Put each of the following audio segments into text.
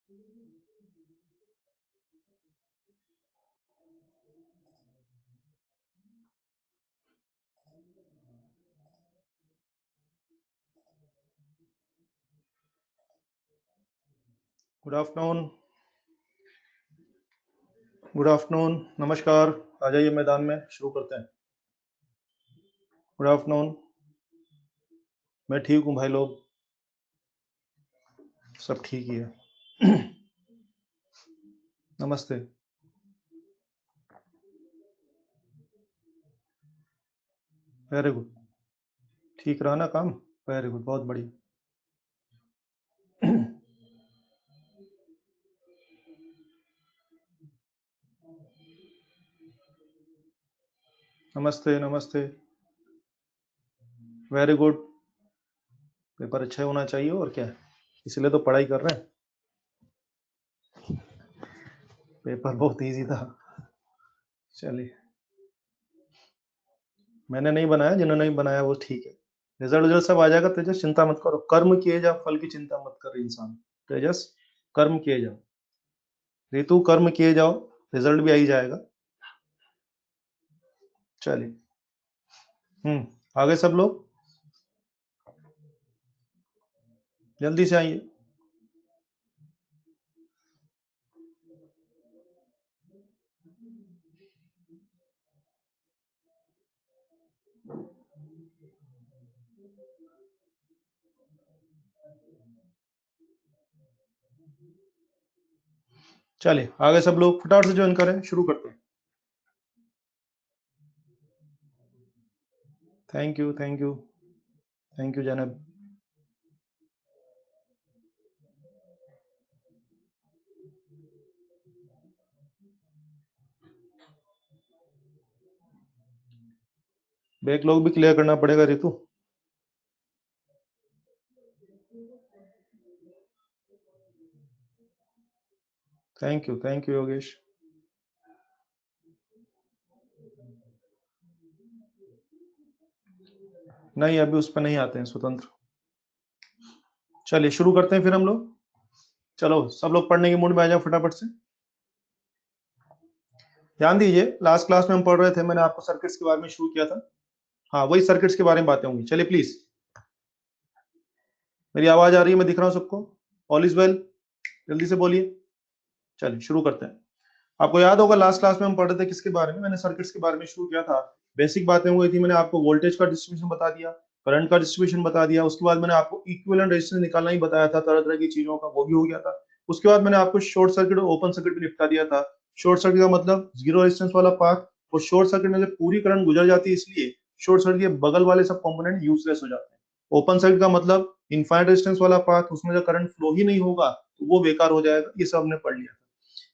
Good afternoon. Good afternoon, नमस्कार। आ जाइए मैदान में, शुरू करते हैं। Good afternoon. मैं ठीक हूँ भाई लोग, सब ठीक ही है। नमस्ते। Very good. ठीक रहा ना काम? वेरी गुड, बहुत बढ़िया। नमस्ते नमस्ते। Very good. पेपर अच्छा होना चाहिए और क्या है, इसलिए तो पढ़ाई कर रहे हैं। पेपर बहुत इजी था। चलिए, मैंने नहीं बनाया, जिन्होंने नहीं बनाया वो ठीक है। रिजल्ट रिजल्ट सब आ जाएगा। तेजस चिंता मत करो, कर्म किए जाओ, फल की चिंता मत कर इंसान। तेजस, कर्म किए जाओ। ऋतु, कर्म किए जाओ, रिजल्ट भी आ ही जाएगा। चलिए, आगे सब लोग जल्दी से आइए। चलिए, आगे सब लोग फटाफट से ज्वाइन करें, शुरू करते हैं। Thank you thank you thank you Zainab. Backlog भी क्लियर करना पड़ेगा रितु। Thank you Yogesh. नहीं, अभी उस पर नहीं आते हैं स्वतंत्र। चलिए शुरू करते हैं फिर हम लोग। चलो सब लोग पढ़ने के मूड में आ जाओ फटाफट से। ध्यान दीजिए, लास्ट क्लास में हम पढ़ रहे थे, मैंने आपको सर्किट्स के बारे में शुरू किया था। हाँ, वही सर्किट्स के बारे में बातें होंगी। चलिए प्लीज, मेरी आवाज आ रही है? मैं दिख रहा हूँ सबको? All is well? जल्दी से बोलिए। चलिए शुरू करते हैं। आपको याद होगा लास्ट क्लास में हम पढ़ रहे थे किसके बारे में? मैंने सर्किट्स के बारे में शुरू किया था। बेसिक बातें हुई थी, मैंने आपको वोल्टेज का डिस्ट्रीब्यूशन बता दिया, करंट का डिस्ट्रीब्यूशन बता दिया। उसके बाद मैंने आपको इक्विवेलेंट रेजिस्टेंस निकालना ही बताया था, तरह तरह की चीजों का, वो भी हो गया था। उसके बाद मैंने आपको शॉर्ट सर्किट और ओपन सर्किट भी निपटा दिया था। शॉर्ट सर्किट का मतलब जीरो रेजिस्टेंस वाला पाथ, और शॉर्ट सर्किट में से पूरी करंट गुजर जाती है, इसलिए शॉर्ट सर्किट के बगल वाले सब कंपोनेंट यूजलेस हो जाते हैं। ओपन सर्किट का मतलब इनफाइनाइट रेजिस्टेंस वाला पाथ, उसमें जो करंट फ्लो ही नहीं होगा तो वो बेकार हो जाएगा। ये सब हमने पढ़ लिया।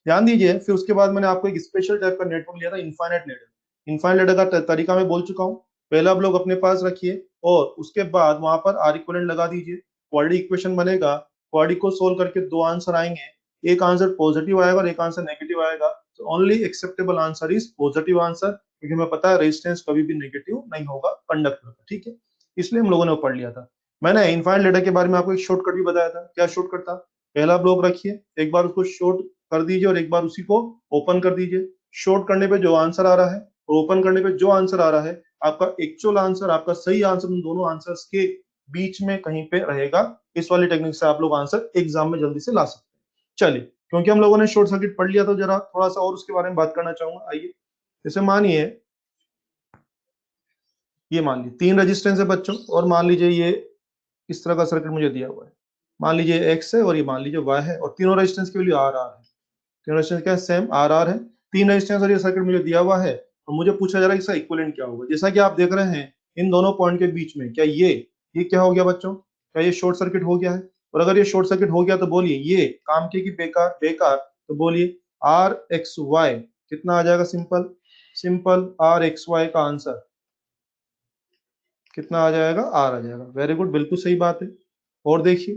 ध्यान दीजिए, फिर उसके बाद मैंने आपको एक स्पेशल टाइप का नेटवर्क लिया था, इनफाइनाइट नेटवर्क। इनफाइनाइट नेटवर्क का तरीका मैं बोल चुका हूँ। पहला आप लोग अपने पास रखिए और उसके बाद वहां पर आर इक्विवेलेंट लगा दीजिए। क्वाड्रेटिक इक्वेशन बनेगा, क्वाड्रेटिक को सोल्व करके दो आंसर आएंगे, एक आंसर पॉजिटिव आएगा और एक आंसर नेगेटिव आएगा। तो only acceptable answer is positive answer, क्योंकि हमें पता है रेजिस्टेंस कभी भी नेगेटिव नहीं होगा कंडक्टर का, ठीक है? इसलिए हम लोगों ने वो पढ़ लिया था। मैंने इनफाइनाइट नेटवर्क के बारे में आपको एक शॉर्टकट भी बताया था। क्या शॉर्टकट था? पहला आप लोग रखिए, एक बार उसको शॉर्ट कर दीजिए और एक बार उसी को ओपन कर दीजिए। शॉर्ट करने पे जो आंसर आ रहा है और ओपन करने पे जो आंसर आ रहा है, आपका एक्चुअल आंसर, आपका सही आंसर उन दोनों आंसर्स के बीच में कहीं पे रहेगा। इस वाली टेक्निक से आप लोग आंसर एग्जाम में जल्दी से ला सकते हैं। चलिए, क्योंकि हम लोगों ने शॉर्ट सर्किट पढ़ लिया तो जरा थोड़ा सा और उसके बारे में बात करना चाहूंगा। आइए, जैसे मानिए, ये मान लीजिए 3 रेजिस्टेंस है बच्चों, और मान लीजिए ये इस तरह का सर्किट मुझे दिया हुआ है। मान लीजिए एक्स है और ये मान लीजिए वाई है, और तीनों रेजिस्टेंस की वैल्यू आर आर है। तीनों रेजिस्टेंस क्या है? सेम आर आर है। 3 रेजिस्टेंस और ये सर्किट मुझे दिया हुआ है, और मुझे पूछा जा रहा है इसका इक्विवेलेंट क्या होगा। जैसा कि आप देख रहे हैं, इन दोनों पॉइंट के बीच में क्या ये क्या हो गया बच्चों? क्या ये शॉर्ट सर्किट हो गया है? और अगर ये शॉर्ट सर्किट हो गया तो बोलिए ये काम के कि बेकार? बेकार। तो बोलिए आर एक्स वाई कितना आ जाएगा? Simple simple R X Y का आंसर कितना आ जाएगा? आर आ जाएगा। वेरी गुड, बिल्कुल सही बात है। और देखिए,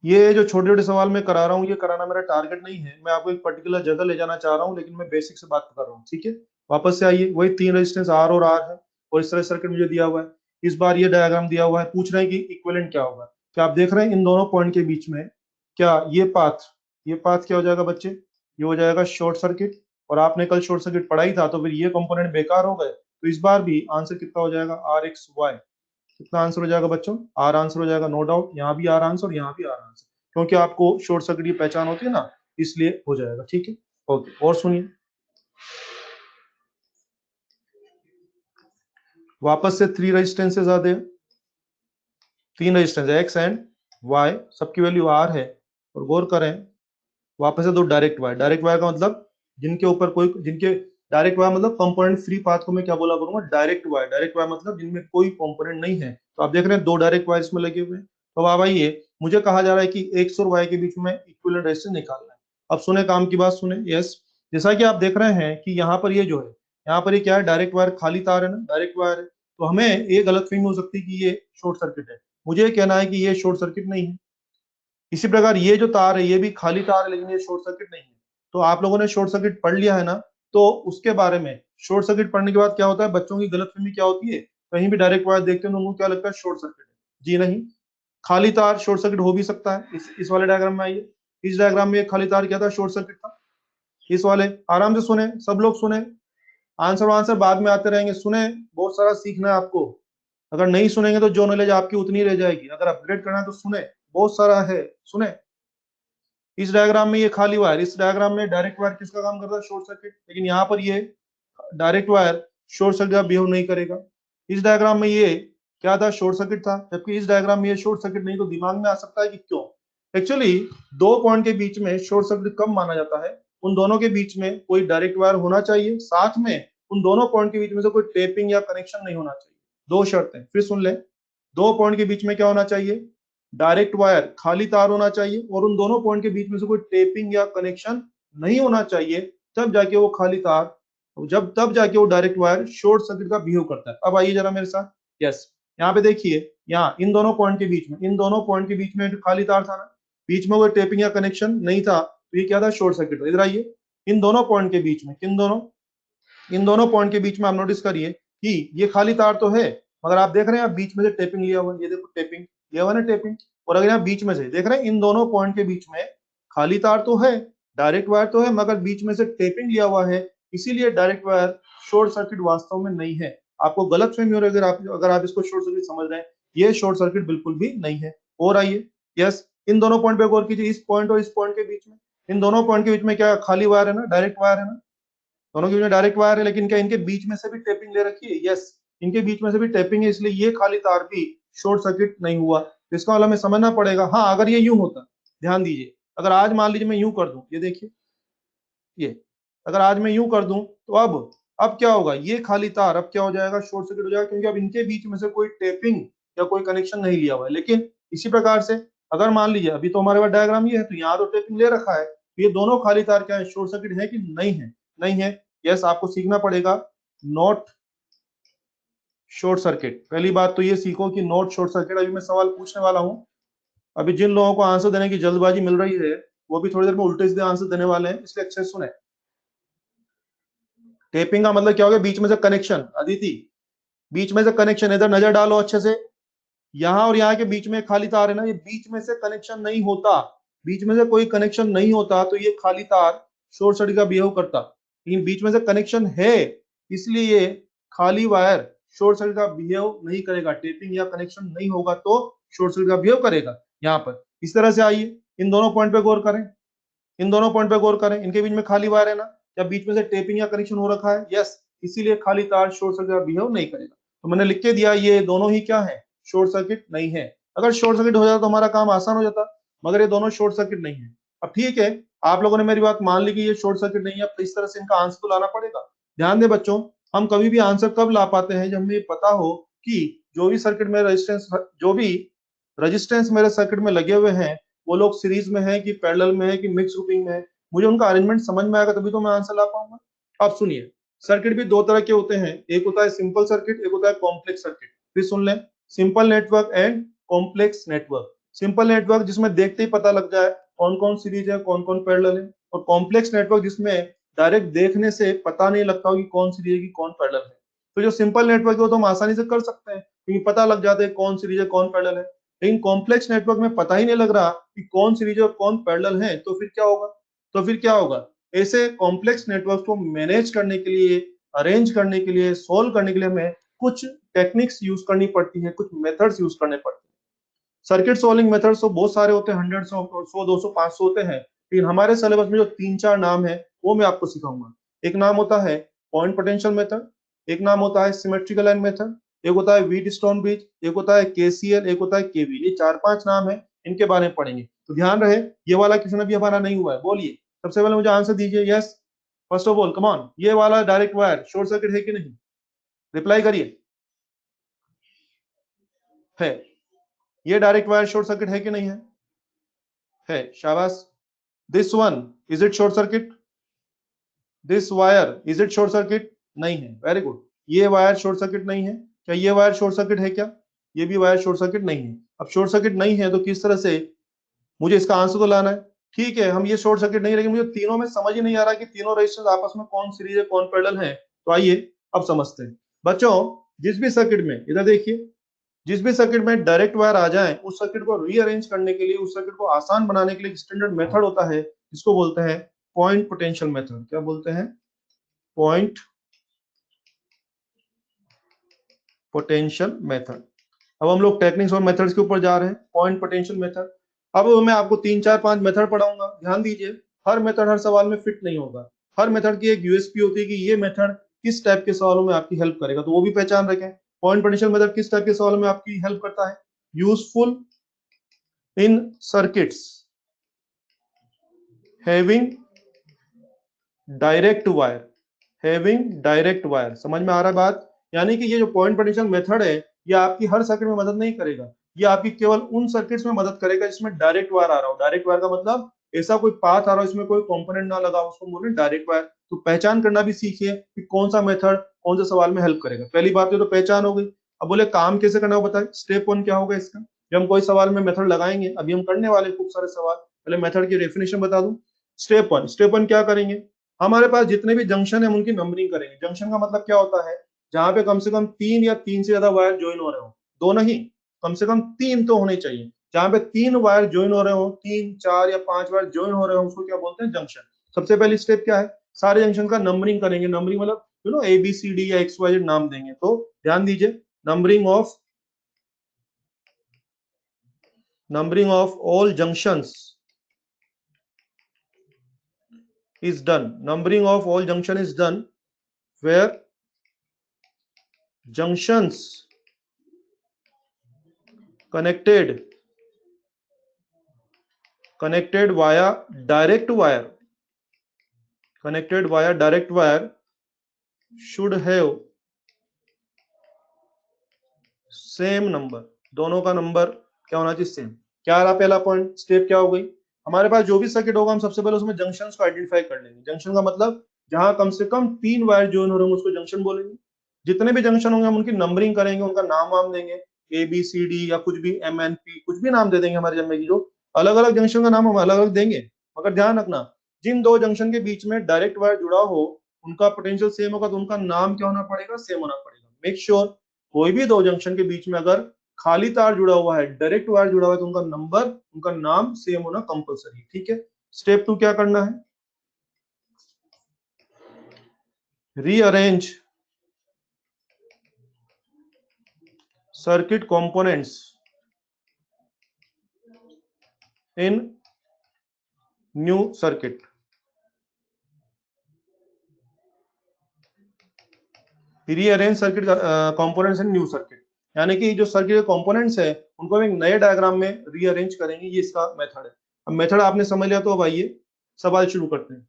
ये जो छोटे छोटे सवाल मैं करा रहा हूँ, ये कराना मेरा टारगेट नहीं है। मैं आपको एक पर्टिकुलर जगह ले जाना चाह रहा हूँ, लेकिन मैं बेसिक से बात कर रहा हूँ, ठीक है? वापस से आइए, वही 3 रेजिस्टेंस आर और आर है, और इस तरह सर्किट मुझे दिया हुआ है। इस बार ये डायग्राम दिया हुआ है, पूछ रहे हैं कि इक्विवेलेंट क्या होगा। क्या आप देख रहे हैं इन दोनों पॉइंट के बीच में क्या ये पाथ क्या हो जाएगा बच्चे, ये हो जाएगा शॉर्ट सर्किट। और आपने कल शॉर्ट सर्किट पढ़ा ही था, तो फिर ये कंपोनेंट बेकार हो गए। तो इस बार भी आंसर कितना हो जाएगा, आर एक्स वाई। कितना आंसर हो जाएगा बच्चों, आर आंसर हो जाएगा, नो डाउट। यहाँ भी आर आंसर और यहाँ भी आर आंसर, क्योंकि आपको शॉर्ट सर्किट की पहचान होती है ना, इसलिए हो जाएगा। ठीक है, ओके। और सुनिए, वापस से 3 रेजिस्टेंसेज आते हैं, 3 रेजिस्टेंस एक्स एंड वाई, सबकी वैल्यू आर है। और गौर करें, वापस से 2 डायरेक्ट वायर। डायरेक्ट वायर का मतलब जिनके ऊपर कोई, जिनके डायरेक्ट वायर मतलब कंपोनेंट फ्री पाथ को मैं क्या बोला करूंगा, डायरेक्ट वायर। डायरेक्ट वायर मतलब जिनमें कोई कंपोनेंट नहीं है। तो आप देख रहे हैं 2 डायरेक्ट वायर इसमें लगे हुए हैं। तो अब आइए, मुझे कहा जा रहा है कि एक्स और वाई के बीच में इक्विवेलेंट रेजिस्टेंस निकालना है। अब सुने, काम की बात सुने। यस, जैसा कि आप देख रहे हैं कि यहाँ पर ये जो है, यहाँ पर ये क्या है, डायरेक्ट वायर, खाली तार है ना, डायरेक्ट वायर है। तो हमें ये गलतफहमी हो सकती है कि ये शॉर्ट सर्किट है। मुझे ये कहना है कि ये शॉर्ट सर्किट नहीं है। इसी प्रकार ये जो तार है, ये भी खाली तार है, लेकिन ये शॉर्ट सर्किट नहीं है। तो आप लोगों ने शॉर्ट सर्किट पढ़ लिया है ना, तो उसके बारे में, शॉर्ट सर्किट पढ़ने के बाद क्या होता है, बच्चों की गलतफहमी क्या होती है, कहीं भी डायरेक्ट वायर देखते हैं तो उनको क्या लगता है, शॉर्ट सर्किट है। जी नहीं, खाली तार शॉर्ट सर्किट हो भी सकता है। इस वाले डायग्राम में आइए, इस डायग्राम में खाली तार क्या था, शॉर्ट सर्किट था। इस वाले, आराम से सुने, सब लोग सुने, आंसर आंसर बाद में आते रहेंगे। सुने, बहुत सारा सीखना है आपको। अगर नहीं सुनेंगे तो जो नॉलेज आपकी उतनी रह जाएगी। अगर अपग्रेड करना है तो सुने, बहुत सारा है, सुने। इस डायग्राम में ये खाली वायर, इस डायग्राम में डायरेक्ट वायर किसका काम करता है, शॉर्ट सर्किट। लेकिन यहाँ पर ये direct wire short circuit behave नहीं करेगा। इस डायग्राम में ये क्या था, शॉर्ट सर्किट था, जबकि इस डायग्राम में ये शॉर्ट सर्किट नहीं। तो दिमाग में आ सकता है कि क्यों। एक्चुअली 2 पॉइंट के बीच में शॉर्ट सर्किट कब माना जाता है, उन दोनों के बीच में कोई डायरेक्ट वायर होना चाहिए, साथ में उन दोनों पॉइंट के बीच में से कोई टेपिंग या कनेक्शन नहीं होना चाहिए। 2 शर्तें, फिर सुन ले। 2 पॉइंट के बीच में क्या होना चाहिए, डायरेक्ट वायर, खाली तार होना चाहिए, और उन दोनों पॉइंट के बीच में से कोई टेपिंग या कनेक्शन नहीं होना चाहिए। तब जाके वो खाली तार, जब तब जाके वो डायरेक्ट वायर शॉर्ट सर्किट का बिहेव करता है। अब आइए जरा मेरे साथ। यस, यहाँ पे देखिए, यहाँ इन दोनों पॉइंट के बीच में, इन दोनों पॉइंट के बीच में खाली तार था ना, बीच में कोई टेपिंग या कनेक्शन नहीं था, तो ये क्या था, शॉर्ट सर्किट। इधर आइए, इन दोनों पॉइंट के बीच में, किन दोनों, इन दोनों पॉइंट के बीच में आप नोटिस करिए कि ये खाली तार तो है, मगर आप देख रहे हैं बीच में से टेपिंग लिया हुआ है। ये देखो टेपिंग लिया हुआ है ना, टेपिंग। और अगर यहाँ बीच में से देख रहे हैं, इन दोनों पॉइंट के बीच में खाली तार तो है, डायरेक्ट वायर तो है, मगर बीच में से टेपिंग लिया हुआ है। इसीलिए डायरेक्ट वायर शॉर्ट सर्किट वास्तव में नहीं है। आपको गलत फहमी हो रही है अगर आप इसको शॉर्ट सर्किट समझ रहे हैं। ये शॉर्ट सर्किट बिल्कुल भी नहीं है। और आइए, यस, इन दोनों पॉइंट पे गौर कीजिए, इस पॉइंट और इस पॉइंट के बीच में, इन दोनों पॉइंट के बीच में क्या खाली वायर है ना, डायरेक्ट वायर है ना, दोनों के बीच में डायरेक्ट वायर है। लेकिन क्या इनके बीच में से भी टेपिंग ले रखी है, यस, इनके बीच में से भी टेपिंग है, इसलिए ये खाली तार भी शॉर्ट सर्किट नहीं हुआ। तो इसका मतलब हमें समझना पड़ेगा। हाँ, अगर ये यूं होता, ध्यान दीजिए, अगर आज मान लीजिए मैं यूं कर दूं, ये देखिए, ये अगर आज मैं यूं कर दूं, तो अब क्या होगा, ये खाली तार अब क्या हो जाएगा, शॉर्ट सर्किट हो जाएगा, क्योंकि अब इनके बीच में से कोई टेपिंग या कोई कनेक्शन नहीं लिया हुआ है। लेकिन इसी प्रकार से अगर मान लीजिए, अभी तो हमारे पास डायग्राम ये है, तो यहाँ तो टेपिंग ले रखा है, तो ये दोनों खाली तार क्या है, शॉर्ट सर्किट है कि नहीं है, नहीं है। यस, आपको सीखना पड़ेगा नॉट शॉर्ट सर्किट। पहली बात तो ये सीखो कि नॉट शॉर्ट सर्किट। अभी मैं सवाल पूछने वाला हूं, अभी जिन लोगों को आंसर देने की जल्दबाजी मिल रही है, वो भी थोड़ी देर में उल्टे सीधे आंसर देने वाले हैं, इसलिए अच्छे से सुने। टेपिंग का मतलब क्या हो गया, बीच में से कनेक्शन। अदिति, बीच में से कनेक्शन, इधर नजर डालो अच्छे से, यहाँ और यहाँ के बीच में खाली तार है ना, ये बीच में से कनेक्शन नहीं होता, बीच में से कोई कनेक्शन नहीं होता, तो ये खाली तार शॉर्ट सर्किट का बिहेव करता। लेकिन बीच में से कनेक्शन है, इसलिए ये खाली वायर शॉर्ट सर्किट का बिहेव नहीं करेगा। टेपिंग या कनेक्शन नहीं होगा तो शॉर्ट सर्किट का बिहेव करेगा। यहाँ पर इस तरह से आइए, इन दोनों पॉइंट पे गौर करें, इन दोनों पॉइंट पे गौर करें, इनके बीच में खाली वायर है ना, क्या बीच में से टेपिंग या कनेक्शन हो रखा है, यस, इसीलिए खाली तार शॉर्ट सर्किट का बिहेव नहीं करेगा। तो मैंने लिख के दिया, ये दोनों ही क्या है, शॉर्ट सर्किट नहीं है। अगर शॉर्ट सर्किट हो जाता तो हमारा काम आसान हो जाता, मगर ये दोनों शॉर्ट सर्किट नहीं है। अब ठीक है, आप लोगों ने मेरी बात मान ली कि ये शॉर्ट सर्किट नहीं है, अब इस तरह से इनका आंसर तो लाना पड़ेगा। ध्यान दे बच्चों, हम कभी भी आंसर कब ला पाते हैं, जब हमें पता हो कि जो भी सर्किट में रेजिस्टेंस, जो भी रजिस्टेंस मेरे सर्किट में लगे हुए हैं, वो लोग सीरीज में है कि पैरेलल में है कि मिक्स ग्रुपिंग में है, मुझे उनका अरेंजमेंट समझ में आएगा, तभी तो मैं आंसर ला पाऊंगा। अब सुनिए, सर्किट भी 2 तरह के होते हैं, एक होता है सिंपल सर्किट, एक होता है कॉम्प्लेक्स सर्किट। फिर सुन लें, simple network and complex network. Simple network जिसमें देखते ही पता लग जाए कौन कौन सीरीज है, कौन कौन पैरेलल है। और कॉम्प्लेक्स नेटवर्क जिसमें डायरेक्ट देखने से पता नहीं लगता कि कौन सीरीज है कि कौन पैरेलल है। तो जो सिंपल नेटवर्क है वो तो हम आसानी से कर सकते हैं, क्योंकि पता लग जाता है कौन सीरीज है कौन पैरेलल है। लेकिन कॉम्प्लेक्स नेटवर्क में पता ही नहीं लग रहा कि कौन सीरीज और कौन पैरेलल है, तो फिर क्या होगा? ऐसे कॉम्प्लेक्स नेटवर्क को मैनेज करने के लिए, अरेंज करने के लिए, सोल्व करने के लिए हमें कुछ टेक्निक्स यूज करनी पड़ती है, कुछ मेथड्स यूज करने पड़ते हैं। सर्किट सोल्विंग मेथड्स तो बहुत सारे होते हैं, 100, 100, 200, 500 होते हैं, लेकिन हमारे सिलेबस में जो 3-4 नाम है वो मैं आपको सिखाऊंगा। एक नाम होता है पॉइंट पोटेंशियल मेथड, एक नाम होता है सिमेट्रिकल लाइन मेथड, एक होता है व्हीट स्टोन ब्रिज, एक होता है केसीएल, एक होता है केवी। ये 4-5 नाम है, इनके बारे में पढ़ेंगे। तो ध्यान रहे, ये वाला क्वेश्चन अभी हमारा नहीं हुआ है। बोलिए, सबसे पहले मुझे आंसर दीजिए। Yes, first of all come on, ये वाला डायरेक्ट वायर शॉर्ट सर्किट है कि नहीं? रिप्लाई करिए। है। ये डायरेक्ट वायर शॉर्ट सर्किट है कि नहीं है? है, शाबाश। This one, is it short circuit? This wire, is it short circuit? नहीं है, वेरी गुड। ये वायर शॉर्ट सर्किट नहीं है। क्या ये वायर शॉर्ट सर्किट है क्या? ये भी वायर शॉर्ट सर्किट नहीं है। अब शॉर्ट सर्किट नहीं है तो किस तरह से मुझे इसका आंसर तो लाना है। ठीक है, हम ये शॉर्ट सर्किट नहीं, लेकिन मुझे तीनों में समझ ही नहीं आ रहा कि तीनों रेजिस्टेंस आपस में कौन सीरीज है कौन पैरेलल है। तो आइए अब समझते हैं बच्चों। जिस भी सर्किट में, इधर देखिए, जिस भी सर्किट में डायरेक्ट वायर आ जाए, उस सर्किट को रीअरेंज करने के लिए, उस सर्किट को आसान बनाने के लिए स्टैंडर्ड मेथड होता है, जिसको बोलते हैं पॉइंट पोटेंशियल मेथड। क्या बोलते हैं? Point potential method. अब हम लोग टेक्निक्स और मेथड्स के ऊपर जा रहे हैं। Point potential method. अब मैं आपको 3-4-5 मेथड पढ़ाऊंगा, ध्यान दीजिए। हर मेथड हर सवाल में फिट नहीं होगा। हर मेथड की एक यूएसपी होती है कि ये मेथड किस टाइप के सवालों में आपकी हेल्प करेगा, तो वो भी पहचान रखें। पॉइंट पोटेंशियल मेथड किस टाइप के सवालों में आपकी हेल्प करता है? Useful in circuits having direct wire. समझ में आ रहा है बात? यानी कि ये जो पॉइंट पोटेंशियल मेथड है, ये आपकी हर सर्किट में मदद नहीं करेगा। ये आपकी केवल उन सर्किट्स में मदद करेगा जिसमें डायरेक्ट वायर आ रहा हो। डायरेक्ट वायर का मतलब ऐसा कोई पाथ आ रहा हो इसमें कोई कंपोनेंट ना लगा, उसको बोले डायरेक्ट वायर। तो पहचान करना भी सीखिए कि कौन सा मेथड कौन से सवाल में हेल्प करेगा। पहली बात तो पहचान हो गई। अब बोले काम कैसे करना हो, बताए। स्टेप 1 क्या होगा इसका? जब हम कोई सवाल में मेथड लगाएंगे, अभी हम करने वाले खूब सारे सवाल, पहले मेथड की डेफिनेशन बता दूं। स्टेप वन क्या करेंगे? हमारे पास जितने भी जंक्शन है उनकी नंबरिंग करेंगे। जंक्शन का मतलब क्या होता है? जहां पे कम से कम 3 या 3 से ज्यादा वायर ज्वाइन हो रहे हो। दो नहीं, कम से कम 3 तो होने चाहिए। जहां पे 3 वायर ज्वाइन हो रहे हो, 3, 4 या 5 वायर ज्वाइन हो रहे हो, उसको क्या बोलते हैं? जंक्शन। सबसे पहली स्टेप क्या है? सारे जंक्शन का नंबरिंग करेंगे। नंबरिंग मतलब ए बी सी डी या एक्स वाई जेड नाम देंगे। तो ध्यान दीजिए, numbering of all junctions is done. Numbering of all junction is done where junctions connected via direct wire should have same number. दोनों का नंबर क्या होना चाहिए? सेम। क्या रहा पहला पॉइंट? स्टेप क्या हो गई? हमारे पास जो भी सर्किट होगा, हम सबसे पहले उसमें जंक्शंस को आइडेंटिफाई कर लेंगे। जंक्शन का मतलब जहां कम से कम 3 वायर ज्वाइन हो रहे होंगे उसको जंक्शन बोलेंगे। जितने भी जंक्शन होंगे हम उनकी नंबरिंग करेंगे, उनका नाम वाम देंगे, ए बी सी डी या कुछ भी एम एन पी, कुछ भी नाम दे देंगे। हमारे जब में जो अलग अलग जंक्शन का नाम हम अलग अलग देंगे, मगर ध्यान रखना, जिन दो जंक्शन के बीच में डायरेक्ट वायर जुड़ा हो, उनका पोटेंशियल सेम होगा, तो उनका नाम क्या होना पड़ेगा? सेम होना पड़ेगा। मेक श्योर कोई भी दो जंक्शन के बीच में अगर खाली तार जुड़ा हुआ है, डायरेक्ट वायर जुड़ा हुआ है, तो उनका नंबर, उनका नाम सेम होना कंपलसरी। ठीक है। स्टेप 2 क्या करना है? Rearrange circuit components in new circuit. Rearrange circuit components in new circuit, यानी कि जो सर्किट के कंपोनेंट्स है उनको हम एक नए डायग्राम में रीअरेंज करेंगे। ये इसका मेथड है। अब मेथड आपने समझ लिया, तो अब आइए सवाल शुरू करते हैं।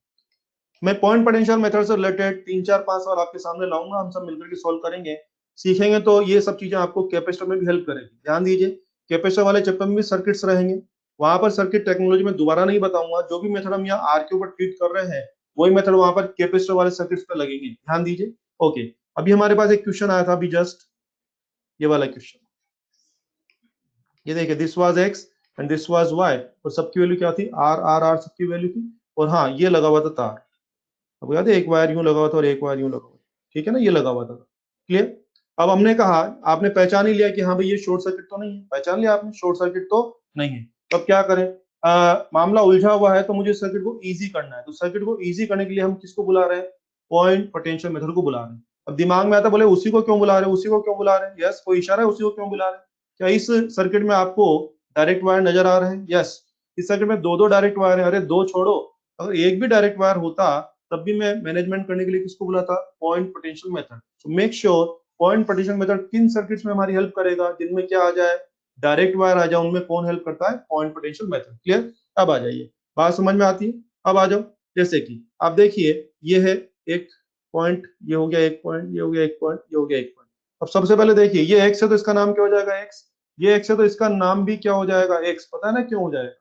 मैं पॉइंट पोटेंशियल मेथड से रिलेटेड 3-4-5 सवाल आपके सामने लाऊंगा, हम सब मिलकर के सॉल्व करेंगे, सीखेंगे। तो ये सब चीजें आपको कैपेसिटर में भी हेल्प करेगी। ध्यान दीजिए, कैपेसिटर वाले चैप्टर में भी सर्किट्स रहेंगे, वहां पर सर्किट टेक्नोलॉजी में दोबारा नहीं बताऊंगा। जो भी मेथड हम यहाँ आर के ऊपर ट्रीट कर रहे हैं, वही मेथड वहां पर कैपेसिटर वाले सर्किट्स पर लगेंगे। ध्यान दीजिए। ओके, अभी हमारे पास एक क्वेश्चन आया था अभी जस्ट, ये वाला क्वेश्चन। ये देखिए, this was X and this was Y, और सबकी वैल्यू क्या थी? आर आर आर सबकी वैल्यू थी। और हाँ, ये लगा हुआ था तार। अब याद है, एक वायर यूं लगा हुआ था और एक वायर यूं लगा हुआ था। ठीक है ना, ये लगा हुआ था। क्लियर? अब हमने कहा, आपने पहचान ही लिया कि हाँ भाई ये शॉर्ट सर्किट तो नहीं है, पहचान लिया आपने शॉर्ट सर्किट तो नहीं है। तो अब क्या करें, मामला उलझा हुआ है तो मुझे सर्किट को इजी करना है। तो सर्किट को इजी करने के लिए हम किसको बुला रहे हैं, पॉइंट पोटेंशियल मेथड को बुला रहे हैं। अब दिमाग में आता बोले उसी को क्यों बुला रहे हैं, उसी को क्यों बुला रहे हैं, यस कोई इशारा है उसी को क्यों बुला रहे हैं। क्या इस सर्किट में आपको डायरेक्ट वायर नजर आ रहे हैं, यस इस सर्किट में दो दो डायरेक्ट वायर है, अरे दो छोड़ो, अगर एक भी डायरेक्ट वायर होता तब भी मैं मैनेजमेंट करने के लिए किसको बुलाता, point potential method. So make sure point potential method किन सर्किट्स में हमारी हेल्प करेगा, जिनमें क्या आ जाए, डायरेक्ट वायर आ जाए, उनमें कौन हेल्प करता है, पॉइंट पोटेंशियल मेथड। क्लियर, अब आ जाइए, बात समझ में आती है, अब आ जाओ। जैसे कि आप देखिए ये है एक पॉइंट, ये हो गया एक पॉइंट, ये हो गया एक पॉइंट, ये हो गया एक पॉइंट। अब सबसे पहले देखिए ये एक्स है तो इसका नाम क्या हो जाएगा, एक्स। ये एक्स है तो इसका नाम भी क्या हो जाएगा, एक्स। पता है ना क्यों हो जाएगा,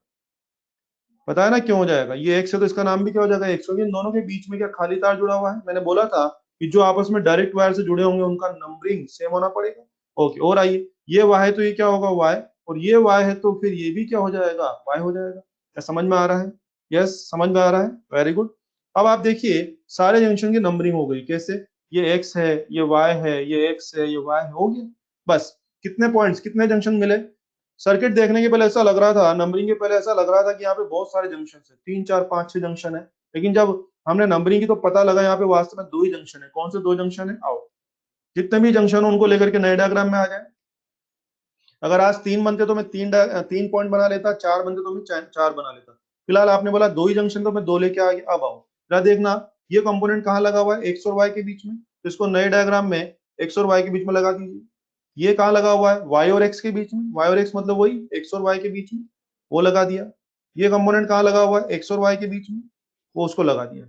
पता है ना क्यों हो जाएगा, ये एक्स है तो इसका नाम भी क्या हो जाएगा, एक्स। क्योंकि इन दोनों के बीच में क्या खाली तार जुड़ा हुआ है, मैंने बोला था कि जो आपस में डायरेक्ट वायर से जुड़े होंगे उनका नंबरिंग सेम होना पड़ेगा। ओके, और आइए ये वाई है तो ये क्या होगा, वाई, और ये वाई है तो फिर ये भी क्या हो जाएगा, वाई हो जाएगा। क्या समझ में आ रहा है, यस समझ में आ रहा है, वेरी गुड। अब आप देखिए सारे जंक्शन की नंबरिंग हो गई, कैसे, ये एक्स है, ये वाई है, ये एक्स है, ये वाई है, हो गया। बस कितने पॉइंट्स, कितने जंक्शन मिले। सर्किट देखने के पहले ऐसा लग रहा था, नंबरिंग के पहले ऐसा लग रहा था कि यहाँ पे बहुत सारे जंक्शन है, 3 4 5 6 जंक्शन है। लेकिन जब हमने नंबरिंग की तो पता लगा यहाँ पे वास्तव में दो ही जंक्शन है। कौन से दो जंक्शन है, आओ जितने भी जंक्शन हो उनको लेकर के नए डायग्राम में आ जाए। अगर आज 3 बनते तो मैं 3 पॉइंट बना लेता, 4 बनते तो मैं 4 बना लेता। फिलहाल आपने बोला दो ही जंक्शन तो मैं दो लेके आ गया। अब आओ जरा देखना, ये कंपोनेंट कहाँ लगा हुआ है, एक्स और वाई के बीच में, तो इसको नए डायग्राम में एक्स और वाई के बीच में लगा दीजिए। ये कहाँ लगा हुआ है, वाई और एक्स के बीच में, वाई और एक्स मतलब वही एक्स और वाई के बीच में, वो लगा दिया। ये कंपोनेंट कहाँ लगा हुआ है, एक्स और वाई के बीच में, वो उसको लगा दिया।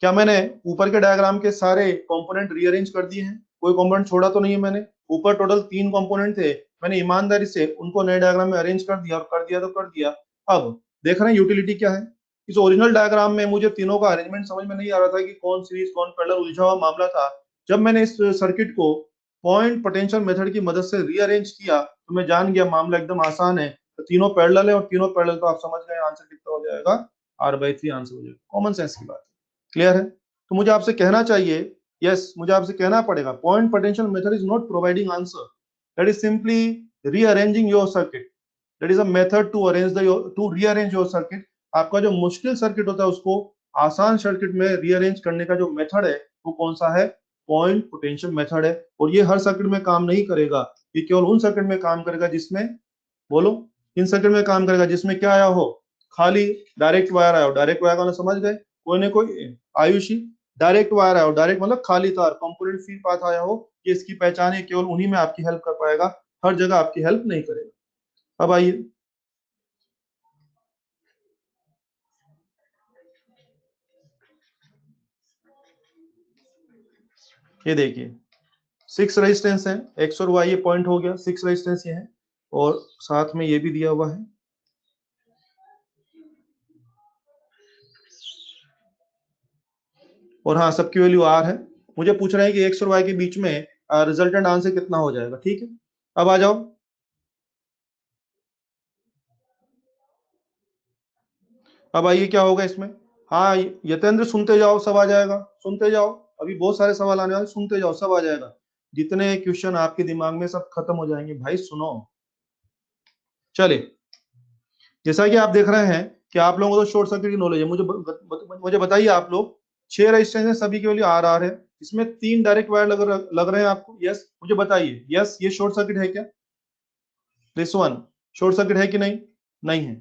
क्या मैंने ऊपर के डायग्राम के सारे कंपोनेंट रीअरेंज कर दिए हैं, कोई कंपोनेंट छोड़ा तो नहीं है मैंने। ऊपर टोटल 3 कंपोनेंट थे, मैंने ईमानदारी से उनको नए डायग्राम में अरेंज कर दिया, और कर दिया तो कर दिया। अब देख रहे हैं यूटिलिटी क्या है। इस ओरिजिनल डायग्राम में मुझे तीनों का अरेंजमेंट समझ में नहीं आ रहा था कि कौन सीरीज कौन पैरेलल, उलझा हुआ मामला था। जब मैंने इस सर्किट को पॉइंट पोटेंशियल मेथड की मदद से रीअरेंज किया तो मैं जान गया मामला एकदम आसान है। तो तीनों पैरेलल है, और तीनों पैरेलल तो आप समझ गए आंसर कितना हो जाएगा, R/3 आंसर हो जाएगा। कॉमन सेंस की बात है, क्लियर है। तो मुझे आपसे कहना चाहिए, यस मुझे आपसे कहना पड़ेगा, point potential method is not providing answer, that is simply rearranging your circuit, that is a method to arrange the to rearrange your circuit। आपका जो मुश्किल सर्किट होता है उसको आसान सर्किट में रीअरेंज करने का जो मेथड है वो कौन सा है, पॉइंट पोटेंशियल मेथड है। और ये हर सर्किट में काम नहीं करेगा, ये केवल उन सर्किट में काम करेगा जिसमें, बोलो, इन सर्किट में काम करेगा जिसमें क्या आया हो, खाली डायरेक्ट वायर आया हो। डायरेक्ट वायर का समझ गए, कोई ना कोई आयुषी, डायरेक्ट वायर आया हो, डायरेक्ट मतलब खाली तार, कंपोनेंट फ्री पाथ आया हो, ये इसकी पहचान है, केवल उन्हीं में आपकी हेल्प कर पाएगा, हर जगह आपकी हेल्प नहीं करेगा। अब आइए, ये देखिए 6 रेजिस्टेंस है, एक्स और वाई, ये पॉइंट हो गया, 6 रेजिस्टेंस ये है, और साथ में ये भी दिया हुआ है। और हाँ सबकी वैल्यू आर है। मुझे पूछ रहे हैं कि एक्स और वाई के बीच में रिजल्टेंट आंसर कितना हो जाएगा, ठीक है। अब आ जाओ, अब आइए क्या होगा इसमें। हाँ यतेंद्र सुनते जाओ, सब आ जाएगा, सुनते जाओ, अभी बहुत सारे सवाल आने वाले, सुनते जाओ सब आ जाएगा। जितने क्वेश्चन आपके दिमाग में सब खत्म हो जाएंगे भाई, सुनो। चलिए, जैसा कि आप देख रहे हैं कि आप लोगों को तो शॉर्ट सर्किट की नॉलेज है, मुझे बताइए आप लोग, 6 रेजिस्टेंस है, सभी की वैल्यू आर आर है, इसमें 3 डायरेक्ट वायर लग रहे हैं आपको, यस मुझे बताइए, यस ये शॉर्ट सर्किट है क्या, दिस वन शॉर्ट सर्किट है कि नहीं, नहीं है।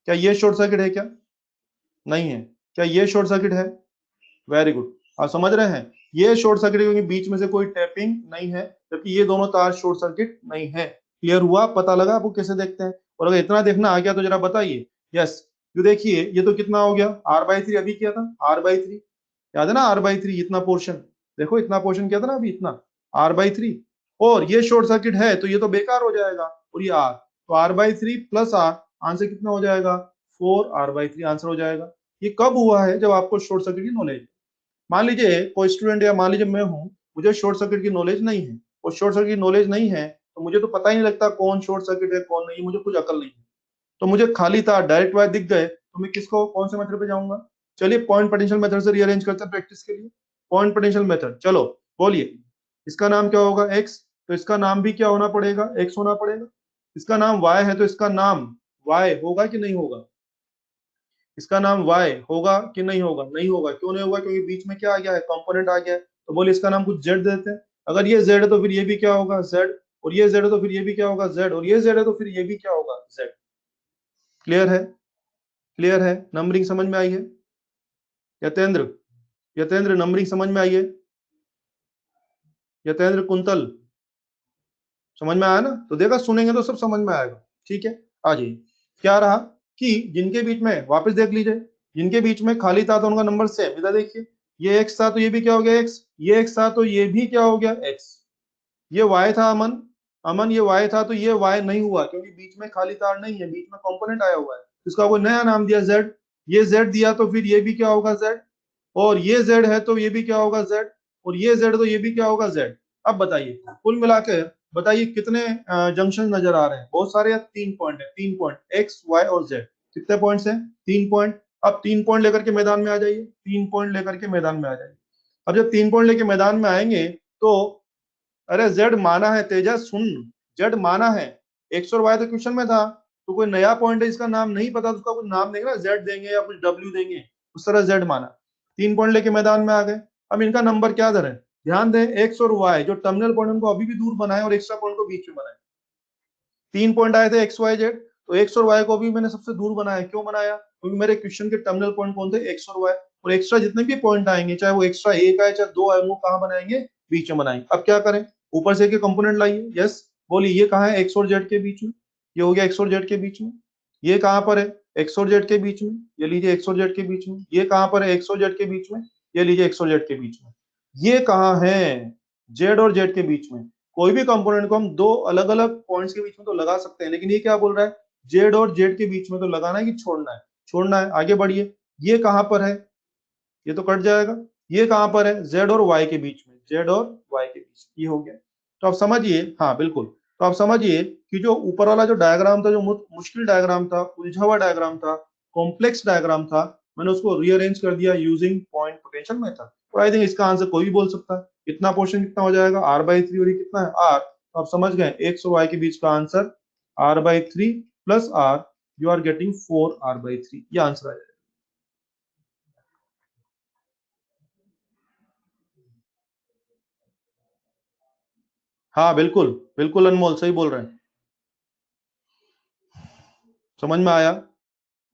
क्या ये शॉर्ट सर्किट है क्या, नहीं है। क्या ये शॉर्ट सर्किट है, वेरी गुड, आप समझ रहे हैं, ये शॉर्ट सर्किट क्योंकि बीच में से कोई टैपिंग नहीं है, जबकि ये दोनों तार शॉर्ट सर्किट नहीं है। क्लियर हुआ, पता लगा आपको कैसे देखते हैं। और अगर इतना देखना आ गया तो जरा बताइए, यस जो देखिए ये तो कितना हो गया, R/3 अभी किया था, R/3 याद है ना, R/3 इतना पोर्शन, देखो इतना पोर्शन किया था ना अभी, इतना R/3, और ये शॉर्ट सर्किट है तो ये तो बेकार हो जाएगा, और ये R, तो R/3 प्लस R, आंसर कितना हो जाएगा, 4R/3 आंसर हो जाएगा। ये कब हुआ है, जब आपको शॉर्ट सर्किट की नॉलेज। मान लीजिए कोई स्टूडेंट, या मान लीजिए मैं हूं, मुझे शॉर्ट सर्किट की नॉलेज नहीं है, और शॉर्ट सर्किट की नॉलेज नहीं है तो मुझे तो पता ही नहीं लगता कौन शॉर्ट सर्किट है कौन नहीं, मुझे कुछ अकल नहीं है। तो मुझे खाली तार डायरेक्ट वायर दिख गए तो मैं किसको, कौन से मेथड पे जाऊंगा। चलिए पॉइंट पोटेंशियल मेथड से रीअरेंज करते हैं प्रैक्टिस के लिए। पॉइंट पोटेंशियल मेथड, चलो बोलिए, इसका नाम क्या होगा, एक्स। तो इसका नाम भी क्या होना पड़ेगा, एक्स होना पड़ेगा। इसका नाम वाई है तो इसका नाम वाई होगा कि नहीं होगा, इसका नाम वाई होगा कि नहीं होगा, नहीं होगा। क्यों नहीं होगा, क्योंकि बीच में क्या आ गया है, कंपोनेंट आ गया है। तो बोले इसका नाम कुछ जेड देते हैं। अगर ये जेड है तो फिर ये भी क्या होगा, जेड। और ये जेड है तो फिर ये भी क्या होगा, जेड। और ये जेड है तो फिर ये भी क्या होगा, जेड। क्लियर है, क्लियर है, नंबरिंग समझ में आई है। यतेंद्र, यतेंद्र नंबरिंग समझ में आई है। यतेंद्र कुंतल समझ में आया ना, तो देखा सुनेंगे तो सब समझ में आएगा। ठीक है, आ जाइए। क्या रहा कि जिनके बीच में, वापस देख लीजिए, जिनके बीच में खाली था तो उनका नंबर सेम। इधर देखिए, ये एक्स था तो ये भी क्या हो गया, एक्स। ये एक्स था तो ये भी क्या हो गया, एक्स। ये वाई था अमन, अमन ये वाई था तो ये वाई नहीं हुआ, क्योंकि बीच में खाली तार नहीं है, बीच में कंपोनेंट आया हुआ है। इसका कोई नया नाम दिया जेड। ये जेड दिया तो फिर ये भी क्या होगा, जेड। और ये जेड है तो ये भी क्या होगा, जेड। और ये जेड तो ये भी क्या होगा, जेड। अब बताइए कुल मिलाकर, बताइए कितने जंक्शन नजर आ रहे हैं, बहुत सारे या 3 पॉइंट है, 3 पॉइंट एक्स वाई और जेड। कितने पॉइंट्स हैं, 3 पॉइंट। अब 3 पॉइंट लेकर के मैदान में आ जाइए, 3 पॉइंट लेकर के मैदान में आ जाइए। अब जब 3 पॉइंट लेके मैदान में आएंगे तो, अरे जेड माना है तेजस, सुन, जेड माना है। एक्स और वाई तो क्वेश्चन में था, तो कोई नया पॉइंट है इसका नाम नहीं पता तो उसका कुछ नाम देंगे ना, जेड देंगे या कुछ डब्ल्यू देंगे, उस तरह जेड माना। 3 पॉइंट लेके मैदान में आ गए। अब इनका नंबर क्या धरे, ध्यान दें, एक्स और वाई जो टर्मिनल पॉइंट उनको अभी भी दूर बनाए और एक्स्ट्रा पॉइंट को बीच में बनाए। 3 पॉइंट आए थे एक्स वाई जेड, तो एक्स और वाई को भी मैंने सबसे दूर बनाया। क्यों बनाया, क्योंकि मेरे क्वेश्चन के टर्मिनल पॉइंट कौन थे, एक्स और वाई। और एक्स्ट्रा जितने भी पॉइंट आएंगे, चाहे वो एक्स्ट्रा एक आए चाहे दो आए, वो कहाँ बनाएंगे, बीच में बनाएंगे। अब क्या करें, ऊपर से के कंपोनेंट लाइए। यस बोलिए, ये कहाँ है, एक्स और जेड के बीच में। ये हो गया एक्स और जेड के बीच में। ये कहाँ पर है, एक्स और जेड के बीच में। ये लीजिए एक्स और जेड के बीच में। ये कहाँ पर है, एक्स और जेड के बीच में। ये लीजिए एक्स और जेड के बीच में। ये कहाँ है, जेड और जेड के बीच में। कोई भी कंपोनेंट को हम दो अलग अलग पॉइंट्स के बीच में तो लगा सकते हैं, लेकिन ये क्या बोल रहा है, जेड और जेड के बीच में तो लगाना है कि छोड़ना है, छोड़ना है। आगे बढ़िए, ये कहां पर है, ये तो कट जाएगा। ये कहां पर है, जेड और वाई के बीच में, जेड और वाई के बीच, ये हो गया। तो आप समझिए, हाँ बिल्कुल, तो आप समझिए कि जो ऊपर वाला जो डायग्राम था, जो मुश्किल डायग्राम था, उलझा हुआ डायग्राम था, कॉम्प्लेक्स डायग्राम था, मैंने उसको रीअरेंज कर दिया यूजिंग पॉइंट पोटेंशियल मेथड। और आई थिंक इसका आंसर कोई भी बोल सकता है। इतना पोर्शन कितना हो जाएगा, r/3, और ये कितना है, r। तो आप समझ गए एक्स और वाई के बीच का answer r/3 plus r, you are getting 4r/3, ये आंसर आ जाएगा। हाँ बिल्कुल, बिल्कुल अनमोल सही बोल रहे हैं। समझ में आया,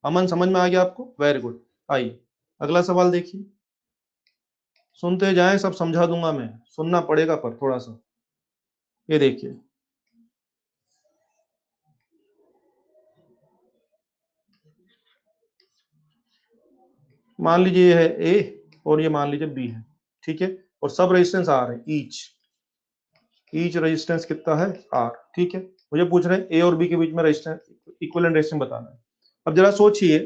अमन समझ में आ गया आपको, वेरी गुड। आइए अगला सवाल देखिए, सुनते जाएं, सब समझा दूंगा मैं, सुनना पड़ेगा पर थोड़ा सा। ये देखिए, मान लीजिए ये है ए और ये मान लीजिए बी है, ठीक है। और सब रेजिस्टेंस आर है, ईच, ईच रेजिस्टेंस कितना है, आर, ठीक है। मुझे पूछ रहे हैं ए और बी के बीच में रेजिस्टेंस, इक्विवेलेंट रेजिस्टेंस बताना है। अब जरा सोचिए,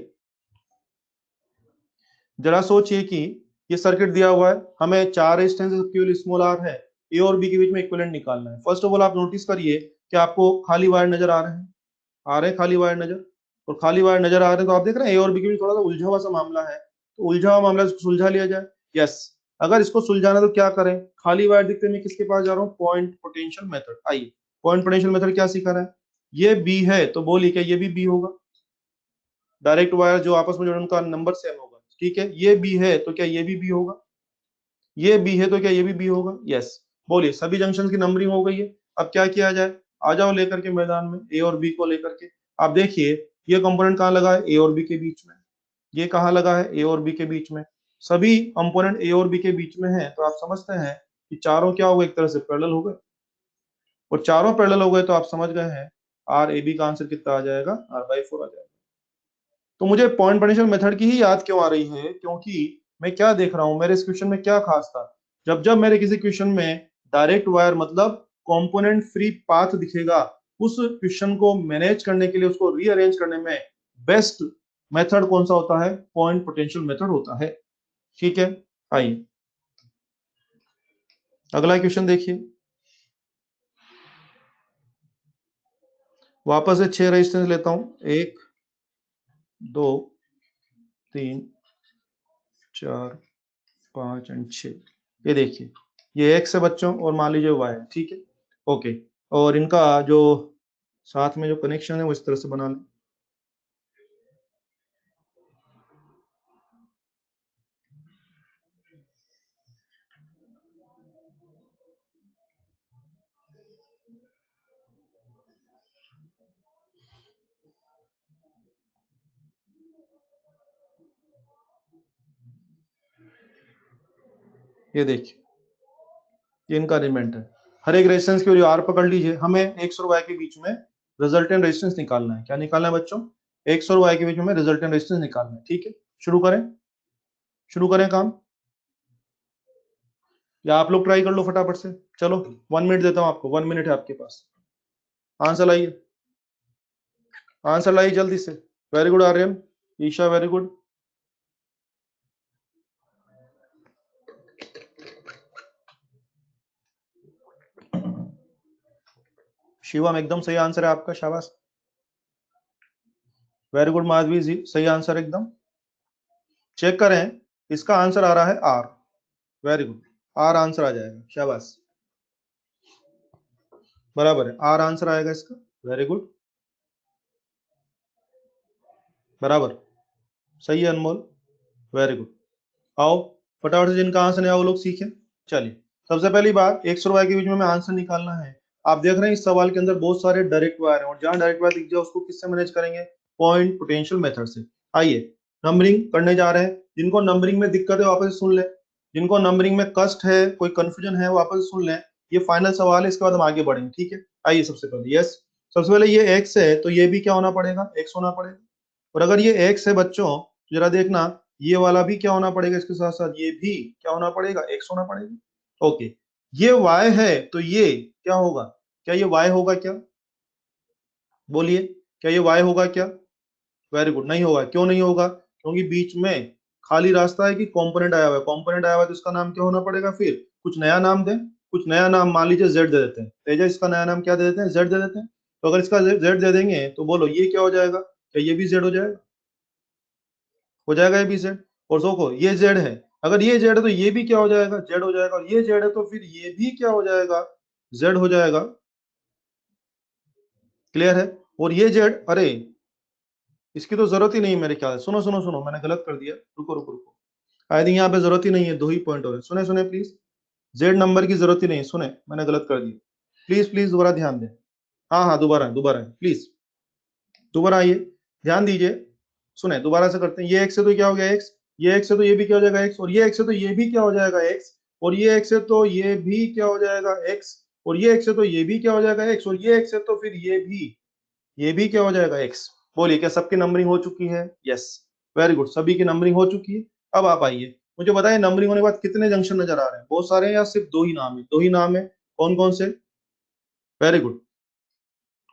जरा सोचिए कि ये सर्किट दिया हुआ है, हमें चार रेजिस्टेंस केवल स्मॉल आर है, ए और बी के बीच में इक्विवेलेंट निकालना है। फर्स्ट ऑफ ऑल आप नोटिस करिए कि आपको खाली वायर नजर आ रहे हैं, आ रहे हैं खाली वायर नजर, और खाली वायर नजर आ रहे हैं तो आप देख रहे हैं ए और बी के बीच थोड़ा सा उलझा हुआ सा मामला है, तो उलझा हुआ मामला, इसको सुलझा लिया जाए। यस, अगर इसको सुलझाना तो क्या करें, खाली वायर दिखते मैं किसके पास जा रहा हूँ, पॉइंट पोटेंशियल मेथड। आइए, पॉइंट पोटेंशियल मेथड क्या सिखा रहा है, ये बी है तो बोलिए क्या ये भी बी होगा, डायरेक्ट वायर जो आपस में जुड़े उनका नंबर सेम होगा, ठीक है। ये बी है तो क्या ये भी बी होगा, ये बी है तो क्या ये भी बी होगा। यस, बोलिए सभी जंक्शन की नंबरिंग हो गई है। अब क्या किया जाए, आ जाओ लेकर के मैदान में ए और बी को लेकर के। आप देखिए, ये कंपोनेंट कहाँ लगा है, ए और बी के बीच में। ये कहाँ लगा है, ए और बी के बीच में। सभी कंपोनेंट ए और बी के बीच में है, तो आप समझते हैं कि चारों क्या हो गए, एक तरह से पैरेलल हो गए। और चारों पैरेलल हो गए तो आप समझ गए हैं आर ए बी का आंसर कितना आ जाएगा, r/4 आ जाएगा। तो मुझे पॉइंट पोटेंशियल मेथड की ही याद क्यों आ रही है, क्योंकि मैं क्या देख रहा हूं, मेरे इस क्वेश्चन में क्या खास था। जब जब मेरे किसी क्वेश्चन में डायरेक्ट वायर मतलब कंपोनेंट फ्री पाथ दिखेगा, उस क्वेश्चन को मैनेज करने के लिए, उसको रीअरेंज करने में बेस्ट मेथड कौन सा होता है, पॉइंट पोटेंशियल मेथड होता है, ठीक है। आइए अगला क्वेश्चन देखिए, वापस से 6 रेजिस्टेंस लेता हूं, 1 2 3 4 5 एंड 6। ये देखिए, ये एक्स है बच्चों और मान लीजिए वाई है, ठीक है। ओके, और इनका जो साथ में जो कनेक्शन है वो इस तरह से बना लें। ये देखिए, ये इनका अरेंजमेंट है। हर एक रेजिस्टेंस की वैल्यू आर पकड़ लीजिए। हमें एक्स और वाई के बीच में रिजल्टेंट रेजिस्टेंस निकालना है। क्या निकालना है बच्चों? एक्स और वाई के बीच में रिजल्टेंट रेजिस्टेंस निकालना है। ठीक है, शुरू करें, शुरू करें काम, या आप लोग ट्राई कर लो फटाफट से। चलो 1 मिनट देता हूं आपको, 1 मिनट है आपके पास। आंसर लाइए, आंसर लाइए जल्दी से। Very good Aryan, Isha very good. Shivam एकदम सही आंसर है आपका, शाबाश। वेरी गुड माधवी जी, सही आंसर एकदम। चेक करें, इसका आंसर आ रहा है R. Very good, R answer आ जाएगा, शाबाश, बराबर है, आर आंसर आएगा इसका। वेरी गुड, बराबर, सही है अनमोल, वेरी गुड। आओ फटाफट से, जिनका आंसर नहीं आया वो लोग सीखें। चलिए, सबसे पहली बात, एक्स और वाई के बीच में हमें आंसर निकालना है। आप देख रहे हैं इस सवाल के अंदर बहुत सारे डायरेक्ट वायर हैं, और जहां डायरेक्ट वायर दिख जाए उसको किससे मैनेज करेंगे? पॉइंट पोटेंशियल मेथड से। आइए नंबरिंग करने जा रहे हैं। जिनको नंबरिंग में दिक्कत है वापस सुन लें, जिनको नंबरिंग में कष्ट है, कोई कंफ्यूजन है, वापस सुन लें। ये फाइनल सवाल है, इसके बाद हम आगे बढ़ेंगे, ठीक है। आइए सबसे पहले, यस, सबसे पहले ये एक्स है तो ये भी क्या होना पड़ेगा? एक्स होना पड़ेगा। और अगर ये एक्स है बच्चों, तो जरा देखना, ये वाला भी क्या होना पड़ेगा? इसके साथ साथ ये भी क्या होना पड़ेगा? एक्स होना पड़ेगा। ओके, ये वाई है तो ये क्या होगा? क्या ये वाई होगा क्या? बोलिए, क्या ये वाई होगा क्या? वेरी गुड, नहीं होगा। क्यों नहीं होगा? क्योंकि बीच में खाली रास्ता है कि कंपोनेंट आया हुआ है। कंपोनेंट आया हुआ है तो इसका नाम क्या होना पड़ेगा? फिर कुछ नया नाम दें, कुछ नया नाम, मान लीजिए जेड दे देते हैं। तेजा, इसका नया नाम क्या दे देते हैं? जेड दे देते हैं। तो अगर इसका जेड दे देंगे तो बोलो ये क्या हो जाएगा? क्या ये भी जेड हो जाएगा? हो जाएगा ये भी जेड। और देखो ये जेड है, अगर ये जेड है तो ये भी क्या हो जाएगा? जेड हो जाएगा। और ये जेड है तो फिर ये भी क्या हो जाएगा? जेड हो जाएगा। क्लियर है? और ये जेड, अरे इसकी तो जरूरत ही नहीं है मेरे ख्याल से। सुनो सुनो सुनो, मैंने गलत कर दिया, रुको रुको रुको। आई थिंक यहाँ पे जरूरत ही नहीं है, 2 ही पॉइंट हो रहे। सुने सुने प्लीज, जेड नंबर की जरूरत ही नहीं। सुने, मैंने गलत कर दिया, प्लीज प्लीज दोबारा ध्यान दें। हाँ हाँ, दोबारा दोबारा प्लीज, दोबारा आइए, ध्यान दीजिए। सुने, दोबारा से करते हैं। ये एक्स है तो क्या हो गया? एक्स। ये एक्स है तो ये भी क्या हो जाएगा? एक्स। और ये एक्स है तो ये भी क्या हो जाएगा? एक्स। और ये एक्स है तो ये भी क्या हो जाएगा? एक्स। और ये एक्स है तो ये भी क्या हो जाएगा? एक्स। और ये एक्स है तो फिर ये भी क्या हो जाएगा? एक्स। बोलिए, क्या सबकी नंबरिंग हो चुकी है? यस, वेरी गुड, सभी की नंबरिंग हो चुकी है। अब आप आइए, मुझे बताइए नंबरिंग होने के बाद कितने जंक्शन नजर आ रहे हैं? बहुत सारे हैं या सिर्फ 2 ही नाम है? 2 ही नाम है। कौन कौन से? वेरी गुड,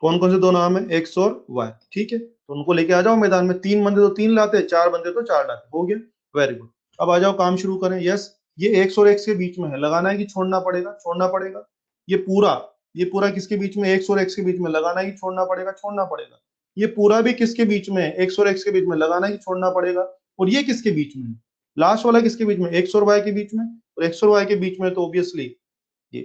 कौन कौन से 2 नाम है? एक्स और वाई। ठीक है, तो उनको लेके आ जाओ मैदान में। 3 बंदे तो 3 लाते, 4 बंदे तो 4 लाते, हो गया। वेरी गुड, अब आ जाओ, काम शुरू करें। यस, ये एक्स और एक्स के बीच में है, लगाना है कि छोड़ना पड़ेगा? छोड़ना पड़ेगा। ये पूरा, ये पूरा किसके बीच में? एक्स और एक्स के बीच में, लगाना है कि छोड़ना पड़ेगा? छोड़ना पड़ेगा। ये पूरा भी किसके बीच में है? एक्स और एक्स के बीच में, लगाना है कि छोड़ना पड़ेगा? और ये किसके बीच में है? लास्ट वाला किसके बीच में? एक्स और वाई के बीच में। और एक्स और वाई के बीच में तो ऑब्वियसली ये।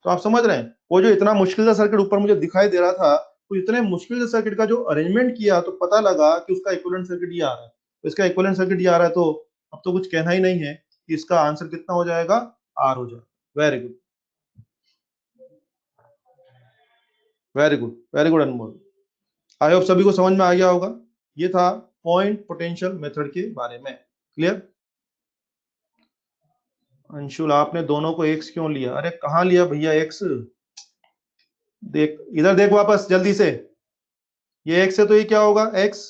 तो आप समझ रहे हैं, वो जो इतना मुश्किल सा सर्किट ऊपर मुझे दिखाई दे रहा था, तो इतने मुश्किल से सर्किट का जो अरेंजमेंट किया तो पता लगा कि उसका इक्विवेलेंट सर्किट ये आ रहा है। तो इसका इक्विवेलेंट सर्किट ये आ रहा है, तो अब तो कुछ कहना ही नहीं है कि इसका आंसर कितना हो जाएगा? आर हो जाएगा। Very good, very good, very good Anmol. I hope सभी को समझ में आ गया होगा। ये था पॉइंट पोटेंशियल मेथड के बारे में। क्लियर? अंशुल, आपने दोनों को एक्स क्यों लिया? अरे कहाँ लिया भैया एक्स? देख इधर, देख वापस जल्दी से। ये एक्स है तो ये क्या होगा? एक्स।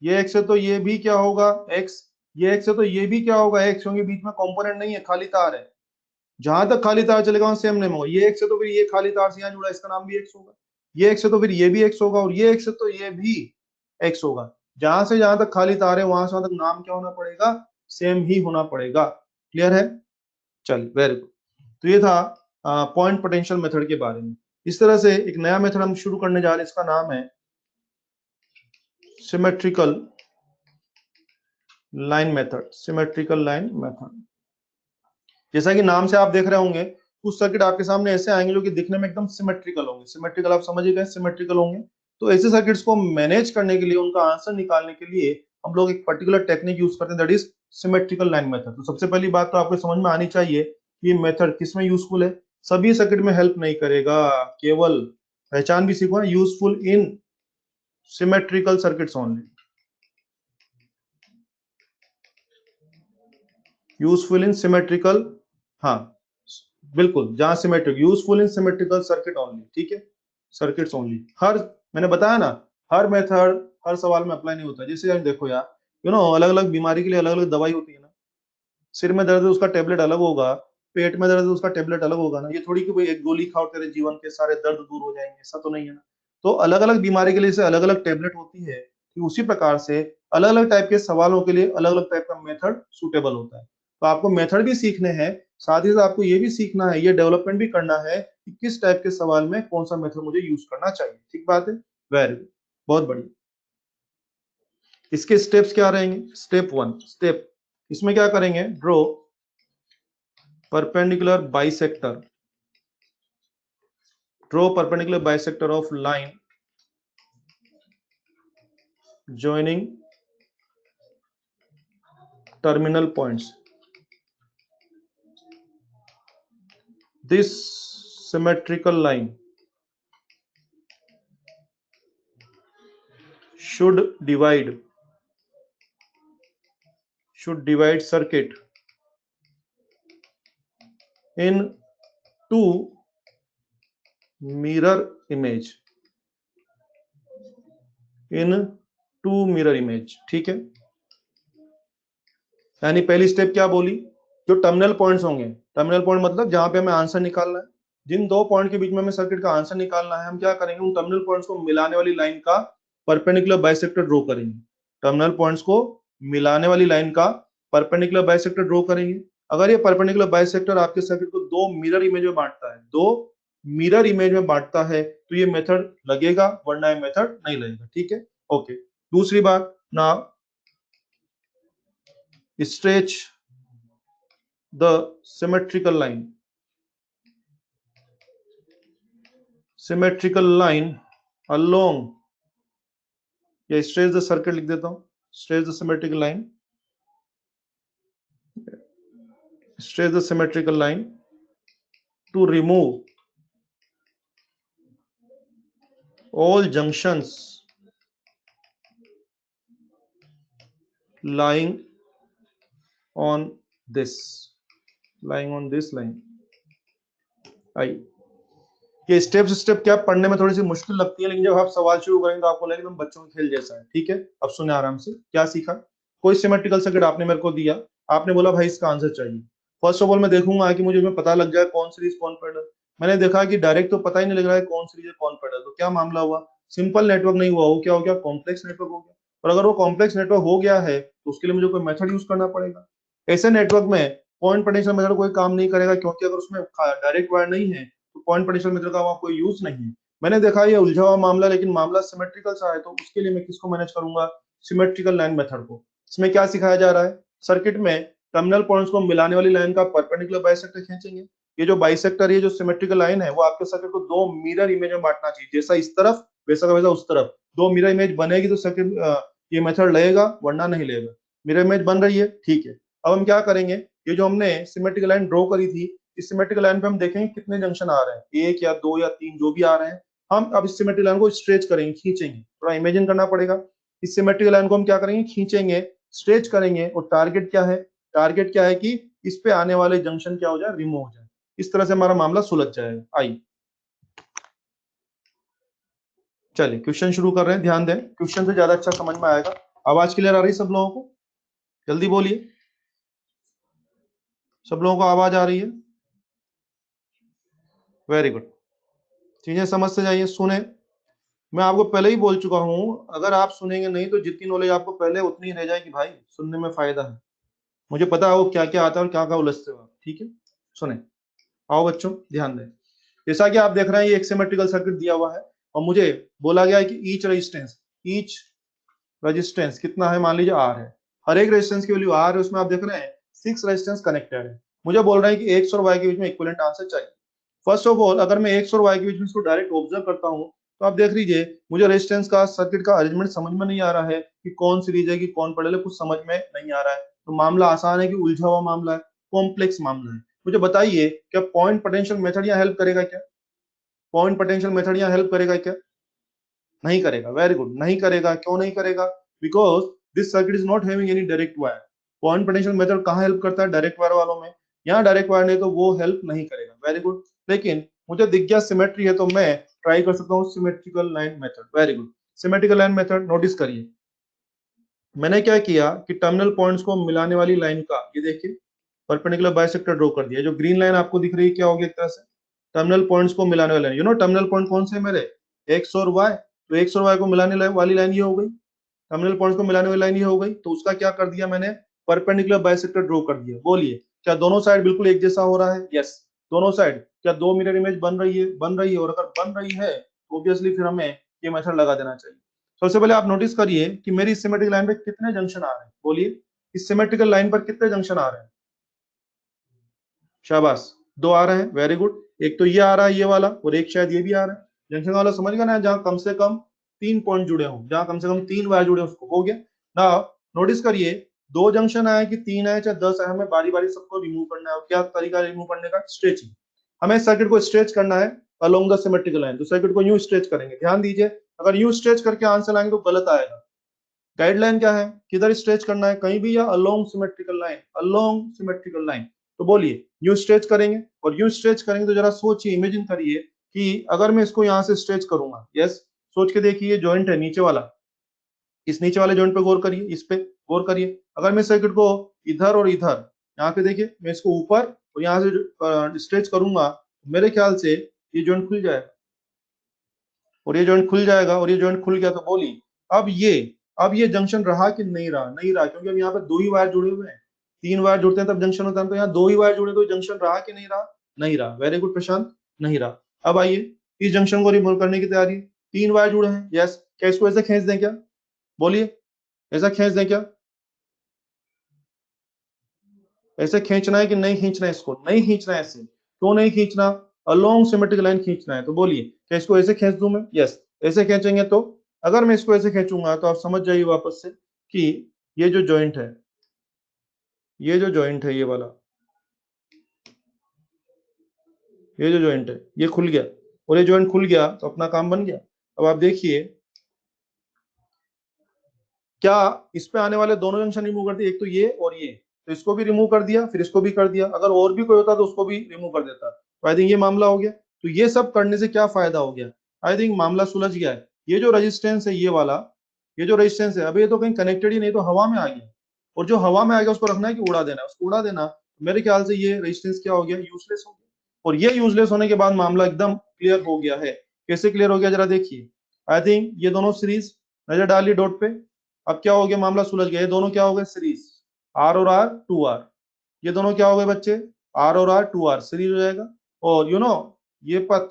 ये एक्स है तो ये भी क्या होगा? एक्स। ये एक्स है तो ये भी क्या होगा? एक्स, क्योंकि बीच में कंपोनेंट नहीं है, खाली तार है। जहां तक खाली तार चलेगा वहां सेम नेम होगा। ये एक्स है तो फिर ये खाली तार से यहाँ जुड़ा, इसका नाम भी एक्स होगा। ये एक्स है तो फिर ये भी एक्स होगा। और ये एक्स है तो ये भी एक्स होगा। जहां से जहां तक खाली तार है वहां से वहां तक नाम क्या होना पड़ेगा? सेम ही होना पड़ेगा। क्लियर है? चलिए, वेरी गुड। तो ये था पॉइंट पोटेंशियल मेथड के बारे में। इस तरह से एक नया मेथड हम शुरू करने जा रहे हैं, इसका नाम है symmetrical line method. Symmetrical line method, जैसा कि नाम से आप देख रहे होंगे, कुछ सर्किट आपके सामने ऐसे आएंगे जो कि दिखने में एकदम सिमेट्रिकल होंगे। सिमेट्रिकल आप समझ गए, सिमेट्रिकल होंगे। तो ऐसे सर्किट्स को मैनेज करने के लिए, उनका आंसर निकालने के लिए हम लोग एक पर्टिकुलर टेक्निक यूज करते हैं, that is symmetrical line method. तो सबसे पहली बात तो आपको समझ में आनी चाहिए कि ये मेथड किसमें यूजफुल है। सभी सर्किट में हेल्प नहीं करेगा, केवल पहचान भी सीखो, useful in symmetrical circuits only, useful in symmetrical, हाँ बिल्कुल, जहां symmetric, useful in symmetrical circuit only, ठीक है, सर्किट्स ओनली। हर, मैंने बताया ना, हर मेथड हर सवाल में अप्लाई नहीं होता। जैसे यार देखो यार, अलग अलग बीमारी के लिए अलग अलग दवाई होती है ना। सिर में दर्द है उसका टेबलेट अलग होगा, पेट में दर्द है उसका टेबलेट अलग होगा ना। ये थोड़ी कि भाई एक गोली खाओ तेरे जीवन के सारे दर्द दूर हो जाएंगे, ऐसा तो नहीं है ना। तो अलग अलग बीमारी के लिए से अलग अलग टेबलेट होती है, कि उसी प्रकार से अलग अलग टाइप के सवालों के लिए अलग अलग टाइप का मेथड सुटेबल होता है। तो आपको मेथड भी सीखने हैं, साथ ही साथ आपको ये भी सीखना है, ये डेवलपमेंट भी करना है कि किस टाइप के सवाल में कौन सा मेथड मुझे यूज करना चाहिए। ठीक बात है, वेरी गुड, बहुत बढ़िया। इसके स्टेप्स क्या रहेंगे? स्टेप 1, स्टेप इसमें क्या करेंगे, draw perpendicular bisector, draw perpendicular bisector of line joining terminal points. This symmetrical line should divide circuit in two mirror image, ठीक है। यानी पहली स्टेप क्या बोली, जो टर्मिनल पॉइंट्स होंगे, टर्मिनल पॉइंट मतलब जहां पे हमें आंसर निकालना है, जिन दो पॉइंट के बीच में हमें सर्किट का आंसर निकालना है, हम क्या करेंगे, उन टर्मिनल पॉइंट्स को मिलाने वाली लाइन का परपेंडिकुलर बाइसेक्टर ड्रॉ करेंगे। टर्मिनल पॉइंट्स को मिलाने वाली लाइन का परपेंडिकुलर बाइसेक्टर ड्रॉ करेंगे। अगर ये परपेंडिकुलर बाइसेक्टर आपके सर्किट को दो मिरर इमेज में बांटता है, तो ये मेथड लगेगा, वरना ये मेथड नहीं लगेगा, ठीक है, ओके। दूसरी बात, ना stretch the symmetrical line along, या stretch the circuit लिख देता हूं, stretch the symmetrical line to remove all junctions lying on this line। आई, ये स्टेप क्या पढ़ने में थोड़ी सी मुश्किल लगती है, लेकिन जब आप सवाल शुरू करेंगे तो आपको लगेगा एकदम बच्चों के खेल जैसा है, ठीक है। अब सुने आराम से, क्या सीखा, कोई सिमेट्रिकल सर्किट आपने मेरे को दिया, आपने बोला भाई इसका आंसर चाहिए। फर्स्ट ऑफ ऑल मैं देखूंगा कि मुझे पता लग जाए कौन सीरीज कौन पैरेलल। मैंने देखा कि डायरेक्ट तो पता ही नहीं लग रहा है कौन सीरीज है कौन पैरेलल, तो क्या मामला हुआ, सिंपल नेटवर्क नहीं हुआ, वो क्या हो गया, कॉम्प्लेक्स नेटवर्क हो गया। और अगर वो कॉम्प्लेक्स नेटवर्क हो गया है तो उसके लिए मुझे कोई मेथड यूज करना पड़ेगा। ऐसे नेटवर्क में पॉइंट पोटेंशियल मेथड कोई काम नहीं करेगा, क्योंकि अगर उसमें डायरेक्ट वायर नहीं है तो पॉइंट पोटेंशियल मेथड का वहां कोई यूज नहीं है। मैंने देखा ये उलझा हुआ मामला, लेकिन मामला सिमेट्रिकल सा है, तो उसके लिए मैं किसको मैनेज करूंगा, सिमेट्रिकल लाइन मेथड को। इसमें क्या सिखाया जा रहा है, सर्किट में टर्मिनल पॉइंट्स को मिलाने वाली लाइन का परपेंडिकुलर बाइसेक्टर खींचेंगे। ये जो बाइसेक्टर, ये जो सिमेट्रिकल लाइन है, वो आपके सर्किट को दो मिरर इमेज में बांटना चाहिए, जैसा इस तरफ वैसा का वैसा उस तरफ, दो मिरर इमेज बनेगी तो सर्किट ये मेथड लगेगा, वरना नहीं लगेगा। मिरर इमेज बन रही है, ठीक है। अब हम क्या करेंगे, ये जो हमने सिमेट्रिकल लाइन ड्रॉ करी थी, इस सिमेट्रिकल लाइन पे हम देखेंगे कितने जंक्शन आ रहे हैं, एक या दो या तीन, जो भी आ रहे हैं। हम अब इस सिमेट्रिकल लाइन को स्ट्रेच करेंगे, खींचेंगे, थोड़ा इमेजिन करना पड़ेगा। इस सिमेट्रिकल लाइन को हम क्या करेंगे, खींचेंगे, स्ट्रेच करेंगे, और टारगेट क्या है, टारगेट क्या है कि इस पे आने वाले जंक्शन क्या हो जाए, रिमूव हो जाए। इस तरह से हमारा मामला सुलझ जाएगा। आई, चलिए क्वेश्चन शुरू कर रहे हैं, ध्यान दें, क्वेश्चन से ज्यादा अच्छा समझ में आएगा। आवाज क्लियर आ रही है सब लोगों को? जल्दी बोलिए, सब लोगों को आवाज आ रही है? वेरी गुड, चीजें समझते जाइए, सुने। मैं आपको पहले ही बोल चुका हूं, अगर आप सुनेंगे नहीं तो जितनी नॉलेज आपको पहले उतनी ही रह जाएगी भाई, सुनने में फायदा है। मुझे पता है वो क्या क्या आता है और क्या क्या उलझते हो, ठीक है। सुने, आओ बच्चों ध्यान दें। जैसा कि आप देख रहे हैं, ये एक सिमेट्रिकल सर्किट दिया हुआ है, और मुझे बोला गया है कि ईच रेजिस्टेंस कितना है, मान लीजिए आर है। हर एक रेजिस्टेंस की वैल्यू आर है, उसमें आप देख रहे हैं 6 रेजिस्टेंस कनेक्टेड है। मुझे बोल रहा है कि एक्स और वाई के बीच में इक्विवेलेंट आंसर चाहिए। फर्स्ट ऑफ ऑल अगर मैं एक्स और वाई के बीच में इसको डायरेक्ट ऑब्जर्व करता हूँ तो आप देख लीजिए मुझे रेजिस्टेंस का सर्किट का अरेंजमेंट समझ में नहीं आ रहा है कि कौन सीरीज है कि कौन पैरेलल है, कुछ समझ में नहीं आ रहा है। तो मामला आसान है कि उलझा हुआ मामला है, कॉम्प्लेक्स मामला है। मुझे बताइए क्या पॉइंट पोटेंशियल मेथड यहाँ हेल्प करेगा क्या? पॉइंट पोटेंशियल मेथड यहाँ हेल्प करेगा क्या? नहीं करेगा। वेरी गुड, नहीं करेगा। क्यों नहीं करेगा? Because this circuit is not having any direct wire. Point potential method कहाँ हेल्प करता है? डायरेक्ट वायर वालों में। यहाँ डायरेक्ट वायर नहीं तो वो हेल्प नहीं करेगा। Very good. लेकिन मुझे दिख गया सिमेट्री है तो मैं ट्राई कर सकता हूँ symmetrical line method. Very good. Symmetrical line method notice करिए मैंने क्या किया कि टर्मिनल पॉइंट्स को मिलाने वाली लाइन का ये देखिए परपेंडिकुलर बाइसेक्टर ड्रॉ कर दिया। जो ग्रीन लाइन आपको दिख रही है क्या होगी? एक तरह से टर्मिनल पॉइंट्स को मिलाने वाली line. You know terminal point कौन से है मेरे? एक्स और वाई। तो एक्स और वाई को मिलाने वाली लाइन ये हो गई, टर्मिनल पॉइंट्स को मिलाने वाली लाइन ये हो गई। तो उसका क्या कर दिया मैंने? परपेंडिकुलर बाइसेक्टर ड्रॉ कर दिया। बोलिए क्या दोनों साइड बिल्कुल एक जैसा हो रहा है? यस। दोनों साइड क्या दो मिरर इमेज बन रही है? बन रही है। और अगर बन रही है तो ऑब्वियसली फिर हमें ये मेथड लगा देना चाहिए। सबसे पहले आप नोटिस करिए कि मेरी सिमेट्रिकल लाइन पे कितने जंक्शन आ रहे हैं। बोलिए इस सिमेट्रिकल लाइन पर कितने जंक्शन आ रहे हैं? शाबाश, दो आ रहे हैं। Very good. एक तो ये आ रहा है ये वाला और एक शायद ये भी आ रहा है। जंक्शन वाला समझ गया ना? जहां कम से कम 3 पॉइंट जुड़े हों, जहां कम से कम 3 वायर जुड़े उसको हो गया ना। नोटिस करिए दो जंक्शन आए कि 3 आए चाहे 10 आए, हमें बारी बारी सबको रिमूव करना है। और क्या तरीका रिमूव करने का? स्ट्रेचिंग। हमें सर्किट को स्ट्रेच करना है अलोंग द सिमेट्रिकल लाइन। तो सर्किट को यूं स्ट्रेच करेंगे। ध्यान दीजिए अगर यूं स्ट्रेच करके आंसर लाएंगे तो गलत आएगा। गाइडलाइन क्या है? किधर स्ट्रेच करना है? कहीं भी या along symmetrical line? Along symmetrical line. तो बोलिए यूं स्ट्रेच करेंगे और यूं स्ट्रेच करेंगे तो जरा सोचिए, इमेजिन करिए कि अगर मैं इसको यहां से स्ट्रेच करूंगा। यस, सोच के देखिए जॉइंट है नीचे वाला, इस नीचे वाले जॉइंट पे गौर करिए, इस पे गौर करिए। अगर मैं सर्किट को इधर और इधर, यहाँ पे देखिए मैं इसको ऊपर और यहाँ से स्ट्रेच करूंगा मेरे ख्याल से ये जॉइंट खुल जाएगा और ये जॉइंट खुल जाएगा और ये जॉइंट खुल गया। तो बोलिए अब ये जंक्शन रहा कि नहीं रहा? नहीं रहा, क्योंकि अब यहाँ पे दो ही वायर जुड़े हुए हैं। 3 वायर जुड़ते हैं तब जंक्शन होता है, तो यहाँ दो ही वायर जुड़े तो जंक्शन रहा कि नहीं रहा? नहीं रहा। वेरी गुड प्रशांत, नहीं रहा। अब आइए इस जंक्शन को रिमूव करने की तैयारी। 3 वायर जुड़े हैं। यस, क्या इसको ऐसे खींच दें क्या? बोलिए ऐसा खींच दें क्या? ऐसे खींचना है कि नहीं खींचना है? इसको नहीं खींचना है। ऐसे क्यों नहीं खींचना? अलोंग सिमेट्रिक लाइन खींचना है। तो बोलिए क्या इसको ऐसे खींच दूं मैं? यस, ऐसे खींचेंगे तो अगर मैं इसको ऐसे खींचूंगा तो आप समझ जाइए वापस से कि ये जो जॉइंट है, ये जो जॉइंट है ये वाला, ये जो जॉइंट है ये खुल गया और ये जॉइंट खुल गया तो अपना काम बन गया। अब आप देखिए क्या इस पे आने वाले दोनों जंक्शन रिमूव कर दिए, एक तो ये और ये। तो इसको भी रिमूव कर दिया, फिर इसको भी कर दिया। अगर और भी कोई होता तो उसको भी रिमूव कर देता। तो आई थिंक ये मामला हो गया। तो ये सब करने से क्या फायदा हो गया? आई थिंक मामला सुलझ गया है। ये जो रेजिस्टेंस है ये वाला, ये जो रेजिस्टेंस है अभी ये तो कहीं कनेक्टेड ही नहीं, तो हवा में आ गया। और जो हवा में आ गया उसको रखना है कि उड़ा देना है? उसको उड़ा देना। मेरे ख्याल से ये रेजिस्टेंस क्या हो गया? यूजलेस हो गया। और ये यूजलेस होने के बाद मामला एकदम क्लियर हो गया है। कैसे क्लियर हो गया जरा देखिए। आई थिंक ये दोनों सीरीज, नजर डालिए डॉट पे। अब क्या हो गया? मामला सुलझ गया। ये दोनों क्या हो गए? सीरीज। आर और आर, 2R। ये दोनों क्या हो गए बच्चे? आर और आर, 2R सीरीज हो जाएगा। और ये पथ,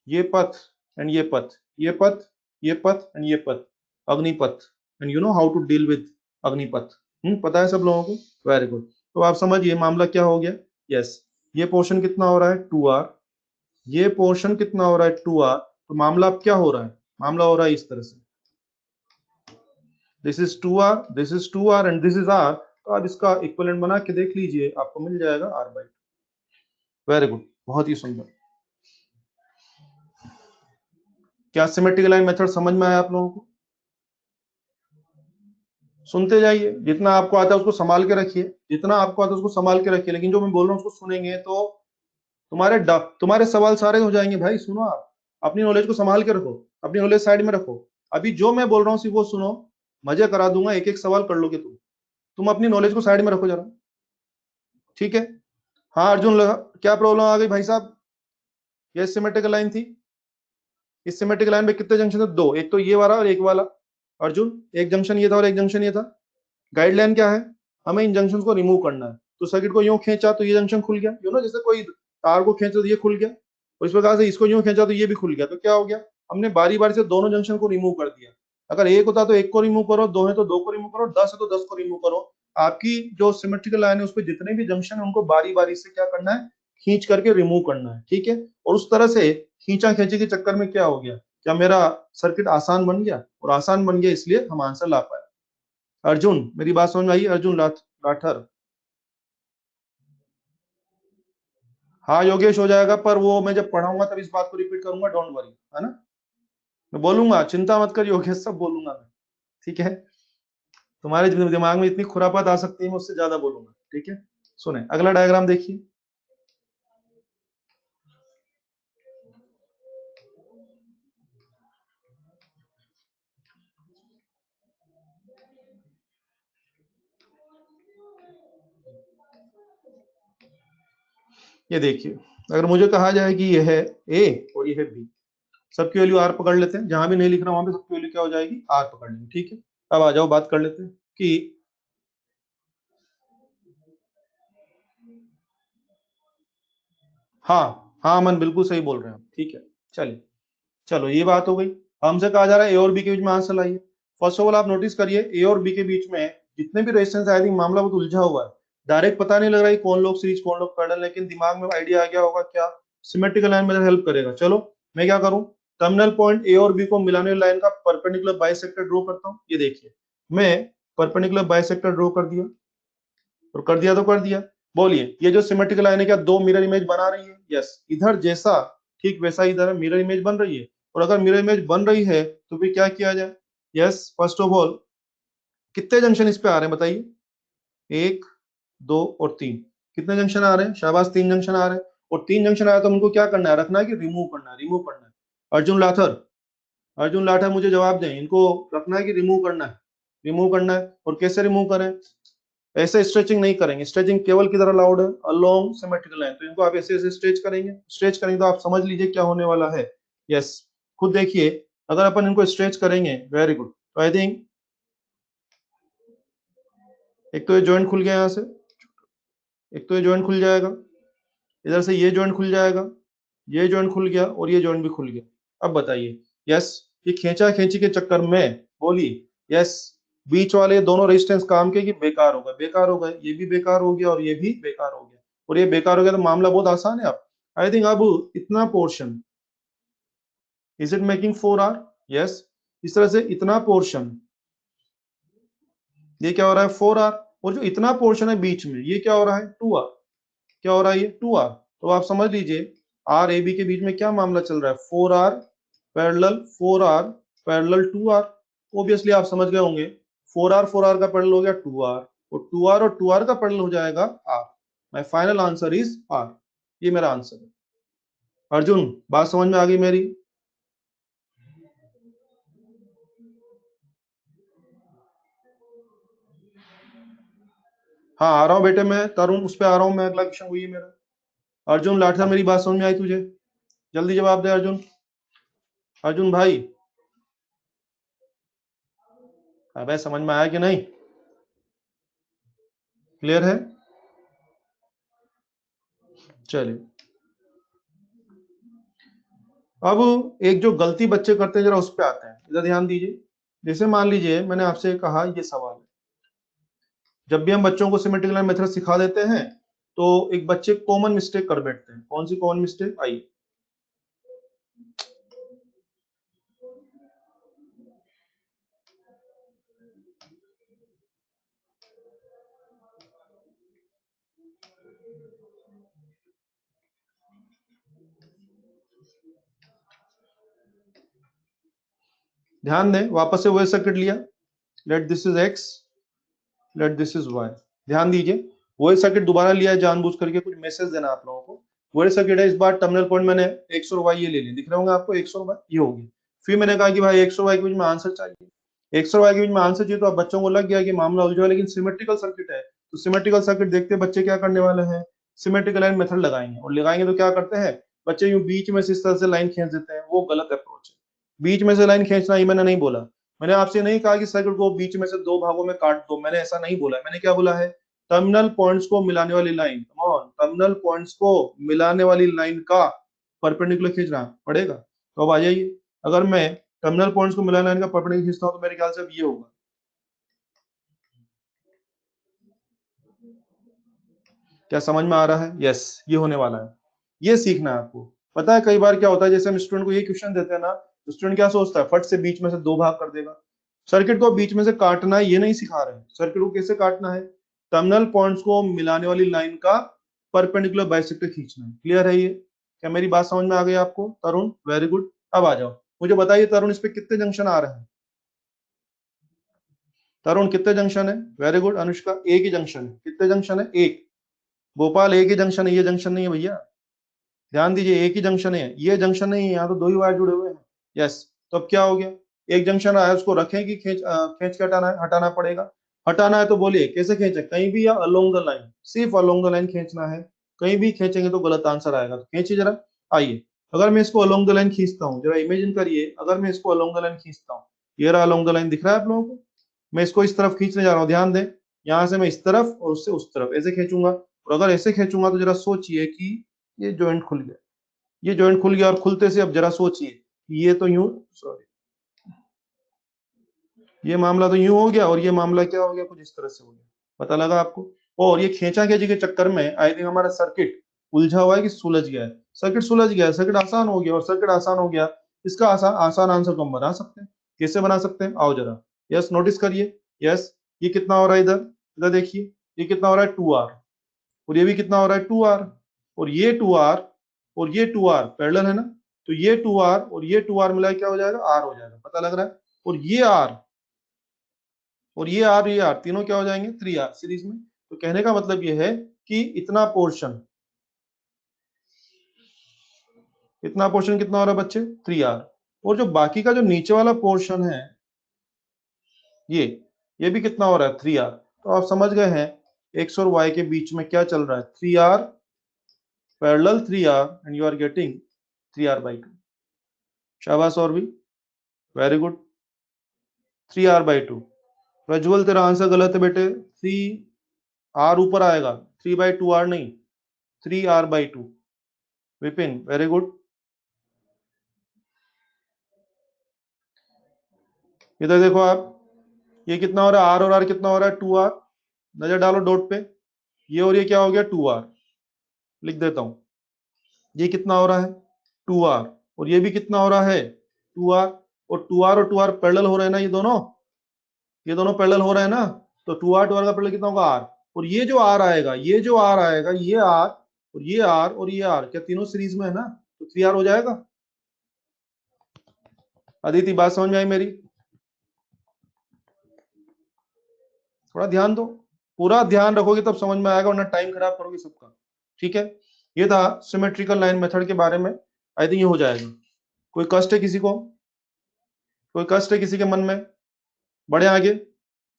ये पथ एंड ये पथ, ये पथ, ये पथ एंड ये पथ, Agnipath. And you know how to deal with Agnipath. पता है सब लोगों को? Very good. तो आप समझिए मामला क्या हो गया। यस, ये पोर्शन कितना हो रहा है? 2R। ये पोर्शन कितना हो रहा है? 2R। तो मामला अब क्या हो रहा है? मामला हो रहा है इस तरह से, this is 2R, this is 2R and this is R। तो आप इसका इक्विवेलेंट बना के देख लीजिए, आपको मिल जाएगा R/2। वेरी गुड, बहुत ही सुंदर। क्या सिमेट्रिकल लाइन मेथड समझ में आया आप लोगों को? सुनते जाइए, जितना आपको आता है उसको संभाल के रखिए, जितना आपको आता है उसको संभाल के रखिए। लेकिन जो मैं बोल रहा हूँ उसको सुनेंगे तो तुम्हारे सवाल सारे हो जाएंगे भाई। सुनो, आप अपनी नॉलेज को संभाल के रखो, अपनी नॉलेज साइड में रखो। अभी जो मैं बोल रहा हूँ सिर्फ वो सुनो, मजे करा दूंगा, एक एक सवाल कर लोगे तुम अपनी नॉलेज को साइड में रखो जरा। ठीक है? हाँ अर्जुन, क्या प्रॉब्लम आ गई भाई साहब? ये सिमेट्रिकल लाइन थी। इस सिमेट्रिकल लाइन पे कितने जंक्शन थे? दो, एक तो ये वाला और एक वाला। अर्जुन, एक जंक्शन ये था और एक जंक्शन ये था। गाइडलाइन क्या है? हमें इन जंक्शन को रिमूव करना है। तो सर्किट को यूं खींचा तो ये जंक्शन खुल गया। जैसे कोई तार को खींचा तो ये खुल गया, और इस प्रकार से इसको यूं खींचा तो ये भी खुल गया। तो क्या हो गया? हमने बारी बारी से दोनों जंक्शन को रिमूव कर दिया। अगर एक होता तो एक को रिमूव करो, दो है तो दो को रिमूव करो, 10 है तो 10 को रिमूव करो। आपकी जो सिमेट्रिकल लाइन है उस पर जितने भी जंक्शन है उनको बारी बारी से क्या करना है, खींच करके रिमूव करना है, ठीक है। और उस तरह से खींचा खींची के चक्कर में क्या हो गया, क्या मेरा सर्किट आसान बन गया, और आसान बन गया इसलिए हम आंसर ला पाए। अर्जुन, मेरी बात समझ में आई? अर्जुन राठर। हाँ योगेश हो जाएगा, पर वो मैं जब पढ़ाऊंगा तब इस बात को रिपीट करूंगा, डोंट वरी, है ना। मैं बोलूंगा, चिंता मत कर योगेश, सब बोलूंगा मैं, ठीक है। तुम्हारे दिमाग में इतनी खुरापात आ सकती है, मैं उससे ज्यादा बोलूंगा, ठीक है। सुने अगला डायग्राम देखिए। ये देखिए, अगर मुझे कहा जाए कि यह है ए और ये है बी, सबकी वैल्यू आर पकड़ लेते हैं, जहां भी नहीं लिख रहा वहां पे सबकी वैल्यू क्या हो जाएगी, आर पकड़ लेंगे, ठीक है। अब आ जाओ बात कर लेते हैं कि हाँ हाँ मन बिल्कुल सही बोल रहे हैं, ठीक है। चलिए, चलो ये बात हो गई। हमसे कहा जा रहा है ए और बी के बीच में आंसर लाइए। फर्स्ट ऑफ ऑल आप नोटिस करिए, ए और बी के बीच में जितने भी रेजिस्टेंस, आई थिंक मामला बहुत उलझा हुआ है। डायरेक्ट पता नहीं लग रहा है कि कौन लोग सीरीज कौन लोग पैरेलल, लेकिन दिमाग में आइडिया आ गया होगा क्या, सिमेट्रिकल लाइन मेरा हेल्प करेगा। चलो मैं क्या करूं, टर्मिनल पॉइंट ए और बी को मिलाने वाली लाइन का परपेंडिकुलर बाइसेक्टर ड्रॉ करता हूं। ये देखिए, मैं परपेंडिकुलर बाइसेक्टर ड्रॉ कर दिया, और कर दिया तो कर दिया। बोलिए, ये जो सिमेट्रिकल लाइन है क्या दो मिरर इमेज बना रही है? यस, इधर जैसा ठीक वैसा इधर मिरर इमेज बन रही है। और अगर मिरर इमेज बन रही है तो फिर क्या किया जाए? यस, फर्स्ट ऑफ ऑल कितने जंक्शन इस पे आ रहे हैं बताइए, एक, दो और तीन। कितने जंक्शन आ रहे हैं? शाबाश, तीन जंक्शन आ रहे हैं। और तीन जंक्शन आया तो उनको क्या करना है, रखना है कि रिमूव करना है? रिमूव करना है। अर्जुन लाथर, अर्जुन लाठर मुझे जवाब दें, इनको रखना है कि रिमूव करना है? रिमूव करना है। और कैसे रिमूव करें? ऐसे स्ट्रेचिंग नहीं करेंगे, स्ट्रेचिंग केवल किधर अलाउड है, अलोंग सिमेट्रिकल लाइन। तो इनको आप ऐसे ऐसे स्ट्रेच करेंगे, स्ट्रेच करेंगे तो आप समझ लीजिए क्या होने वाला है। यस, खुद देखिए, अगर अपन इनको स्ट्रेच करेंगे, वेरी गुड, तो आई थिंक एक तो ये जॉइंट खुल गया यहाँ से, एक तो ये जॉइंट खुल जाएगा, इधर से ये जॉइंट खुल जाएगा, ये जॉइंट खुल गया और ये जॉइंट भी खुल गया। अब बताइए, यस, ये खींचा खींची के चक्कर में, बोलिए यस, बीच वाले दोनों रेजिस्टेंस काम के कि बेकार हो गए? बेकार हो गए, ये भी बेकार हो गया और ये भी बेकार हो गया। और ये बेकार हो गया तो मामला बहुत आसान है। अब आई थिंक अब इतना portion, is it making 4R? Yes, इस तरह से इतना पोर्शन, ये क्या हो रहा है, 4R। और जो इतना पोर्शन है बीच में, ये क्या हो रहा है, 2R। क्या हो रहा है, ये 2R। तो आप समझ लीजिए आर ए बी के बीच में क्या मामला चल रहा है, 4R parallel 4R parallel 2R। Obviously आप समझ गए होंगे, 4R का पैरेलल हो गया 2R, और 2R का पैरेलल हो जाएगा R। My final answer is R। ये मेरा आंसर है। अर्जुन, बात समझ में आ गई मेरी? हाँ आ रहा हूँ बेटे, मैं तरुण उस पे आ रहा हूँ मैं, अगला क्वेश्चन हुई है मेरा। अर्जुन लाठर, मेरी बात समझ में आई तुझे? जल्दी जवाब दे अर्जुन, अर्जुन भाई। अबे समझ में आया कि नहीं? क्लियर है? चलिए, अब एक जो गलती बच्चे करते हैं जरा उस पे आते हैं, इधर ध्यान दीजिए। जैसे मान लीजिए मैंने आपसे कहा ये सवाल है, जब भी हम बच्चों को सिमेट्रिकल मेथड सिखा देते हैं तो एक बच्चे कॉमन मिस्टेक कर बैठते हैं। कौन सी कॉमन मिस्टेक? आई, ध्यान दें, वापस से वही सर्किट लिया, let this is X, let this is Y. ध्यान दीजिए, वही सर्किट दोबारा लिया है जानबूझ करके, कुछ मैसेज देना आप लोगों को। वही सर्किट है, इस बार टर्मिनल पॉइंट मैंने एक्स और वाई ये ले ली, दिख रहे होंगे आपको, एक्स और वाई ये होगी। फिर मैंने कहा कि भाई एक्स और वाई के बीच में आंसर चाहिए, एक्स और वाई के बीच में आंसर चाहिए। तो अब बच्चों को लग गया कि मामला उलझा है, लेकिन सिमेट्रिकल सर्किट है, तो सिमेट्रिकल सर्किट देखते बच्चे क्या करने वाले हैं, सिमेट्रिकल लाइन मेथड लगाएंगे। और लगाएंगे तो क्या करते हैं बच्चे, यूं बीच में से इस तरह से लाइन खींच देते हैं, वो गलत अप्रोच है। बीच में से लाइन खींचना ही मैंने नहीं बोला, मैंने आपसे नहीं कहा कि सर्किट को बीच में से दो भागों में काट दो, मैंने ऐसा नहीं बोला। मैंने क्या बोला है, टर्मिनल पॉइंट्स को मिलाने वाली line, come on, terminal points को मिलाने वाली लाइन का परपेंडिकुलर खींचना पड़ेगा। तो अब आ जाइए, अगर मैं टर्मिनल पॉइंट्स को मिलाने लाइन का परपेंडिकुलर खींचता हूं तो मेरे ख्याल से अब ये होगा, क्या समझ में आ रहा है? यस, ये होने वाला है, ये सीखना है आपको। पता है कई बार क्या होता है, जैसे हम स्टूडेंट को ये क्वेश्चन देते हैं ना, तो स्टूडेंट क्या सोचता है, फट से बीच में से दो भाग कर देगा। सर्किट को बीच में से काटना है ये नहीं सिखा रहे हैं, सर्किट को कैसे काटना है, टर्मिनल पॉइंट्स को मिलाने वाली लाइन का परपेंडिकुलर बाइसेक्टर खींचना है। क्लियर है ये? क्या मेरी बात समझ में आ गई आपको तरुण? Very good. अब आ जाओ, मुझे बताइए तरुण, इस पे कितने जंक्शन आ रहे हैं? तरुण कितने जंक्शन है? Very good. अनुष्का, एक ही जंक्शन है। कितने जंक्शन है? एक। गोपाल, एक ही जंक्शन है, ये जंक्शन नहीं है भैया, ध्यान दीजिए, एक ही जंक्शन है, ये जंक्शन नहीं है, यहाँ तो दो ही वायर जुड़े हुए हैं। यस, तो अब क्या हो गया, एक जंक्शन आया, उसको रखें कि खींच के हटाना है? हटाना पड़ेगा। हटाना है तो बोलिए कैसे खींचे, कहीं भी या अलोंग द लाइन? सिर्फ अलोंग द लाइन खींचना है, कहीं भी खींचेंगे तो गलत आंसर आएगा। तो खींचिए जरा, आइए। अगर मैं इसको अलोंग द लाइन खींचता हूँ, जरा इमेजिन करिए, अगर मैं इसको अलोंग द लाइन खींचता हूँ, ये रहा अलोंग द लाइन, दिख रहा है आप लोगों को? मैं इसको इस तरफ खींचने जा रहा हूँ, ध्यान दें, यहाँ से मैं इस तरफ और उससे उस तरफ ऐसे खींचूंगा, और अगर ऐसे खींचूंगा तो जरा सोचिए कि ये जॉइंट खुल गया, ये जॉइंट खुल गया, और खुलते से अब जरा सोचिए, ये तो यूं, सॉरी, ये मामला तो यूं हो गया, और ये मामला क्या हो गया, कुछ इस तरह से हो गया। पता लगा आपको? और ये खींचा खींची के चक्कर में आई थिंक हमारा सर्किट उलझा हुआ है कि सुलझ गया है? सर्किट सुलझ गया है, सर्किट आसान हो गया, और सर्किट आसान हो गया, इसका आसान आसान आंसर तो हम बना सकते हैं। कैसे बना सकते हैं, आओ जरा। यस, नोटिस करिए। यस, ये कितना हो रहा है, इधर इधर देखिए, ये कितना हो रहा है, 2R, और ये भी कितना हो रहा है, 2R, और ये 2R और ये 2R पैरेलल है ना, तो ये 2R और ये 2R मिला क्या हो जाएगा, R हो जाएगा। पता लग रहा है? और ये R और ये R तीनों क्या हो जाएंगे, 3R सीरीज में। तो कहने का मतलब ये है कि इतना पोर्शन कितना हो रहा है बच्चे, 3R। और जो बाकी का जो नीचे वाला पोर्शन है, ये भी कितना हो रहा है, 3R। तो आप समझ गए हैं एक्स और वाई के बीच में क्या चल रहा है, 3R parallel 3R, and you are getting 3R/2। शाबाश, और भी, वेरी गुड, 3R/2। प्रज्वल, तेरा आंसर गलत है बेटे, 3R ऊपर आएगा, 3/2R नहीं, 3R/2। Vipin, very good. इधर देखो आप, ये कितना हो रहा है, R और R कितना हो रहा है, 2R। नजर डालो डॉट पे, ये और ये क्या हो गया, 2R। लिख देता हूं, ये कितना हो रहा है, 2R, और ये भी कितना हो रहा है, 2R। और 2R और 2R पैरेलल हो रहे हैं ना, ये दोनों पैरेलल हो रहे हैं ना, तो 2R का पैरेलल कितना होगा, R। और ये जो R आएगा, ये R और ये R और ये R, क्या तीनों सीरीज में है ना, तो 3R हो जाएगा। अदिति, बात समझ में आई मेरी? थोड़ा ध्यान दो, पूरा ध्यान रखोगे तब समझ में आएगा, वरना टाइम खराब करोगे सबका। ठीक है, ये था सिमेट्रिकल लाइन मेथड के बारे में। आई थिंक ये हो जाएगा। कोई कष्ट है किसी को, कोई कष्ट है किसी के मन में? बढ़े आगे?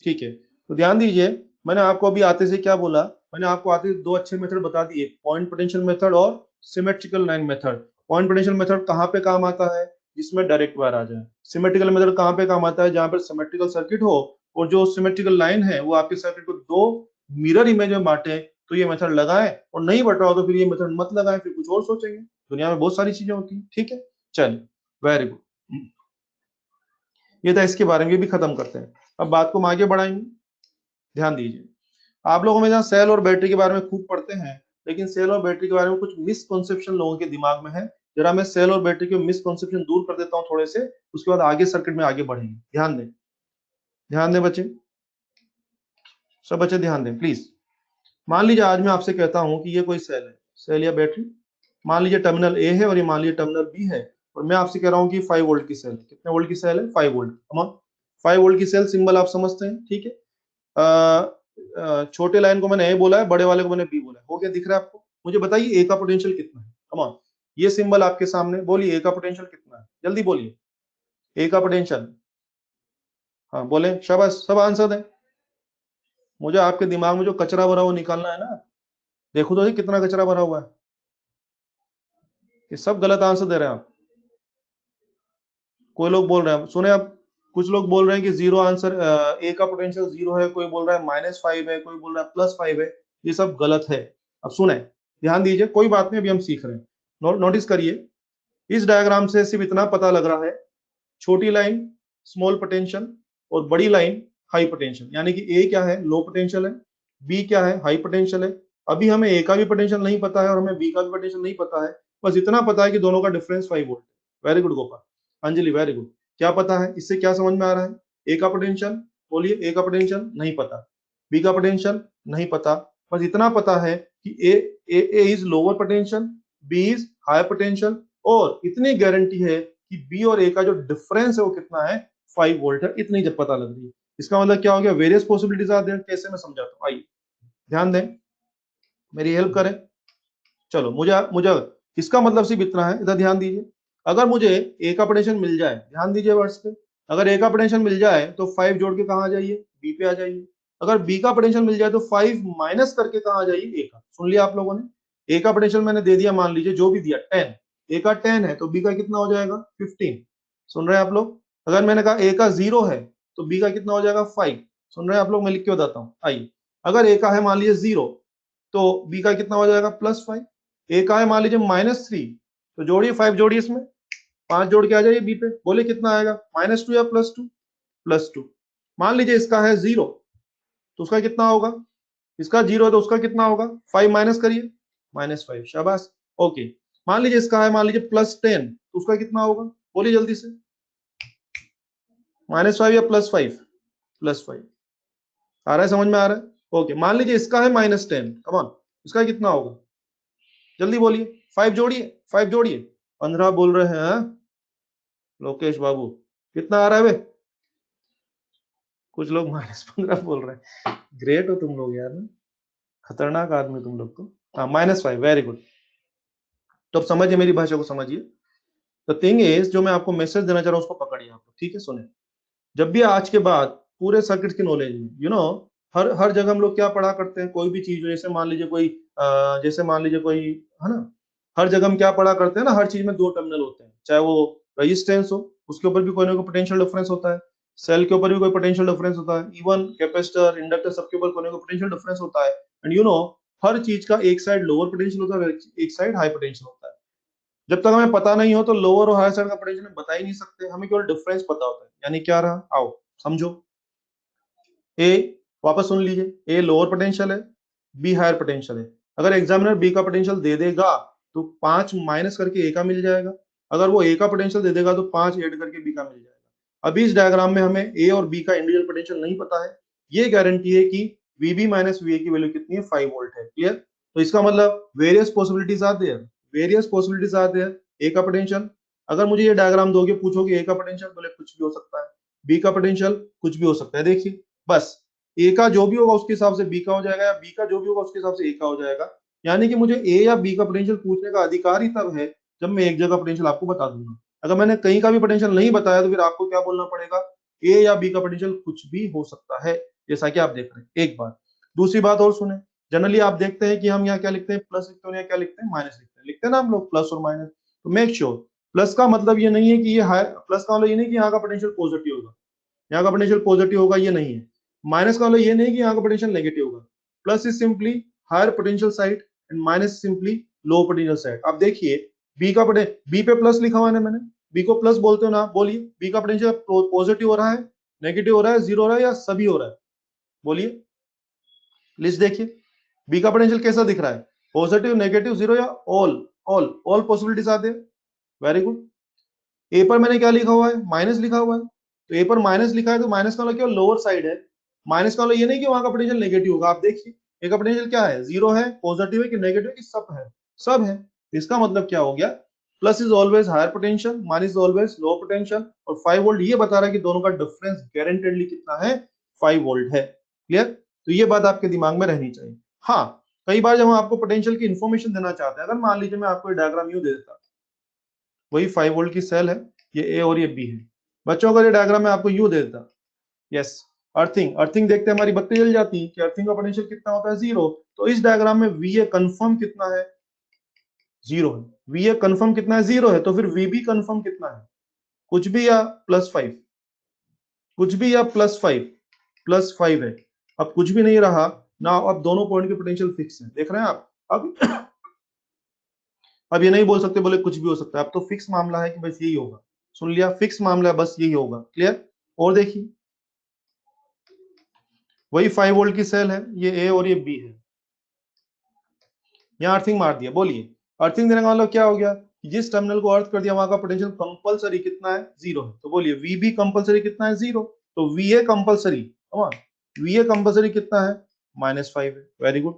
ठीक है, तो ध्यान दीजिए, मैंने आपको अभी आते से क्या बोला, मैंने आपको आते दो अच्छे मेथड बता दिए, पॉइंट पोटेंशियल मेथड और symmetrical line method. Point potential method कहाँ पे काम आता है, जिसमें डायरेक्ट वायर आ जाए। सिमेट्रिकल मेथड कहाँ पे काम आता है, जहां पर सिमेट्रिकल सर्किट हो, और जो सिमेट्रिकल लाइन है वो आपके सर्किट को दो मिरर इमेज में बांटे, तो ये मेथड लगाए, और नहीं बट रहा हो तो फिर ये मेथड मत लगाए, फिर कुछ और सोचेंगे। दुनिया में बहुत सारी चीजें होती हैं। ठीक है, चलिए, वेरी गुड। ये था इसके बारे में, ये भी खत्म करते हैं। अब बात को हम आगे बढ़ाएंगे। ध्यान दीजिए, आप लोगों में जहाँ सेल और बैटरी के बारे में खूब पढ़ते हैं, लेकिन सेल और बैटरी के बारे में कुछ मिसकॉन्सेप्शन लोगों के दिमाग में है। जरा मैं सेल और बैटरी के मिसकॉन्सेप्शन दूर कर देता हूँ थोड़े से, उसके बाद आगे सर्किट में आगे बढ़ेंगे। ध्यान दें, ध्यान दें बच्चे, सब बच्चे ध्यान दें प्लीज। मान लीजिए आज मैं आपसे कहता हूं कि ये कोई सेल है, सेल या बैटरी, मान लीजिए टर्मिनल ए है और ये मान लीजिए टर्मिनल बी है, और मैं आपसे कह रहा हूँ कि 5 वोल्ट की सेल, कितने वोल्ट की सेल है, 5 वोल्ट। 5 वोल्ट की सेल, सिंबल आप समझते हैं, ठीक है। छोटे लाइन को मैंने ए बोला है, बड़े वाले को मैंने बी बोला है, हो गया, दिख रहा है आपको? मुझे बताइए ए का पोटेंशियल कितना है, कमान, ये सिंबल आपके सामने, बोलिए ए का पोटेंशियल कितना है, जल्दी बोलिए, ए का पोटेंशियल। हाँ बोले, शाबाश, सब आंसर दें। मुझे आपके दिमाग में जो कचरा भरा हुआ निकालना है ना, देखो तो कितना कचरा भरा हुआ है, ये सब गलत आंसर दे रहे हैं आप। कोई लोग बोल रहे हैं, सुने आप, कुछ लोग बोल रहे हैं कि जीरो आंसर, ए का पोटेंशियल जीरो है, कोई बोल रहा है -5 है, कोई बोल रहा है +5 है, ये सब गलत है। अब सुने, ध्यान दीजिए, कोई बात नहीं, अभी हम सीख रहे हैं। नोटिस करिए, इस डायग्राम से सिर्फ इतना पता लग रहा है, छोटी लाइन स्मॉल पोटेंशियल और बड़ी लाइन हाई पोटेंशियल, यानी कि ए क्या है, लो पोटेंशियल है, बी क्या है, हाई पोटेंशियल है, अभी हमें ए का भी पोटेंशियल नहीं पता है और हमें बी का भी पोटेंशियल नहीं पता है, बस इतना पता है कि दोनों का डिफरेंस 5 वोल्ट है। Very good Gopal, Anjali very good. क्या पता है, इससे क्या समझ में आ रहा है? ए का पोटेंशियल, बोलिए, ए का पोटेंशियल नहीं पता, बी का पोटेंशियल नहीं पता, बस इतना पता है कि A is lower potential, B is higher potential, और इतनी गारंटी है कि बी और ए का जो डिफरेंस है वो कितना है, 5 वोल्ट है। इतनी जब पता लग रही है, इसका मतलब क्या हो गया, वेरियस पॉसिबिलिटीज आर देयर। कैसे, मैं समझाता हूँ, आइए ध्यान दें, मेरी हेल्प करें। चलो, मुझे मुझे इसका मतलब सिर्फ इतना है, इधर ध्यान दीजिए। अगर मुझे ए का पोटेंशियल मिल जाए, ध्यान दीजिए वर्ड्स पे, अगर ए का पोटेंशियल मिल जाए तो 5 जोड़ के कहां आ जाइए, बी पे आ जाइए। अगर बी का पोटेंशियल मिल जाए तो 5 माइनस करके कहां आ जाइए, ए का। सुन लिया आप लोगों ने, ए का पोटेंशियल मैंने दे दिया, मान लीजिए जो भी दिया 10, ए का 10 है तो बी का कितना हो जाएगा, 15। सुन रहे हैं आप लोग? अगर मैंने कहा ए का 0 है तो बी का कितना हो जाएगा, 5। सुन रहे हैं आप लोग? मैं लिख के बताता हूँ, आइए। अगर ए का है मान लीजिए 0 तो बी का कितना हो जाएगा, +5। ए का है मान लीजिए -3 तो जोड़िए, 5 जोड़िए, इसमें 5 जोड़ के आ जाइए बी पे, बोले कितना आएगा, -2 या +2, +2। मान लीजिए इसका है 0 तो उसका कितना होगा, इसका 0 है तो उसका कितना होगा, 5 माइनस करिए, -5, शाबाश। ओके, मान लीजिए इसका है मान लीजिए +10 तो उसका कितना होगा, बोलिए जल्दी से, -5 या +5, +5। आ रहा है, समझ में आ रहा है? ओके, मान लीजिए इसका है -10, कम ऑन, इसका कितना होगा, जल्दी बोलिए, 5 जोड़िए, 5 जोड़िए। 15 बोल रहे हैं, लोकेश बाबू? कितना आ रहा है वे? कुछ लोग -15 बोल रहे हैं। ग्रेट हो तुम लोग यार ना, खतरनाक आदमी तुम लोग तो। हाँ, -5, वेरी गुड। तो अब समझिए, मेरी भाषा को समझिए। द थिंग इज, जो मैं आपको मैसेज देना चाह रहा हूँ उसको पकड़िए आप, ठीक है? सुने, जब भी आज के बाद पूरे सर्किट की नॉलेज में, हर हर जगह हम लोग क्या पढ़ा करते हैं, कोई भी चीज हो, जैसे मान लीजिए कोई जैसे मान लीजिए कोई, है ना, हर जगह हम क्या पढ़ा करते हैं ना, हर चीज में 2 टर्मिनल होते हैं, चाहे वो रेजिस्टेंस हो, उसके ऊपर भी कोई ना कोई पोटेंशियल डिफरेंस होता है, सेल के ऊपर भी कोई पोटेंशियल डिफरेंस होता है, इवन कैपेसिटर, इंडक्टर, सबके ऊपर कोई ना कोई पोटेंशियल डिफरेंस होता है। एंड हर चीज का एक साइड लोअर पोटेंशियल होता है, एक साइड हाई पोटेंशियल होता है। जब तक हमें पता नहीं हो तो लोअर और हायर साइड का पोटेंशियल हम बता ही नहीं सकते, हमें केवल डिफरेंस पता होता है। यानी क्या रहा, आओ समझो। ए, वापस सुन लीजिए, ए लोअर पोटेंशियल है, बी हायर पोटेंशियल है। अगर एग्जामिनर बी का पोटेंशियल दे देगा तो 5 माइनस करके ए का मिल जाएगा, अगर वो ए का पोटेंशियल दे देगा तो 5 ऐड करके बी का मिल जाएगा। अभी इस डायग्राम में हमें ए और बी का इंडिविजुअल पोटेंशियल नहीं पता है, ये गारंटी है कि वीबी माइनस वीए की वैल्यू कितनी है, 5 वोल्ट है। क्लियर? तो इसका मतलब various possibilities are there, various possibilities are there. A का पोटेंशियल, अगर मुझे ये डायग्राम दोगे, पूछोगे ए का पोटेंशियल, बोले कुछ भी हो सकता है, बी का पोटेंशियल कुछ भी हो सकता है। देखिए बस, ए का जो भी होगा उसके हिसाब से बी का हो जाएगा, या बी का जो भी होगा उसके हिसाब से ए का हो जाएगा। यानी कि मुझे ए या बी का पोटेंशियल पूछने का अधिकार ही तब है जब मैं एक जगह पोटेंशियल आपको बता दूंगा। अगर मैंने कहीं का भी पोटेंशियल नहीं बताया तो फिर आपको क्या बोलना पड़ेगा, ए या बी का पोटेंशियल कुछ भी हो सकता है, जैसा कि आप देख रहे हैं। एक बात, दूसरी बात और सुने, जनरली आप देखते हैं कि हम यहाँ क्या लिखते हैं, प्लस लिखते हैं या क्या लिखते हैं, माइनस लिखते हैं ना हम लोग, प्लस और माइनस। तो मेक श्योर, प्लस का मतलब ये नहीं है कि ये हाई, प्लस का मतलब ये नहीं कि यहाँ का पोटेंशियल पॉजिटिव होगा, यहाँ का पोटेंशियल पॉजिटिव होगा, ये नहीं है। माइनस का मतलब ये नहीं कि यहाँ का पोटेंशियल नेगेटिव होगा। Plus is simply higher potential side and minus simply low potential side. अब देखिए, बी का बी पे प्लस लिखा हुआ है मैंने, बी को प्लस बोलते हो ना, बोलिए बी का पोटेंशियल पॉजिटिव हो रहा है, नेगेटिव हो रहा है, जीरो हो रहा है, या सभी हो रहा है, बोलिए। लिस्ट देखिए, बी का पोटेंशियल कैसा दिख रहा है, पॉजिटिव, नेगेटिव, जीरो, या ऑल, ऑल पॉसिबिलिटीज आते हैं। Very good. ए पर मैंने क्या लिखा हुआ है, माइनस लिखा हुआ है, तो ए पर माइनस लिखा है तो माइनस का मतलब क्या, लोअर साइड है। माइनस का मतलब ये नहीं कि वहां का पोटेंशियल नेगेटिव होगा। आप देखिए, ए का पोटेंशियल क्या है, जीरो है, पॉजिटिव है कि नेगेटिव है कि सब है, सब है। इसका मतलब क्या हो गया, plus is always higher potential, minus is always low potential, और 5 वोल्ट ये बता रहा है कि दोनों का डिफरेंस गारंटेडली कितना है, 5 वोल्ट है। क्लियर? तो ये बात आपके दिमाग में रहनी चाहिए। हाँ, कई बार जब हम आपको पोटेंशियल की इंफॉर्मेशन देना चाहते हैं, अगर मान लीजिए मैं आपको डायग्राम यूं दे देता, वही 5 वोल्ट की सेल है, ये ए और ये बी है। बच्चों, अगर ये डायग्राम में आपको यू दे देता, यस, अर्थिंग, अर्थिंग देखते हमारी बत्ती जल जाती कि अर्थिंग का पोटेंशियल कितना होता है, 0। तो इस डायग्राम में वीए कंफर्म कितना है, 0 है। वीए कंफर्म कितना है, 0 है। तो फिर वीबी कंफर्म कितना है, कुछ भी या +5, कुछ भी या +5, +5 है। अब कुछ भी नहीं रहा ना, अब दोनों पॉइंट के पोटेंशियल फिक्स है, देख रहे हैं आप। अब ये नहीं बोल सकते, बोले कुछ भी हो सकता है, अब तो फिक्स मामला है कि बस यही होगा। सुन लिया, फिक्स मामला है, बस यही होगा। क्लियर? और देखिए, वही 5 वोल्ट की सेल है, ये ए और ये बी है। यहाँ अर्थिंग मार दिया, बोलिए अर्थिंग देने का मतलब क्या हो गया, जिस टर्मिनल को अर्थ कर दिया वहां का पोटेंशियल कंपलसरी कितना है, 0 है। तो बोलिए वीबी कंपलसरी कितना है, 0। तो वीए कंपलसरी, वीए कंपलसरी कितना है, -5 है। Very good,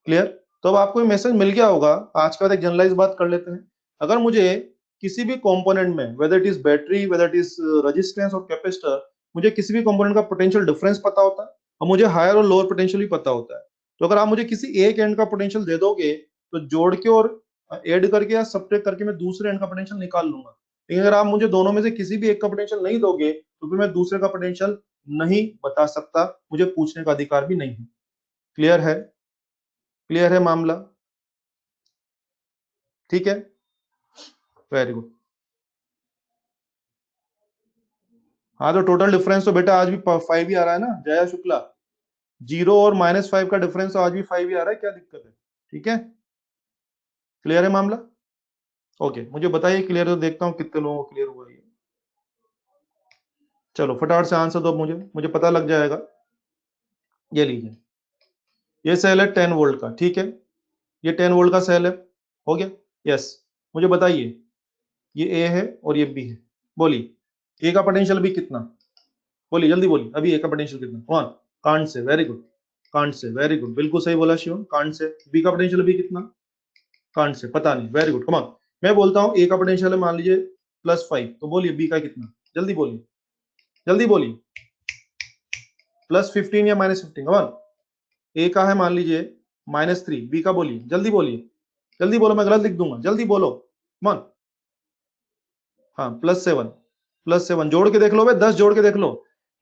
clear. तो अब आपको मैसेज मिल गया होगा। आज के बाद एक जनरलाइज बात कर लेते हैं। अगर मुझे किसी भी कंपोनेंट में, whether it is battery, whether it is resistance और कैपेसिटर, मुझे किसी भी कंपोनेंट का पोटेंशियल डिफरेंस पता होता है और मुझे हायर और लोअर पोटेंशियल भी पता होता है। तो अगर आप मुझे किसी एक एंड का पोटेंशियल दे दोगे तो जोड़ के और ऐड करके या सब्ट्रैक्ट करके मैं दूसरे एंड का पोटेंशियल निकाल लूंगा। लेकिन अगर आप मुझे दोनों में से किसी भी एक का पोटेंशियल नहीं दोगे तो फिर मैं दूसरे का पोटेंशियल नहीं बता सकता, मुझे पूछने का अधिकार भी नहीं है। क्लियर है, क्लियर है मामला, ठीक है, वेरी गुड। हाँ तो टोटल डिफरेंस तो बेटा आज भी 5 ही आ रहा है ना जया शुक्ला, 0 और -5 का डिफरेंस तो आज भी 5 ही आ रहा है, क्या दिक्कत है, ठीक है, क्लियर है मामला। ओके मुझे बताइए क्लियर, तो देखता हूँ कितने लोगों को क्लियर हुआ है। चलो फटाफट से आंसर दो, मुझे पता लग जाएगा। ये लीजिए, ये सेल है 10 वोल्ट का, ठीक है, ये 10 वोल्ट का सेल है, हो गया, यस। मुझे बताइए ये ए है और ये बी है, बोलिए ए का पोटेंशियल भी कितना, बोलिए जल्दी बोलिए, अभी ए का पोटेंशियल कितना, one, can't say, very good, can't say, very good, बिल्कुल सही बोला शिवम, कांट से। बी का पोटेंशियल भी कितना, कांट से, पता नहीं, वेरी गुड, कमान। मैं बोलता हूँ ए का पोटेंशियल है मान लीजिए +5, तो बोलिए बी का कितना, जल्दी बोलिए, जल्दी बोलिए, +15 या -15, कमान। ए का है मान लीजिए -3, बी का बोलिए, जल्दी बोलिए, जल्दी बोलो, मैं गलत लिख दूंगा, जल्दी बोलो, कमान। हाँ +7, +7 जोड़ के देख लो भाई, 10 जोड़ के देख लो,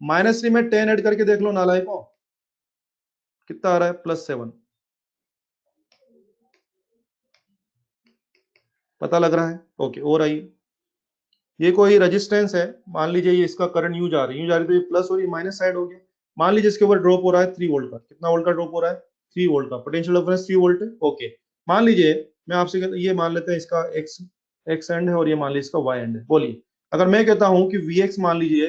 -3 में 10 ऐड करके देख लो नालायकों, कितना आ रहा है, +7, पता लग रहा है, ओके। और आइए, ये कोई रेजिस्टेंस है, मान लीजिए ये इसका करंट यूज आ रही है, यूज आ रही, तो ये प्लस और ये माइनस साइड हो गया। मान लीजिए इसके ऊपर ड्रॉप हो रहा है 3 वोल्ट का, कितना वोल्ट का ड्रॉप हो रहा है, 3 वोल्ट का, पोटेंशियल डिफरेंस 3 वोल्ट है, ओके। मान लीजिए मैं आपसे ये मान लेते हैं इसका एक्स एक्स एंड है और ये मान लीजिए इसका वाई एंड है, बोलिए अगर मैं कहता हूं कि वी एक्स मान लीजिए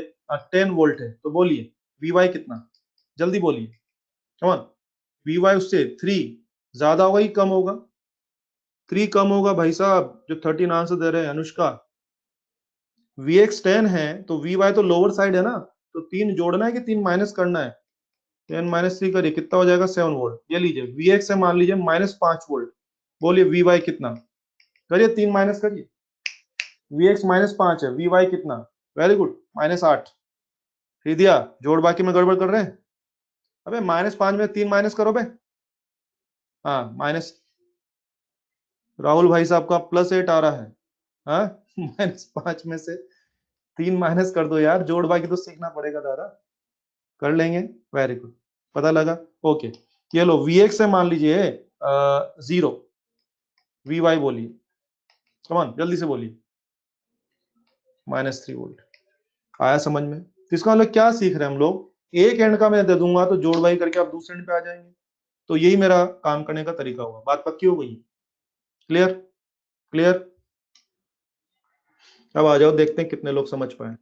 10 वोल्ट है, तो बोलिए वी वाई कितना, जल्दी बोलिए, कमान। वी वाई उससे 3 ज्यादा होगा कि कम होगा, 3 कम होगा भाई साहब, जो 13 आंसर दे रहे हैं अनुष्का। वी एक्स 10 है तो वी वाई तो लोअर साइड है ना, तो 3 जोड़ना है कि 3 माइनस करना है, 10 - 3 करिए, कितना हो जाएगा, 7 वोल्ट। ये लीजिए वी एक्स है मान लीजिए -5 वोल्ट, बोलिए वी वाई कितना, करिए 3 माइनस करिए, वी एक्स -5 है, वी वाई कितना, वेरी गुड, -8। दिया जोड़ बाकी में गड़बड़ कर रहे हैं, अबे -5 में 3 माइनस करो बे, हाँ माइनस, राहुल भाई साहब का +8 आ रहा है, हाँ -5 में से 3 माइनस कर दो यार, जोड़ बाकी तो सीखना पड़ेगा दादा, कर लेंगे, वेरी गुड, पता लगा, ओके। ये लो वी एक्स है मान लीजिए 0, वी वाई बोलिए, कमान जल्दी से बोलिए, -3 वोल्ट, आया समझ में। तो इसका मतलब क्या सीख रहे हैं हम लोग, एक एंड का मैं दे दूंगा तो जोड़ बाई करके आप दूसरे एंड पे आ जाएंगे, तो यही मेरा काम करने का तरीका हुआ, बात पक्की हो गई, क्लियर, क्लियर। अब आ जाओ देखते हैं कितने लोग समझ पाए,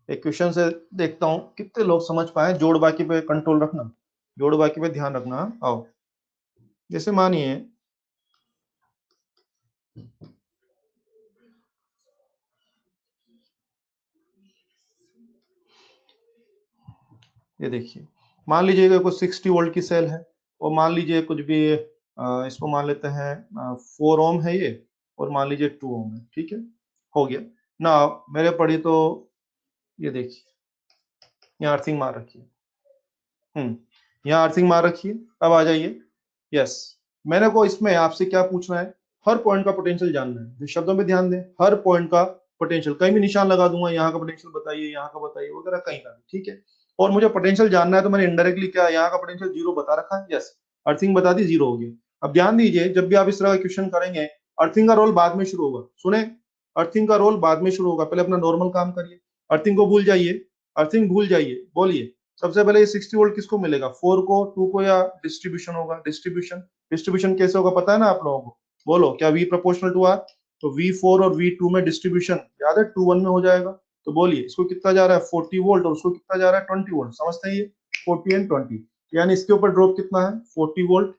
एक क्वेश्चन से देखता हूं कितने लोग समझ पाए, जोड़ बाकी पे कंट्रोल रखना, जोड़ बाकी पे ध्यान रखना, आओ। जैसे मानिए ये देखिए, मान लीजिए कि कुछ 60 वोल्ट की सेल है और मान लीजिए कुछ भी इसको मान लेते हैं 4 ओम है ये, और मान लीजिए 2 ओम है, ठीक है, हो गया ना। मेरे पढ़ी तो ये देखिए यहाँ अर्थिंग मार रखी है, यहाँ अर्थिंग मार रखी है। अब आ जाइए, यस, मैंने को इसमें आपसे क्या पूछना है, हर पॉइंट का पोटेंशियल जानना है, जो शब्दों पे ध्यान दें, हर पॉइंट का पोटेंशियल, कहीं भी निशान लगा दूंगा, यहाँ का पोटेंशियल बताइए, यहाँ का बताइए वगैरह, कहीं का भी, ठीक है। और मुझे पोटेंशियल जानना है तो मैंने इनडायरेक्टली क्या, यहाँ का पोटेंशियल 0 बता रखा है, यस, अर्थिंग बता दी, 0 हो गया। अब ध्यान दीजिए जब भी आप इस तरह का क्वेश्चन करेंगे, अर्थिंग का रोल बाद में शुरू होगा, सुने, अर्थिंग का रोल बाद में शुरू होगा, पहले अपना नॉर्मल काम करिए, अर्थिंग को भूल जाइए, अर्थिंग भूल जाइए, बोलिए सबसे पहले ये 60 वोल्ट किसको मिलेगा, 4 को, 2 को, या डिस्ट्रीब्यूशन होगा, डिस्ट्रीब्यूशन, डिस्ट्रीब्यूशन कैसे होगा पता है ना आप लोगों को, बोलो क्या V प्रोपोर्शनल टू R, तो V4 और V2 में डिस्ट्रीब्यूशन याद है 2:1 में हो जाएगा, तो बोलिए इसको कितना जा रहा है 40 वोल्ट और उसको कितना जा रहा है 20 वोल्ट, समझते हैं ये 40 एंड 20, यानी इसके ऊपर ड्रॉप कितना है 40 वोल्ट,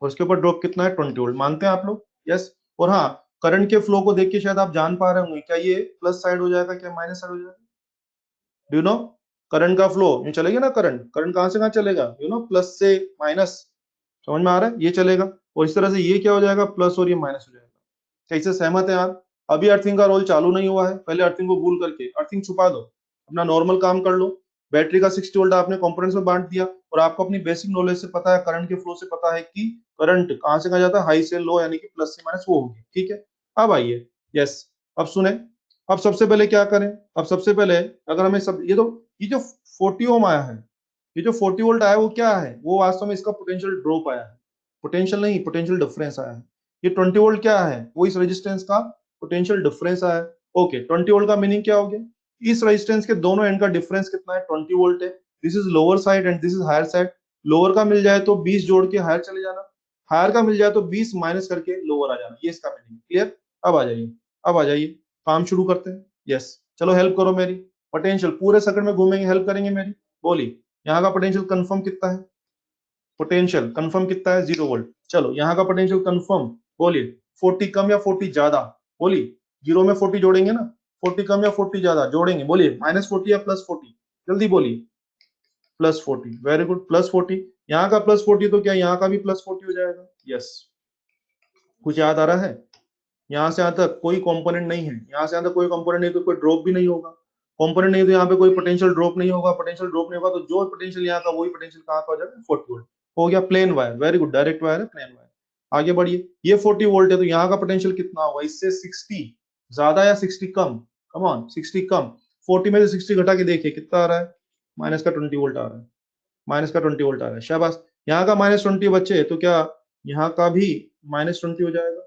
और उसके ऊपर ड्रॉप कितना है 20 वोल्ट, मानते हैं आप लोग? यस। और हाँ, करंट के फ्लो को देख के शायद आप जान पा रहे होंगे, क्या ये प्लस साइड हो जाएगा, क्या माइनस साइड हो जाएगा? Do you know? करंट का फ्लो ये चलेगा ना, करंट करंट कहां से कहां चलेगा, यू नो, प्लस से माइनस, समझ में आ रहा है? ये चलेगा, और इस तरह से ये क्या हो जाएगा, प्लस और ये माइनस हो जाएगा। क्या इससे सहमत है आप? अभी अर्थिंग का रोल चालू नहीं हुआ है, पहले अर्थिंग को भूल करके अर्थिंग छुपा दो, अपना नॉर्मल काम कर लो। बैटरी का 60 वोल्ट आपने कंपोनेंट्स में बांट दिया, और आपको अपनी बेसिक नॉलेज से पता है, करंट के फ्लो से पता है कि करंट कहां से कहां जाता है, हाई से लो, यानी कि प्लस से माइनस वो होगी, ठीक है? अब आइए, यस, अब सुने। अब सबसे पहले क्या करें? अब सबसे पहले अगर हमें सब ये जो 40 ओम आया है, ये जो 40 वोल्ट आया है, वो क्या है? वो वास्तव में इसका पोटेंशियल ड्रॉप आया है, पोटेंशियल नहीं, पोटेंशियल डिफरेंस आया है। ये 20 वोल्ट क्या है? वो इस रेजिस्टेंस का पोटेंशियल डिफरेंस आया है। ओके, 20 वोल्ट का मीनिंग क्या हो गया? इस रेजिस्टेंस के दोनों एंड का डिफरेंस कितना है? 20 वोल्ट है। This is lower side and this is higher side. Lower का मिल जाए तो 20 जोड़ के हायर चले जाना, हायर का मिल जाए तो 20 माइनस करके लोअर आ जाना, ये इसका मीनिंग। क्लियर? अब आ जाइए, अब आ जाइए, काम शुरू करते हैं। यस, चलो हेल्प करो मेरी। पोटेंशियल पूरे सर्किट में घूमेंगे, हेल्प करेंगे मेरी। बोलिए, यहाँ का पोटेंशियल कंफर्म कितना है? पोटेंशियल कंफर्म कितना है? 0 वोल्ट। चलो यहाँ का पोटेंशियल कंफर्म, बोलिए 40 कम या 40 ज्यादा? बोलिए, जीरो में 40 जोड़ेंगे ना, 40 कम या 40 ज्यादा जोड़ेंगे? बोलिए, -40 या +40? जल्दी बोलिए। +40, वेरी गुड, +40। यहाँ का +40 तो क्या यहाँ का भी +40 हो जाएगा? यस। कुछ याद आ रहा है? यहाँ से यहाँ तक कोई कंपोनेंट नहीं है, यहाँ से यहाँ तक कोई कंपोनेंट नहीं, तो कोई ड्रॉप भी नहीं होगा। कंपोनेंट नहीं तो यहाँ पे कोई पोटेंशियल ड्रॉप नहीं होगा, पोटेंशियल ड्रॉप नहीं होगा तो जो पोटेंशियल यहाँ का वही पोटेंशियल कहाँ का हो जाएगा? 40 वोल्ट हो गया। Plain wire, very good, direct wire है, प्लेन वायर। आगे बढ़िए, ये 40 वोल्ट है तो यहाँ का पोटेंशियल कितना होगा? इससे 60 ज्यादा या 60 कम? कम ऑन, 60 कम। 40 में से 60 घटा के देखिए कितना आ रहा है? माइनस का 20 वोल्ट आ रहा है, माइनस का 20 वोल्ट आ रहा है, शाबाश। यहाँ का -20 बचे तो क्या यहाँ का भी -20 हो जाएगा?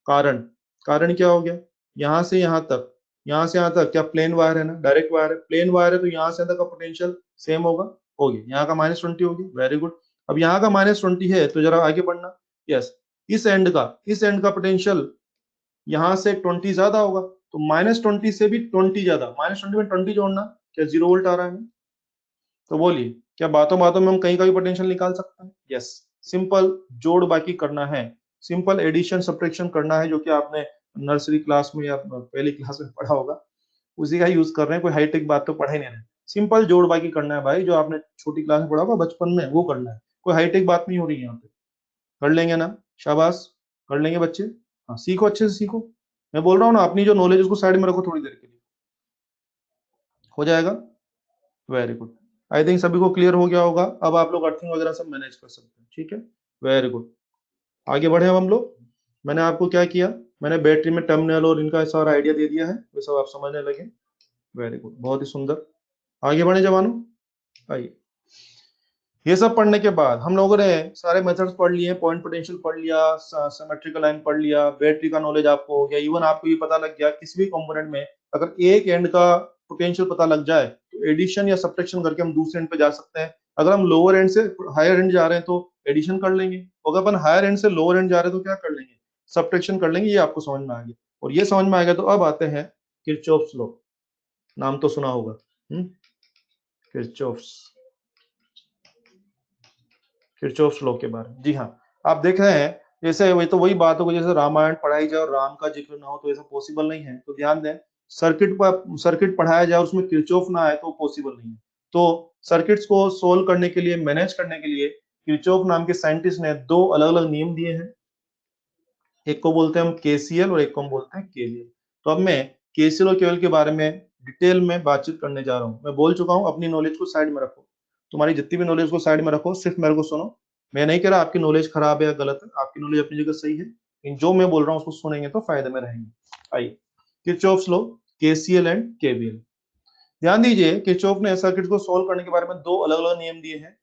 कारण, कारण क्या हो गया? यहाँ से यहाँ तक, यहाँ से यहाँ तक क्या प्लेन वायर है ना, डायरेक्ट वायर है, प्लेन वायर है तो यहाँ से तक का पोटेंशियल सेम होगा, हो गया। यहाँ का -20 हो गया, वेरी गुड। अब यहाँ का -20 है तो जरा आगे बढ़ना। यस, इस एंड का पोटेंशियल यहाँ से 20 ज्यादा होगा, तो -20 से भी 20 ज्यादा, -20 में 20 जोड़ना, क्या 0 वोल्ट आ रहा है? तो बोलिए, क्या बातों बातों में हम कहीं का भी पोटेंशियल निकाल सकते हैं? यस, सिंपल जोड़ बाकी करना है, सिंपल एडिशन सब्ट्रैक्शन करना है, जो कि आपने नर्सरी क्लास में या पहली क्लास में पढ़ा होगा, उसी का यूज कर रहे हैं। कोई हाईटेक बात तो पढ़ा ही नहीं रहे, सिंपल जोड़ बाकी करना है भाई, जो आपने छोटी क्लास में पढ़ा होगा बचपन में, वो करना है। कोई हाईटेक बात नहीं हो रही है यहाँ पे, कर लेंगे ना? शाबाश, कर लेंगे बच्चे। हाँ, सीखो, अच्छे से सीखो। मैं बोल रहा हूँ ना, अपनी जो नॉलेज उसको साइड में रखो थोड़ी देर के लिए, हो जाएगा। वेरी गुड, आई थिंक सभी को क्लियर हो गया होगा। अब आप लोग अर्थिंग वगैरह सब मैनेज कर सकते हैं, ठीक है? वेरी गुड, आगे बढ़े अब हम लोग। मैंने आपको क्या किया, मैंने बैटरी में टर्मिनल और इनका सारा आइडिया दे दिया है, वो सब आप समझने लगे। वेरी गुड, बहुत ही सुंदर। आगे बढ़े जवानों, आइए। ये सब पढ़ने के बाद हम लोगों ने सारे मेथड्स पढ़ लिए, पॉइंट पोटेंशियल पढ़ लिया, सिमेट्रिकल लाइन पढ़ लिया, बैटरी का नॉलेज आपको हो गया, इवन आपको ये पता लग गया किसी भी कंपोनेंट में अगर एक एंड का पोटेंशियल पता लग जाए तो एडिशन या सब्ट्रैक्शन करके हम दूसरे एंड पे जा सकते हैं। अगर हम लोअर एंड से हायर एंड जा रहे हैं तो एडिशन कर लेंगे, अगर अपन हायर एंड से लोअर एंड जा रहे हैं तो क्या कर लेंगे? सब्ट्रैक्शन कर लेंगे। ये आपको समझ में आ गया, और ये समझ में आ गया तो अब आते हैं किरचॉफ्स लॉ। नाम तो सुना होगा, किरचॉफ्स, किरचॉफ्स लॉ के बारे में। जी हाँ, आप देख रहे हैं, जैसे वही तो वही बात हो गई, जैसे रामायण पढ़ाई जाए और राम का जिक्र ना हो तो ऐसा पॉसिबल नहीं है। तो ध्यान दें, सर्किट पढ़ाया जाए उसमें किरचॉफ ना आए तो पॉसिबल नहीं है। तो सर्किट्स को सोल्व करने के लिए, मैनेज करने के लिए किरचॉफ नाम के साइंटिस्ट ने दो अलग अलग नियम दिए हैं। एक को बोलते हैं हम केसीएल और एक को हम बोलते हैं केवीएल। तो अब मैं केसीएल और केवीएल के बारे में डिटेल में बातचीत करने जा रहा हूँ। मैं बोल चुका हूँ, अपनी नॉलेज को साइड में रखो, तुम्हारी जितनी भी नॉलेज को साइड में रखो, सिर्फ मेरे को सुनो। मैं नहीं कह रहा आपकी नॉलेज खराब है या गलत है, आपकी नॉलेज अपनी जगह सही है, लेकिन जो मैं बोल रहा हूँ उसको सुनेंगे तो फायदे में रहेंगे। आइए, Kirchhoff's law, KCL and KVL. ध्यान दीजिए, किरचॉफ ने सर्किट को सोल्व करने के बारे में दो अलग अलग नियम दिए हैं,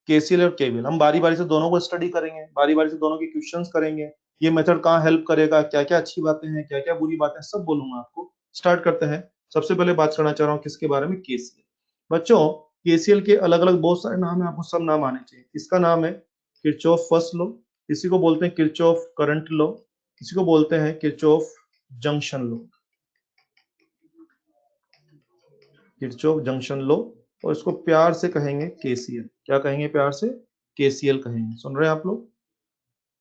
केसीएल और केवीएल। हम बारी बारी से दोनों को स्टडी करेंगे, बारी बारी से दोनों के क्वेश्चंस करेंगे, ये मेथड कहाँ हेल्प करेगा, क्या क्या अच्छी बातें हैं, क्या क्या बुरी बातें, सब बोलूंगा आपको। स्टार्ट करते हैं। सबसे पहले बात करना चाह रहा हूँ किसके बारे में? केसीएल। बच्चों, केसीएल के अलग अलग बहुत सारे नाम है, आपको सब नाम आने चाहिए। इसका नाम है किरचॉफ फर्स्ट लॉ, किसी को बोलते हैं किरचॉफ करंट लॉ, किसी को बोलते हैं Kirchhoff junction law, Kirchhoff junction law, और इसको प्यार से कहेंगे केसीएल। क्या कहेंगे प्यार से? केसीएल कहेंगे। सुन रहे हैं आप लोग?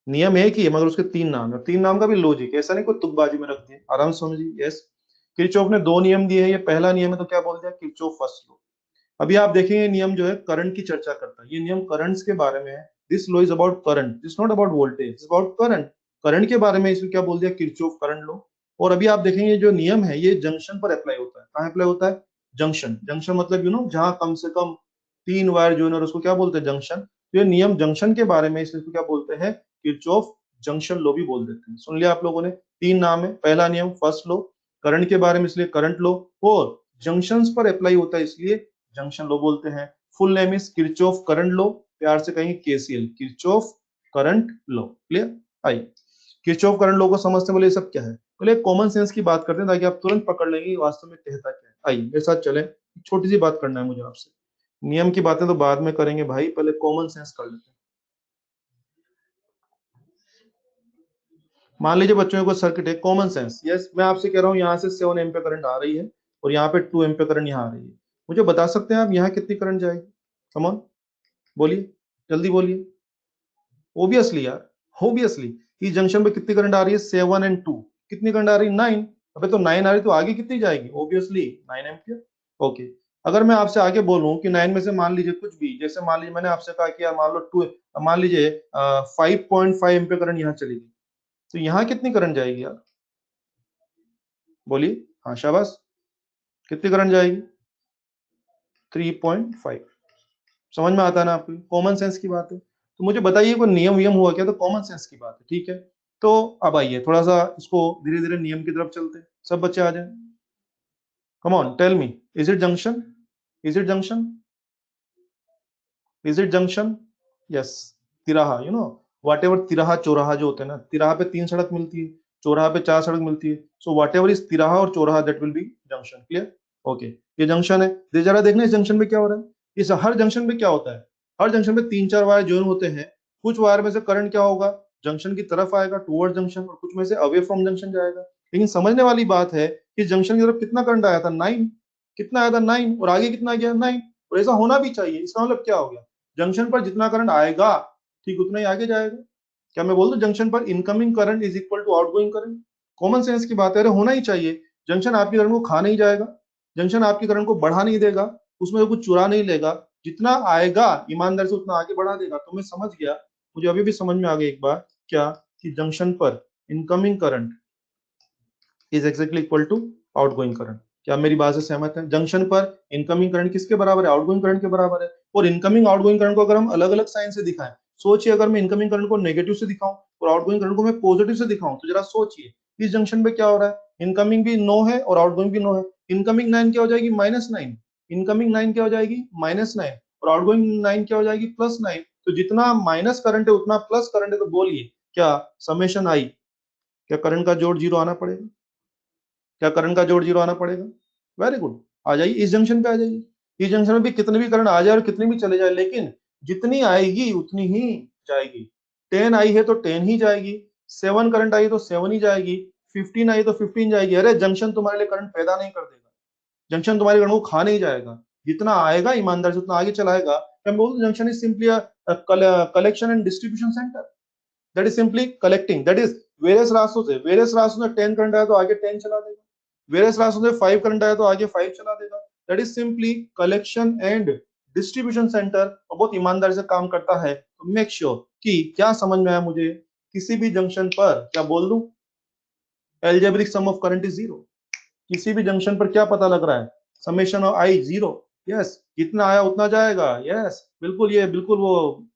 नियम एक ही है मगर उसके तीन नाम है, तीन नाम का भी लॉजिक, ऐसा नहीं कोई तुकबाजी में रख दिया, आराम से समझिए। यस, किरचॉफ ने दो नियम दिए हैं, ये पहला नियम है तो क्या बोल दिया, किरचॉफ फर्स्ट लॉ। अभी आप देखेंगे नियम जो है करंट की चर्चा करता है, ये नियम करंट्स के बारे में है। This law is about current, this not about voltage, is about current. Current के बारे में इसमें क्या बोल दिया, किरचॉफ करंट लॉ। और अभी आप देखेंगे जो नियम है ये जंक्शन पर अप्लाई होता है, कहाँ अप्लाई होता है, जंक्शन। जंक्शन मतलब जहां कम से कम तीन वायर जो है उसको क्या बोलते हैं, जंक्शन। तो ये नियम जंक्शन के बारे में, इसको क्या बोलते हैं, किरचॉफ जंक्शन लॉ भी बोल देते हैं। सुन लिया आप लोगों ने, तीन नाम है, पहला नियम फर्स्ट लॉ, करंट के बारे में इसलिए करंट लॉ, और जंक्शंस पर अप्लाई होता है इसलिए जंक्शन लॉ बोलते हैं। Full name is Kirchhoff current law, प्यार से कहेंगे KCL, Kirchhoff current law. Clear. आइए किरचॉफ करंट लॉ को समझते बोले ये सब क्या है, बोले कॉमन सेंस की बात करते हैं ताकि आप तुरंत पकड़ लेंगे वास्तव में कहता क्या है। आइए मेरे साथ चले, छोटी सी बात करना है मुझे आपसे, नियम की बातें तो बाद में करेंगे भाई, पहले कॉमन सेंस कर लेते हैं। मान लीजिए बच्चों को सर्किट है, कॉमन सेंस, यस मैं आपसे कह रहा हूँ यहाँ से 7 एम्पीयर करंट आ रही है और यहाँ पे 2 एम्पीयर करंट यहाँ आ रही है, मुझे बता सकते हैं आप यहाँ कितनी करंट जाएगी, कम ऑन बोलिए, जल्दी बोलिए। ओबियसली यार, ओबियसली इस जंक्शन पे कितनी करंट आ रही है, 7 और 2, कितनी करंट आ रही है, 9। अबे तो 9 आ रही तो आगे कितनी जाएगी, ओबियसली 9 एम्पियर। ओके, अगर मैं आपसे आगे बोलूं कि 9 में से मान लीजिए कुछ भी, जैसे मान लीजिए मैंने आपसे कहा कि यार मान लो 2, मान लीजिए 5.5 एम्पियर करंट यहाँ चली गई, तो यहाँ कितनी करंट जाएगी यार, बोलिए। हाँ शाबाश, कितनी करंट जाएगी, 3.5। समझ में आता है ना आपको, कॉमन सेंस की बात है। तो मुझे बताइए कोई नियम वियम हुआ क्या, तो कॉमन सेंस की बात है, ठीक है। तो अब आइए थोड़ा सा इसको धीरे धीरे नियम की तरफ चलते हैं, सब बच्चे आ जाएं। Come on tell me, is it junction, is it junction, is it junction, yes. तिराहा, वाट एवर, तिराहा चौराहा जो होते हैं ना, तिराहा पे 3 सड़क मिलती है, चौराहा पे 4 सड़क मिलती है, सो वाट एवर इज तिराहा और चौराहा that will be junction. Clear. Okay, ये जंक्शन है, जरा देखना इस जंक्शन पे क्या हो रहा है। इस हर जंक्शन पे क्या होता है, हर जंक्शन पे 3-4 वायर ज्वाइन होते हैं, कुछ वायर में से करंट क्या होगा, जंक्शन की तरफ आएगा टुवर्ड जंक्शन, और कुछ में से अवे फ्रॉम जंक्शन जाएगा। लेकिन समझने वाली बात है कि जंक्शन की तरफ कितना करंट आया था, 9। कितना आया था, 9, और आगे कितना गया, 9। और ऐसा होना भी चाहिए, इसका मतलब क्या हो गया, जंक्शन पर जितना करंट आएगा ठीक उतना ही आगे जाएगा। क्या मैं बोल दूं जंक्शन पर incoming current is equal to outgoing current, common sense की बात है, अरे होना ही चाहिए। जंक्शन आपकी करंट को खा नहीं जाएगा, जंक्शन आपकी करंट को बढ़ा नहीं देगा, उसमें कुछ चुरा नहीं लेगा, जितना आएगा ईमानदार से उतना आगे बढ़ा देगा। तो मैं समझ गया, मुझे अभी भी समझ में आ गया एक बार, क्या, कि जंक्शन पर incoming current is exactly equal to outgoing current. क्या आप मेरी बात से सहमत है, जंक्शन पर इनकमिंग करंट किसके बराबर है, आउटगोइंग करंट के बराबर है। और इनकमिंग आउटगोइंग करंट को अगर हम अलग अलग साइन से दिखाएं, सोचिए अगर मैं इनकमिंग करंट को नेगेटिव से दिखाऊं और आउटगोइंग करंट को मैं पॉजिटिव से दिखाऊं, तो जरा सोचिए इस जंक्शन पे क्या हो रहा है, इनकमिंग भी 9 है और आउटगोइंग भी 9 है। इनकमिंग 9 क्या हो जाएगी, -9, इनकमिंग 9 क्या हो जाएगी, -9, और आउटगोइंग 9 क्या हो जाएगी, +9। तो जितना माइनस करंट है उतना प्लस करंट है, तो बोलिए क्या समेशन आई, क्या करंट का जोड़ 0 आना पड़ेगा, क्या करंट का जोड़ 0 आना पड़ेगा। वेरी गुड, आ जाइए इस जंक्शन पे आ जाइए, इस जंक्शन में भी कितने भी करंट आ जाए और कितनी भी चले जाए, लेकिन जितनी आएगी उतनी ही जाएगी। 10 आई है तो 10 ही जाएगी, 7 करंट आई तो 7 ही जाएगी, 15 आई तो 15 जाएगी। अरे जंक्शन तुम्हारे लिए करंट पैदा नहीं कर देगा, जंक्शन तुम्हारे करंट को खा नहीं जाएगा, जितना आएगा ईमानदार से उतना आगे चलाएगा। मैं बोलूँ junction is simply collection and distribution centre, that is simply collecting, that is various रास्तों से 10 करंट आया तो आगे 10 चला देगा, वेरियस रास्तों से 5 करंट आया तो आगे 5 चला देगा। That is simply collection and distribution centre, और बहुत ईमानदारी से काम करता है। तो मेक श्योर कि क्या समझ में आया मुझे, किसी भी जंक्शन पर क्या बोल दूं, algebraic sum of current is 0। किसी भी जंक्शन पर क्या पता लग रहा है, समेशन ऑफ आई 0। यस, जितना आया उतना जाएगा, यस बिल्कुल, ये बिल्कुल वो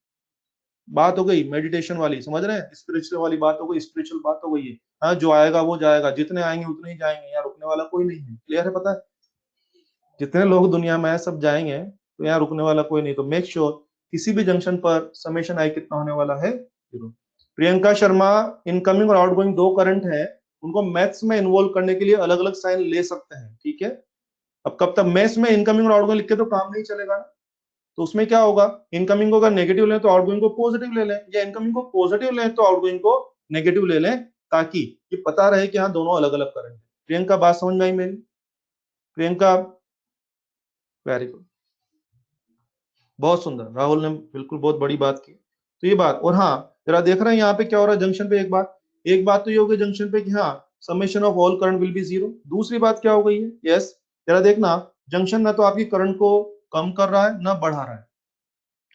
बात हो गई मेडिटेशन वाली, समझ रहे हैं, स्पिरिचुअल वाली बात हो गई, स्पिरिचुअल बात हो गई है। हाँ, जो आएगा वो जाएगा, जितने आएंगे उतने ही जाएंगे, यहाँ रुकने वाला कोई नहीं है। क्लियर है, पता है, जितने लोग दुनिया में है सब जाएंगे, तो यहाँ रुकने वाला कोई नहीं। तो मेक श्योर किसी भी जंक्शन पर समेशन आई कितना होने वाला है, 0। प्रियंका शर्मा, इनकमिंग और आउटगोइंग दो करंट है, उनको मैथ्स में इन्वॉल्व करने के लिए अलग अलग साइन ले सकते हैं, ठीक है। अब कब तक मैथ्स में इनकमिंग और आउटगोइंग लिख के तो काम नहीं चलेगा ना, तो उसमें क्या होगा, इनकमिंग को अगर नेगेटिव लें तो आउटगोइंग को पॉजिटिव ले लें, या इनकमिंग को पॉजिटिव लें तो आउटगोइंग को नेगेटिव ले लें, ताकि ये पता रहे कि हाँ दोनों अलग अलग करंट है। प्रियंका बात समझ में आई मेरी, प्रियंका, वेरी गुड, बहुत सुंदर, राहुल ने बिल्कुल बहुत बड़ी बात की। तो ये बात, और हाँ जरा देख रहे हैं यहाँ पे क्या हो रहा है जंक्शन पे। एक बात तो ये हो गई जंक्शन पे कि हाँ summation of all current will be zero. दूसरी बात क्या हो गई है, यस जरा देखना, जंक्शन ना तो आपकी करंट को कम कर रहा है ना बढ़ा रहा है,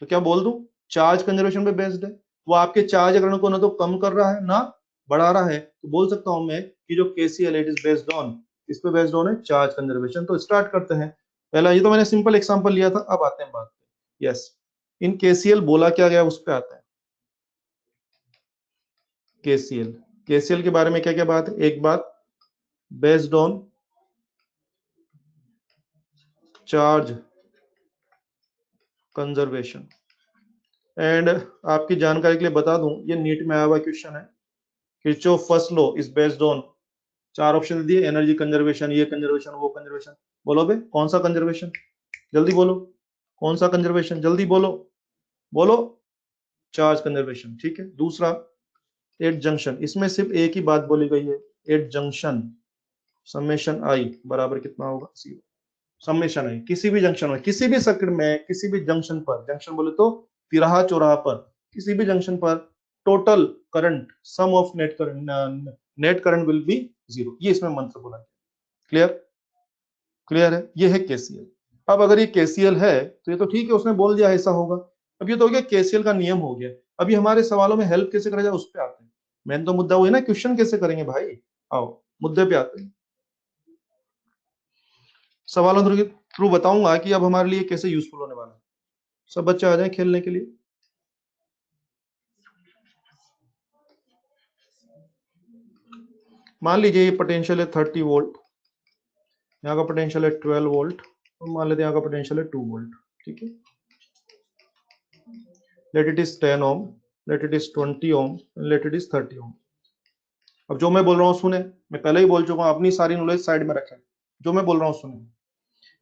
तो क्या बोल दूं, चार्ज कंजर्वेशन पे बेस्ड है। वो आपके चार्ज करंट को ना तो कम कर रहा है ना बढ़ा रहा है, तो बोल सकता हूं मैं कि जो KCL it is based on, इस पे बेस्ड ऑन है चार्ज कंजर्वेशन। तो स्टार्ट करते हैं। पहला ये तो मैंने सिंपल एग्जांपल लिया था, अब आते हैं बात पे। यस, इन केसीएल बोला क्या गया उस पे आते हैं। केसीएल, केसीएल के बारे में क्या क्या बात है। एक बात, based on charge conservation. And आपकी जानकारी के लिए बता दूं, ये नीट में आया हुआ क्वेश्चन है। Kirchhoff first law is based on, चार ऑप्शन दिए, एनर्जी कंजर्वेशन, ये कंजर्वेशन, वो कंजर्वेशन। बोलो बे कौन सा कंजर्वेशन, जल्दी बोलो, कौन सा कंजर्वेशन, जल्दी बोलो, बोलो। चार्ज कंजर्वेशन, ठीक है। दूसरा, एट जंक्शन, इसमें सिर्फ एक ही बात बोली गई है, एट जंक्शन समेशन आई बराबर कितना होगा, जीरो। समेशन आई किसी भी जंक्शन में, किसी भी सर्किट में, किसी भी जंक्शन पर, जंक्शन बोले तो तिराहा चौराहा पर, किसी भी जंक्शन पर total current some of net current will be zero. ये इसमें मंत्र बोला है। क्लियर, क्लियर है, ये है केसीएल। अब अगर ये केसीएल है तो ये तो ठीक है, उसने बोल दिया ऐसा होगा। अब ये तो हो गया केसीएल का नियम हो गया। अभी हमारे सवालों में हेल्प कैसे करा जाए उस पर आते हैं। मैंने तो मुद्दा वही ना, क्वेश्चन कैसे करेंगे भाई। आओ मुद्दे पे आते हैं। सवालों के थ्रू बताऊंगा कि अब हमारे लिए कैसे यूजफुल होने वाला है। सब बच्चे आ जाएं खेलने के लिए। मान लीजिए ये पोटेंशियल है 30 वोल्ट, यहाँ का पोटेंशियल है 12 वोल्ट, और मान लेते हैं यहाँ का पोटेंशियल है 2 वोल्ट, ठीक है। Let it is 10 ohm, let it is 20 ohm, let it is 30 ohm. अब जो मैं बोल रहा हूँ सुने, मैं पहले ही बोल चुका हूँ, अपनी सारी नॉलेज साइड में रखें, जो मैं बोल रहा हूँ सुने।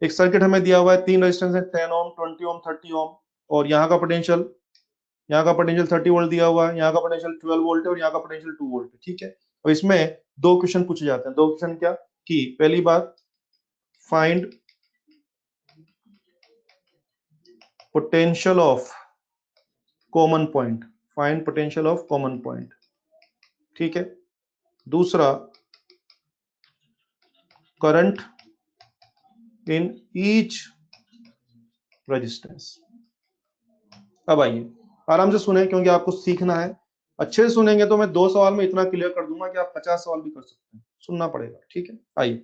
एक सर्किट हमें दिया हुआ है, तीन रेजिस्टेंस है, 10 ओम, 20 ओम, 30 ओम, और यहाँ का पोटेंशियल, यहाँ का पोटेंशियल 30 वोल्ट दिया हुआ है, यहाँ का पोटेंशियल 12 वोल्ट है, और यहाँ का पोटेंशियल 2 वोल्ट है, ठीक है। और इसमें दो क्वेश्चन पूछे जाते हैं। दो क्वेश्चन क्या कि पहली बात, find potential of common point, find potential of common point, ठीक है। दूसरा, करंट इन ईच रेजिस्टेंस। अब आइए आराम से सुने, क्योंकि आपको सीखना है। अच्छे से सुनेंगे तो मैं 2 सवाल में इतना क्लियर कर दूंगा कि आप 50 सवाल भी कर सकते हैं। सुनना पड़ेगा, ठीक है। आइए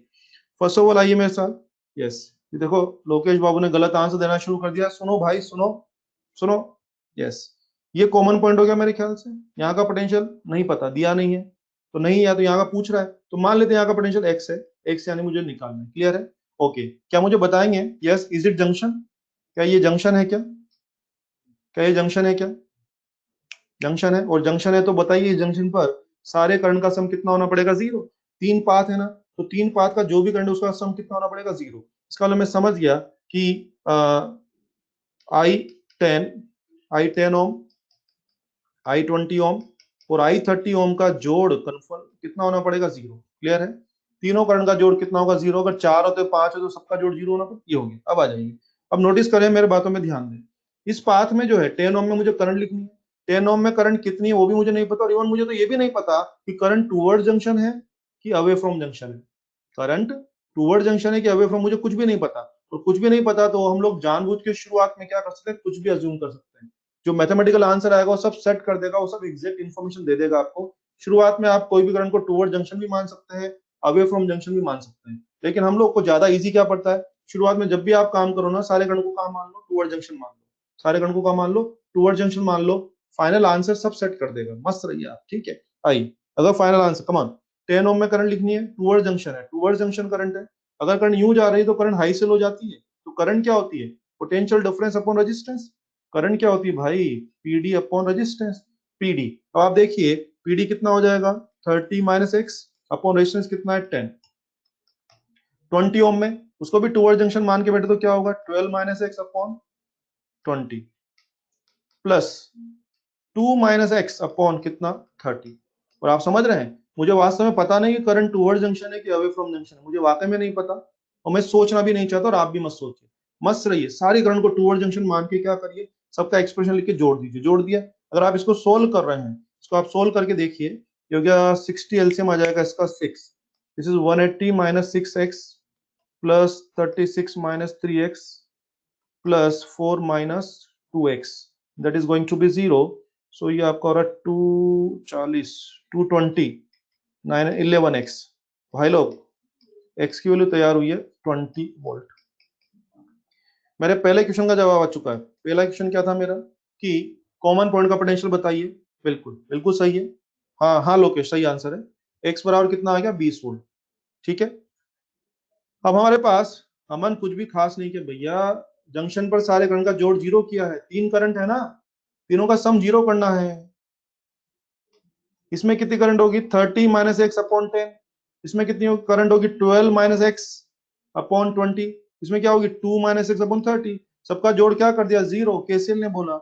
फर्स्ट ऑफ ऑल आइए मेरे साथ। यस, ये देखो लोकेश बाबू ने गलत आंसर देना शुरू कर दिया। सुनो भाई सुनो, सुनो। यस, ये कॉमन पॉइंट हो गया मेरे ख्याल से। यहाँ का पोटेंशियल नहीं पता, दिया नहीं है तो नहीं, या तो यहाँ का पूछ रहा है तो मान लेते हैं यहाँ का पोटेंशियल एक्स है, एक्स यानी मुझे निकालना है। क्लियर है, ओके। क्या मुझे बताएंगे, यस इज इट जंक्शन, क्या ये जंक्शन है, क्या क्या ये जंक्शन है, क्या जंक्शन है। और जंक्शन है तो बताइए जंक्शन पर सारे करंट का सम कितना होना पड़ेगा, जीरो। तीन पाथ है ना, तो तीन पाथ का जो भी करंट उसका सम कितना होना पड़ेगा, जीरो। इसका मतलब मैं समझ गया कि I10, I10 ओम, I20 ओम और I30 ओम का जोड़ कन्फर्म कितना होना पड़ेगा, जीरो। क्लियर है, तीनों करंट का जोड़ कितना होगा, जीरो। अगर चार होते पांच हो तो सबका जोड़ जीरो होना पड़ेगा। ये हो गया। अब आ जाइए, अब नोटिस करें, मेरे बातों में ध्यान दें। इस पाथ में जो है 10 ओम में मुझे करंट लिखनी है, 10 ओम में करंट कितनी है वो भी मुझे नहीं पता, और इवन मुझे तो ये भी नहीं पता कि करंट टूवर्ड जंक्शन है कि अवे फ्रॉम जंक्शन है। करंट टूवर्ड जंक्शन है कि अवे फ्रॉम, मुझे कुछ भी नहीं पता। और कुछ भी नहीं पता तो हम लोग जानबूझ के शुरुआत में क्या कर सकते हैं, कुछ भी अज्यूम कर सकते हैं। जो मैथमेटिकल आंसर आएगा वो सब सेट कर देगा, वो सब एग्जैक्ट इन्फॉर्मेशन दे देगा आपको। शुरुआत में आप कोई भी करंट को टूवर्ड जंक्शन भी मान सकते हैं, अवे फ्रॉम जंक्शन भी मान सकते हैं। लेकिन हम लोग को ज्यादा इजी क्या पड़ता है, शुरुआत में जब भी आप काम करो ना, सारे करंट को काम मान लो टूवर्ड जंक्शन मान लो, सारे करंट को काम मान लो टूवर्ड जंक्शन मान लो। फाइनल आंसर सब सेट कर देगा, मस्त रहिए आप, ठीक है। आइए, अगर फाइनल आंसर कमान 10 ओम में करंट लिखनी है, टूवर्ड जंक्शन है, टूवर्ड जंक्शन करंट है। अगर करंट यूं जा रही है तो करंट हाई से लो जाती है, तो करंट क्या होती है, potential difference upon resistance. Current क्या होती है भाई, पीडी अपॉन रेजिस्टेंस, पीडी। अब आप देखिए पीडी कितना हो जाएगा, 30 माइनस एक्स अपॉन रेजिस्टेंस कितना है 10। 20 ओम में उसको भी टूवर्ड जंक्शन मान के बैठे तो क्या होगा, 12 minus x upon 20 plus 2 minus x upon कितना 30। और आप समझ रहे हैं, मुझे वास्तव में पता नहीं कि करंट टूवर्ड जंक्शन है कि अवे फ्रॉम जंक्शन है, मुझे वाकई में नहीं पता, और मैं सोचना भी नहीं चाहता, और आप भी मत सोचिए। मस्त रहिए, सारी करंट को टूवर्ड जंक्शन मान के क्या करिए, सबका एक्सप्रेशन लिख के जोड़ दीजिए। जोड़ दिया, अगर आप इसको सोल्व कर रहे हैं, इसको आप सोल्व करके देखिए, ये हो गया 60 एलसीएम आ जाएगा इसका 6, this is 180 minus 6x plus 36 minus 3x plus 4 minus 2x, that is going to be 0। So ये आपका हो रहा है 240 220 9 11x। भाई लोग x की वैल्यू तैयार हुई है 20 वोल्ट। मेरे पहले क्वेश्चन का जवाब आ चुका है। पहला क्वेश्चन क्या था मेरा कि कॉमन पॉइंट का पोटेंशियल बताइए। बिल्कुल बिल्कुल सही है। हाँ हाँ लोकेश, सही आंसर है। x बराबर कितना आ गया 20 वोल्ट। ठीक है, अब हमारे पास अमन कुछ भी खास नहीं किया भैया, जंक्शन पर सारे करंट का जोड़ 0 किया है। 3 करंट है ना, तीनों का सम 0 करना है। इसमें कितनी करंट होगी 30 माइनस एक्स अपॉन 10। इसमें कितनी करंट होगी 12 माइनस एक्स अपॉन 20। इसमें क्या होगी 2 माइनस एक्स अपॉन 30। सबका जोड़ क्या कर दिया 0, केसीएल ने बोला।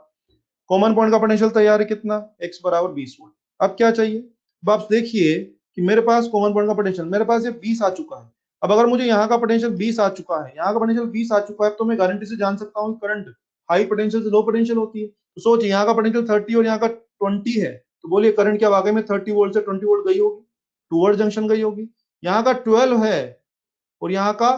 कॉमन पॉइंट का पोटेंशियल तैयार है कितना, x बराबर 20 वोल्ट। अब क्या चाहिए, अब आप देखिए कि मेरे पास कॉमन पॉइंट का पोटेंशियल, मेरे पास ये 20 आ चुका है। अब अगर मुझे यहाँ का पोटेंशियल 20 आ चुका है, यहाँ का पोटेंशियल 20 आ चुका है, तो मैं गारंटी से जान सकता हूँ करंट हाई पोटेंशियल से लो पोटेंशियल होती है। तो सोचिए यहाँ का पोटेंशियल 30 और यहाँ का 20 है, तो बोलिए करंट क्या वाकई में 30 वोल्ट से 20 वोल्ट गई होगी, टूवर्ड जंक्शन गई होगी। यहाँ का 12 है और यहाँ का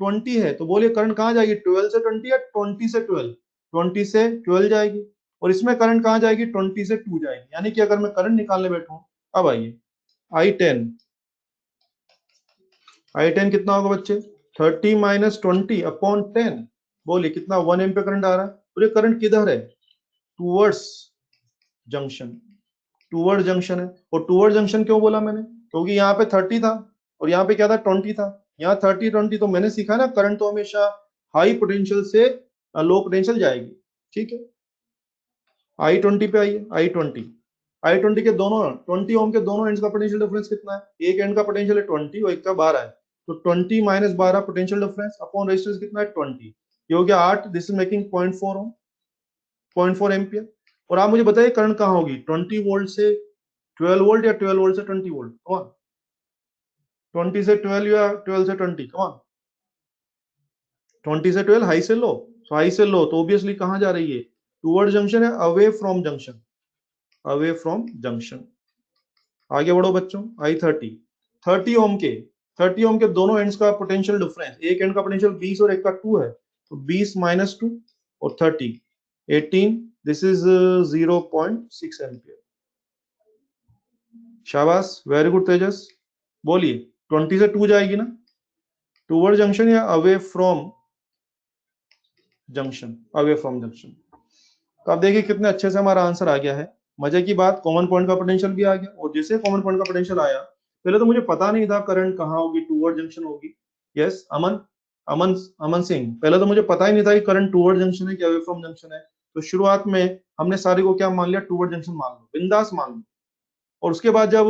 20 है, तो बोलिए करंट कहाँ जाएगी 12 से 20 या 20 से 12? 20 से 12 जाएगी। और इसमें करंट कहाँ जाएगी 20 से 2 जाएगी। यानी कि अगर मैं करंट निकालने बैठूं, अब आइए I10, I10 कितना होगा बच्चे 30 माइनस 20 अपॉन 10, बोलिए कितना 1 एम्पीयर करंट आ रहा है। और ये करंट किधर है, टूवर्ड्स जंक्शन, टूवर्ड जंक्शन है। और टूवर्ड जंक्शन क्यों बोला मैंने, क्योंकि यहाँ पे 30 था और यहाँ पे क्या था 20 था। यहाँ 30 20, तो मैंने सीखा ना करंट तो हमेशा हाई पोटेंशियल से लो पोटेंशियल जाएगी। ठीक है, I20 पे आइए, I20 के दोनों 20 ओम के दोनों एंड्स का पोटेंशियल डिफरेंस कितना है, एक एंड का पोटेंशियल है 20 और एक का 12 है, तो 20 minus 12 potential difference upon resistance कितना है 20, ये हो गया 8, this is making 0.4 ohm, 0.4 ampere. और आप मुझे बताइए करंट कहाँ होगी 20 वोल्ट से 12 वोल्ट या 12 वोल्ट से 20 वोल्ट, कौन 20 से 12 या 12 से 20, कौन 20 से 12 हाई से लो, तो हाई से लो तो ऑब्वियसली कहाँ जा रही है टूवर्ड जंक्शन है, away from junction, away from junction. आगे बढ़ो बच्चों, I30 30 ओम के दोनों एंड्स का पोटेंशियल डिफरेंस, एक एंड का पोटेंशियल 20 और एक का 2 है, तो 20 माइनस 2 और 30 18, दिस इज 0.6 एम्पियर। शाबाश, वेरी गुड तेजस। बोलिए 20 से 2 जाएगी ना टूवर्ड जंक्शन या away from junction, away from junction. तो आप देखिए कितने अच्छे से हमारा आंसर आ गया है। मजे की बात कॉमन पॉइंट का पोटेंशियल भी आ गया, और जैसे कॉमन पॉइंट का पोटेंशियल आया, पहले तो मुझे पता नहीं था करंट कहाँ होगी टूवर्ड जंक्शन होगी। यस अमन, अमन अमन सिंह, पहले तो मुझे पता ही नहीं था कि करंट टूवर्ड जंक्शन है कि अवे फ्रॉम जंक्शन है। तो शुरुआत में हमने सारे को क्या मान लिया टूवर्ड जंक्शन मान लो, बिंदास मान लो। और उसके बाद जब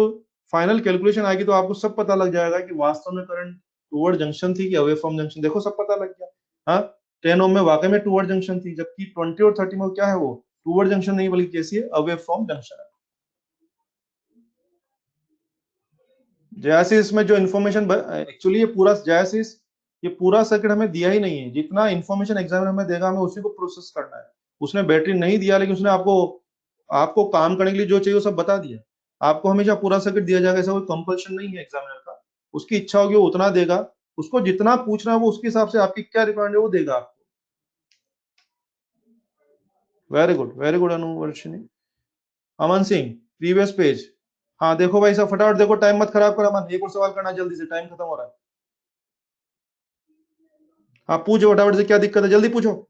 फाइनल कैलकुलेशन आएगी तो आपको सब पता लग जाएगा कि वास्तव में करंट टूवर्ड जंक्शन थी कि अवे फ्रॉम जंक्शन, देखो सब पता लग गया। हाँ 10 ओम में वाकई में टूवर्ड जंक्शन थी, जबकि 20 और 30 में क्या है वो टूवर्ड जंक्शन नहीं बल्कि कैसी है अवे फ्रॉम जंक्शन है। जैसे इसमें जो इन्फॉर्मेशन एक्चुअली ये पूरा जैसे ये पूरा सर्किट हमें दिया ही नहीं है, जितना इन्फॉर्मेशन एग्जामिनर हमें देगा हमें उसी को प्रोसेस करना है। उसने बैटरी नहीं दिया लेकिन उसने आपको आपको काम करने के लिए जो चाहिए वो सब बता दिया। आपको हमेशा पूरा सर्किट दिया जाएगा ऐसा कोई कंपल्शन नहीं है एग्जामिनर का, उसकी इच्छा होगी वो उतना देगा। उसको जितना पूछना है वो उसके हिसाब से आपकी क्या रिक्वायरमेंट है वो देगा आपको। Very good Anuvarshini. Aman Singh previous page, हाँ देखो भाई साहब फटाफट देखो, टाइम मत खराब कर अमन, एक और सवाल करना जल्दी से, टाइम खत्म हो रहा है। हाँ पूछो फटाफट से, क्या दिक्कत है जल्दी पूछो,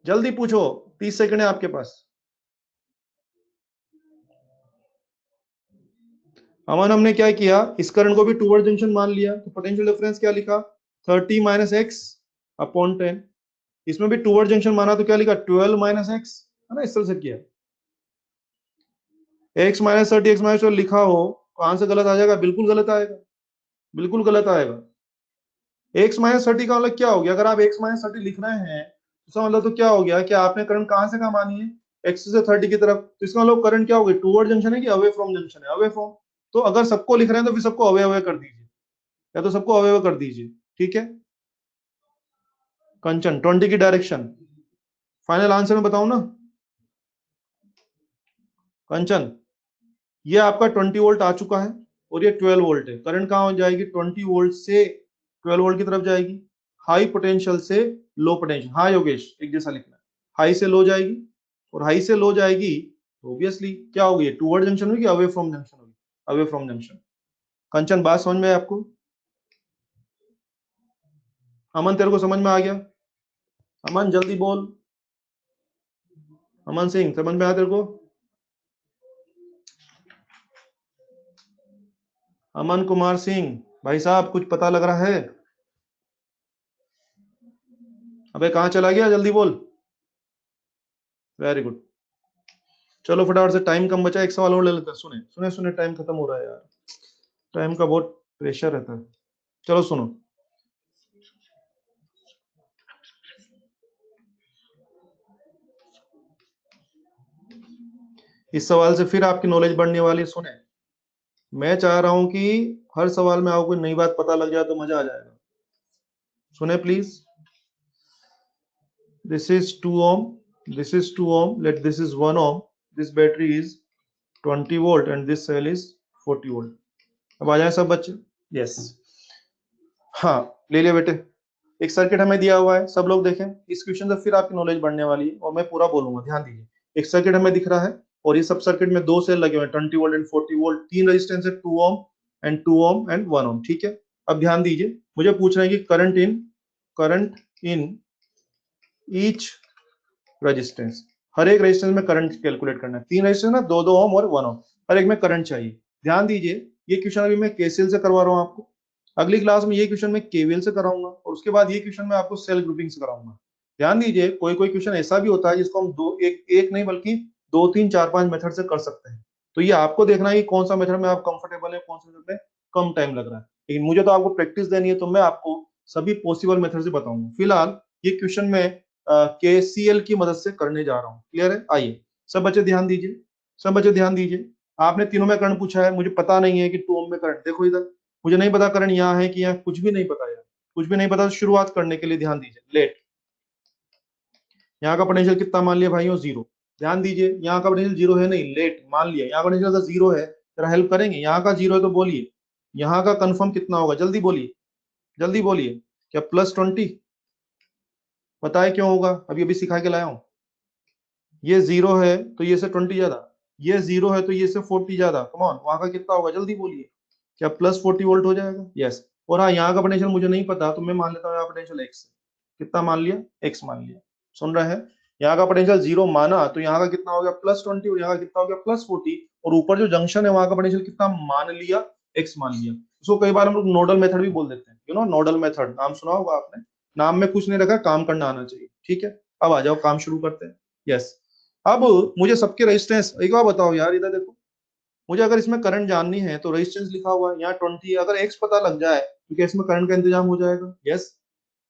जल्दी पूछो, 30 सेकंड है आपके पास। अमन हमने क्या किया, इस करंट को भी टूवर्ड जंक्शन मान लिया, तो पोटेंशियल डिफरेंस क्या लिखा 30 माइनस एक्स अपॉन 10। इसमें भी टूवर्ड जंक्शन माना तो क्या लिखा 12 माइनस एक्स, है ना, इस तरह से किया। एक्स माइनस 30 एक्स माइनस 12 लिखा हो तो आंसर गलत आ जाएगा, बिल्कुल गलत आएगा, बिल्कुल गलत आएगा। एक्स माइनस 30 का मतलब क्या हो गया, अगर आप एक्स माइनस 30 लिख रहे हैं तो इसका मतलब तो क्या हो गया कि आपने करंट कहां से कहां मानी है एक्स से 30 की तरफ, तो इसका मतलब करंट क्या हो गया टूवर्ड जंक्शन है कि अवे फ्रॉम जंक्शन है, अवे फ्रॉम। तो अगर सबको लिख रहे हैं तो फिर सबको अवे अवे कर दीजिए, या तो सबको अवे अवे कर दीजिए। ठीक है कंचन 20 की डायरेक्शन, फाइनल आंसर में बताऊं ना, कंचन, ये आपका 20 वोल्ट आ चुका है और ये 12 वोल्ट है। करंट कहाँ हो जाएगी? 20 वोल्ट से 12 वोल्ट की तरफ जाएगी। हाई पोटेंशियल से लो पोटेंशियल। हाँ योगेश, एक जैसा लिखना है। हाई से लो जाएगी और हाई से लो जाएगी तो ऑब्वियसली क्या होगी? टूवर्ड जंक्शन होगी, अवे फ्रॉम जंक्शन होगी? Away from junction. कंचन, बात समझ में है आपको? अमन, तेरे को समझ में आ गया? अमन जल्दी बोल। अमन सिंह, समझ में आया तेरे को? अमन कुमार सिंह भाई साहब, कुछ पता लग रहा है? अबे कहाँ चला गया? जल्दी बोल। Very good. चलो फटाफट से, टाइम कम बचा, एक सवाल और ले लेते हैं। सुने सुने सुने, टाइम खत्म हो रहा है यार, टाइम का बहुत प्रेशर रहता है। चलो सुनो, इस सवाल से फिर आपकी नॉलेज बढ़ने वाली है। सुने, मैं चाह रहा हूं कि हर सवाल में आपको कोई नई बात पता लग जाए तो मजा आ जाएगा। सुने please, this is 2 ohm, this is 2 ohm, let this is 1 ohm, this battery is 20 volt and this cell is 40 volt। अब आ जाए सब बच्चे? यस। हाँ, ले लिया बेटे। एक सर्किट हमें दिया हुआ है, सब लोग देखें। इस क्वेश्चन से फिर आपकी नॉलेज बढ़ने वाली है और मैं पूरा बोलूंगा, ध्यान दीजिए। एक सर्किट हमें दिख रहा है और ये सब सर्किट में दो सेल लगे हुए हैं, 20 वोल्ट एंड 40 वोल्ट। तीन रेजिस्टेंस है, 2 ओम एंड 2 ओम एंड 1 ओम। ठीक है, अब ध्यान दीजिए, मुझे पूछना है कि करंट इन ईच रेजिस्टेंस। हर एक रेजिस्टेंस में करंट कैलकुलेट करना है। तीन रेजिस्टेंस ना, दो दो ओम और 1 ओम, हर एक में करंट चाहिए। ध्यान दीजिए, ये क्वेश्चन अभी मैं केसीएल से करवा रहा हूँ आपको। अगली क्लास में ये क्वेश्चन मैं केवीएल से कराऊंगा और उसके बाद ये क्वेश्चन मैं आपको सेल ग्रुपिंग से कराऊंगा। ध्यान दीजिए, कोई कोई क्वेश्चन ऐसा भी होता है जिसको हम दो एक एक नहीं बल्कि दो तीन चार पांच मेथड से कर सकते हैं। तो ये आपको देखना है कि कौन सा मेथड में आप कंफर्टेबल है, कौन सा मेथड में कम टाइम लग रहा है। लेकिन मुझे तो आपको प्रैक्टिस देनी है, तो मैं आपको सभी पॉसिबल मेथड से बताऊंगा। फिलहाल ये क्वेश्चन में केसीएल की मदद से करने जा रहा हूँ। क्लियर है? आइए सब बच्चे ध्यान दीजिए, सब बच्चे ध्यान दीजिए। आपने तीनों में करंट पूछा है, मुझे पता नहीं है कि 2 ओम में करंट। देखो इधर, मुझे नहीं पता करंट यहाँ है कि यहाँ, कुछ भी नहीं पता यार, कुछ भी नहीं पता। तो शुरुआत करने के लिए ध्यान दीजिए, लेट। यहाँ का पोटेंशियल कितना मान लिया भाइयों? जीरो। ध्यान दीजिए, यहाँ का पोटेंशियल जीरो है नहीं, लेट मान लिया। यहाँ का पोटेंशियल अगर जीरो है, जरा हेल्प करेंगे। यहाँ का जीरो है तो बोलिए, यहाँ का कंफर्म कितना होगा? जल्दी बोलिए, जल्दी बोलिए। क्या +20? बताए क्यों होगा? अभी अभी सिखा के लाया हूँ। ये जीरो है तो ये से 20 ज्यादा, ये जीरो है तो ये से 40 ज्यादा। कमॉन, वहां का कितना होगा? जल्दी बोलिए। क्या +40 वोल्ट हो जाएगा? यस। और हाँ, यहाँ का पोटेंशियल मुझे नहीं पता तो मैं मान लेता हूँ यहाँ पोटेंशियल एक्स। कितना मान लिया? एक्स मान लिया। सुन रहे हैं? यहाँ का पोटेंशियल जीरो माना तो यहाँ का कितना हो गया? +20 और यहाँ का कितना हो गया? +40। और ऊपर जो जंक्शन है वहां का पोटेंशियल कितना मान लिया? एक्स मान लिया। उसको कई बार हम लोग नोडल मेथड भी बोल देते हैं। यू नो नोडल मेथड, नाम सुना होगा आपने। नाम में कुछ नहीं रखा, काम करना आना चाहिए। ठीक है, अब आ जाओ, काम शुरू करते हैं। यस। अब मुझे सबके रेजिस्टेंस एक बार बताओ यार, इधर देखो। मुझे अगर इसमें करंट जाननी है तो रेजिस्टेंस लिखा हुआ है यहाँ 20, अगर एक्स पता लग जाए तो क्या इसमें करंट का इंतजाम हो जाएगा? यस।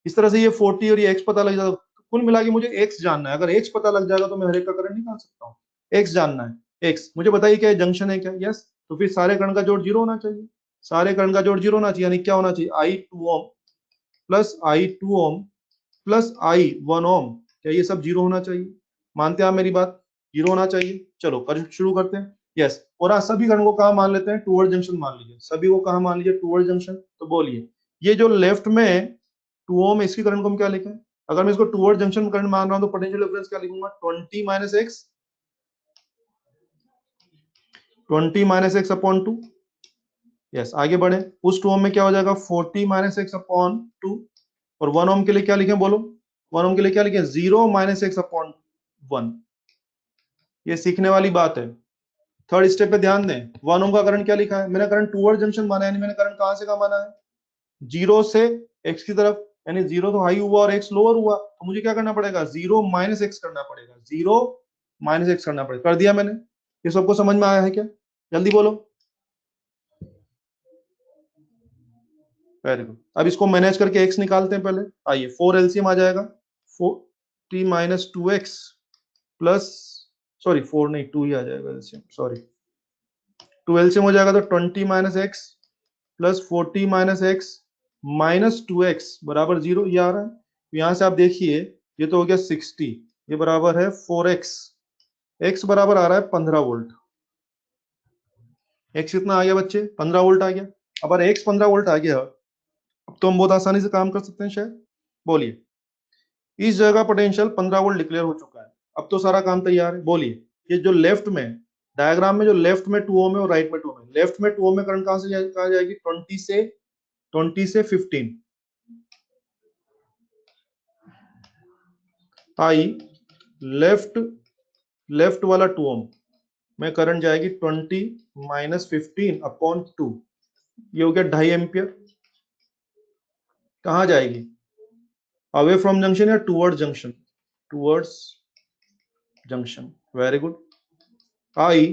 इस तरह से ये 40 और ये एक्स पता लग जाएगा तो कुल मिला के मुझे एक्स जानना है। अगर एक्स पता लग जाएगा तो मैं हर एक का करंट निकाल सकता हूँ। एक्स जानना है, एक्स मुझे बताइए क्या जंक्शन है क्या? यस। तो फिर सारे करंट का जोड़ जीरो होना चाहिए, सारे करंट का जोड़ जीरो होना चाहिए। यानी क्या होना चाहिए? I2 ohm plus I2 ohm plus I1 ओम, क्या ये सब जीरो होना चाहिए? मानते हैं आप मेरी बात? जीरो होना चाहिए। चलो कर शुरू करते हैं। यस। और आज सभी करंट को कहाँ मान लेते हैं? टूवर्ड जंक्शन मान लीजिए। सभी को कहाँ मान लीजिए? Toward junction. तो बोलिए, ये जो लेफ्ट में 2 ओम, इसकी करंट को हम क्या लिखें? अगर मैं इसको टूवर्ड जंक्शन में करंट मान रहा हूं तो पोटेंशियल डिफरेंस क्या लिखूंगा? 20 - x /2। यस, आगे बढ़े। उस 2 ओम में क्या हो जाएगा? 40 - x/2। और 1 ओम के लिए क्या लिखें? बोलो, 1 ओम के लिए क्या लिखें? 0 - x/1। ये सीखने वाली बात है। थर्ड स्टेप पे ध्यान दें। 1 ओम का करंट क्या लिखा है? मैंने करंट टूवर्ड जंक्शन माना है, यानी मैंने करंट कहां से कहां माना है? जीरो से एक्स की तरफ। यानी जीरो तो हाई हुआ और एक्स लोअर हुआ, तो मुझे क्या करना पड़ेगा? 0 - x करना पड़ेगा। 0 - x करना पड़ेगा। कर दिया मैंने। ये सबको समझ में आया है क्या? जल्दी बोलो। Very good. अब इसको मैनेज करके एक्स निकालते हैं पहले। आइए, 4 एलसीएम आ जाएगा। 40 - 2x प्लस, सॉरी 4 नहीं 2 ही आ जाएगा एलसीएम, सॉरी 2 एलसीएम हो जाएगा। तो 20 - x plus 40 - x minus 2x बराबर 0, ये आ रहा है। तो यहां से आप देखिए, ये तो हो गया 60, ये बराबर है 4x। x बराबर आ रहा है 15 वोल्ट। एक्स कितना आ गया बच्चे, 15 वोल्ट आ गया। अब अगर एक्स 15 वोल्ट आ गया, अब तो हम बहुत आसानी से काम कर सकते हैं शायद। बोलिए, इस जगह पोटेंशियल 15 वोल्ट डिक्लेयर हो चुका है, अब तो सारा काम तैयार है। बोलिए, ये जो लेफ्ट में डायग्राम में जो लेफ्ट में 2 ओम है और राइट में 2 ओम है, लेफ्ट में 2 ओम में करंट कहां जाएगी, 20 से 15 आई। लेफ्ट लेफ्ट वाला 2 ओम में करंट जाएगी 20 - 15/2, ये हो गया 2.5 एम्पियर। कहां जाएगी, अवे फ्रॉम जंक्शन या towards junction, towards junction, very good. I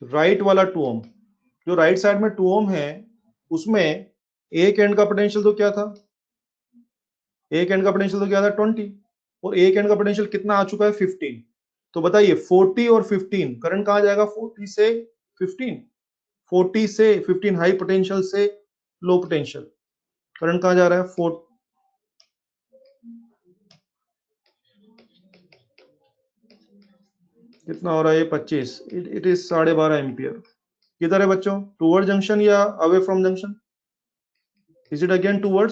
right वाला 2 ओम, जो राइट साइड में 2 ओम है, उसमें एक एंड का पोटेंशियल तो क्या था, एक एंड का पोटेंशियल तो क्या था 20, और एक एंड का पोटेंशियल कितना आ चुका है 15। तो बताइए 40 और 15, करंट कहां जाएगा, 40 से 15, 40 से 15 हाई पोटेंशियल से लो पोटेंशियल, करंट कहां जा रहा है, 4। कितना हो रहा है ये 25, इट इज 12.5 एम्पियर। किधर है बच्चों, टूवर्ड जंक्शन या away from junction, is it again toward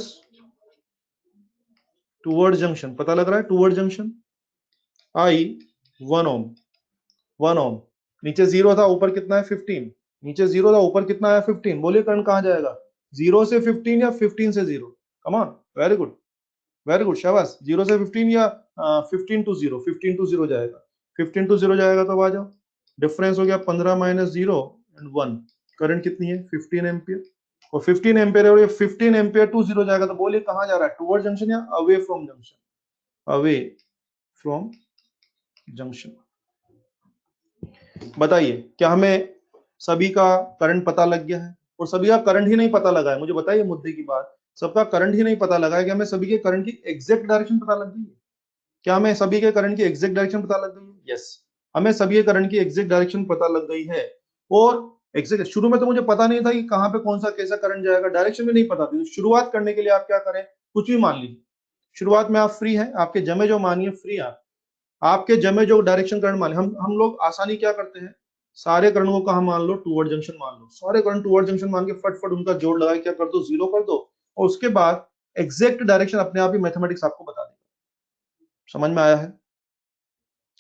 junction, पता लग रहा है टूवर्ड जंक्शन। आई 1 ओम, 1 ओम, नीचे जीरो था ऊपर कितना है 15, नीचे जीरो था ऊपर कितना है 15, बोलिए करंट कहां जाएगा, 0 से 15 या 15 से 0, कमान, वेरी गुड, वेरी गुड, शाबाश, 0 से 15 या 15 to 0, 15 to 0 जाएगा, 15 to 0 जाएगा तो आ जाओ, डिफरेंस हो गया 15 - 0 एंड 1, करंट कितनी है 15 एम्पियर, और 15 एम्पियर और ये 15 एम्पियर टू 0 जाएगा, तो बोलिए कहां जा रहा है, टुवर्ड जंक्शन या away from junction, away from junction. बताइए, क्या हमें सभी का करंट पता लग गया है, और सभी का करंट ही नहीं पता लगा है, मुझे बताइए मुद्दे की बात, सबका करंट ही नहीं पता लगा है कि हमें सभी के करंट की एग्जैक्ट डायरेक्शन पता लग गई है, क्या हमें सभी के करंट की एग्जैक्ट डायरेक्शन पता लग गई है, यस, हमें सभी के करंट की एग्जैक्ट डायरेक्शन पता लग गई है। और एग्जैक्ट शुरू में तो मुझे पता नहीं था कि कहां पे कौन सा कैसा करंट जाएगा, डायरेक्शन भी नहीं पता थी, तो शुरुआत करने के लिए आप क्या करें, कुछ भी मान लीजिए, शुरुआत में आप फ्री हैं, आपके जमे जो मानिए फ्री, आप आपके जमे जो डायरेक्शन करंट मान, हम लोग आसानी क्या करते हैं, सारे करंट को कहा मान लो, टूवर्ड जंक्शन मान लो, सारे करंट टूवर्ड जंक्शन मान के फटफट उनका जोड़ लगा क्या कर दो, जीरो कर दो, और उसके बाद एग्जैक्ट डायरेक्शन अपने आप ही मैथमेटिक्स आपको बता देगा। समझ में आया है,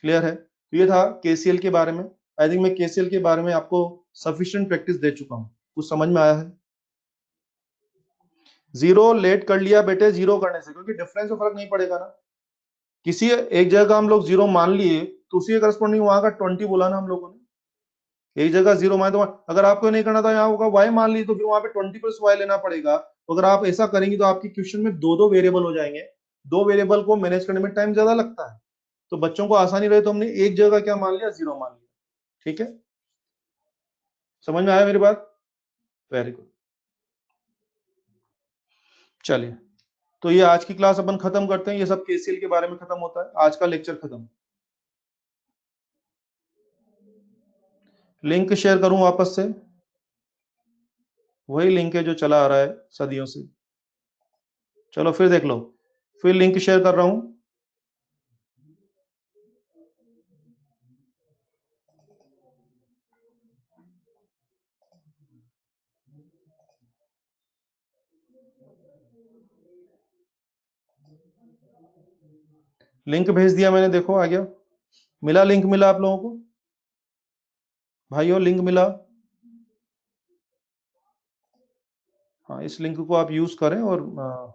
क्लियर है, तो ये था केसीएल के बारे में। आई थिंक मैं केसीएल के बारे में आपको सफिशिएंट प्रैक्टिस दे चुका हूं, कुछ समझ में आया है। जीरो लेट कर लिया बेटे, जीरो करने से क्योंकि डिफरेंस में फर्क नहीं पड़ेगा ना, किसी एक जगह हम लोग जीरो मान लिए तो उसी के करस्पॉन्डिंग वहां का 20 बोला ना हम लोगों ने, एक जगह जीरो मान, तो अगर आपको नहीं करना था यहाँ होगा वाई मान ली, तो फिर वहां पे 20 + y लेना पड़ेगा, तो अगर आप ऐसा करेंगे तो आपकी क्वेश्चन में दो दो वेरिएबल हो जाएंगे, दो वेरिएबल को मैनेज करने में टाइम ज्यादा लगता है, तो बच्चों को आसानी रहे तो हमने एक जगह क्या मान लिया, जीरो मान लिया, ठीक है, समझ में आया मेरी बात, वेरी गुड। चलिए, तो ये आज की क्लास अपन खत्म करते हैं, ये सब केसीएल के बारे में खत्म होता है, आज का लेक्चर खत्म। लिंक शेयर करूं वापस से, वही लिंक है जो चला आ रहा है सदियों से, चलो फिर देख लो, फिर लिंक शेयर कर रहा हूं। लिंक भेज दिया मैंने, देखो आ गया, मिला, लिंक मिला आप लोगों को, भाइयों लिंक मिला, हाँ इस लिंक को आप यूज करें और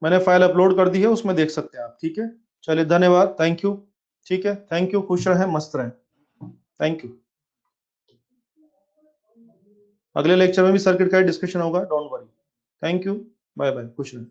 मैंने फाइल अपलोड कर दी है, उसमें देख सकते हैं आप। ठीक है, चलिए धन्यवाद, थैंक यू। ठीक है, थैंक यू, खुश रहें, मस्त रहें, थैंक यू। अगले लेक्चर में भी सर्किट का डिस्कशन होगा, don't worry. Thank you, bye bye, खुश रहें।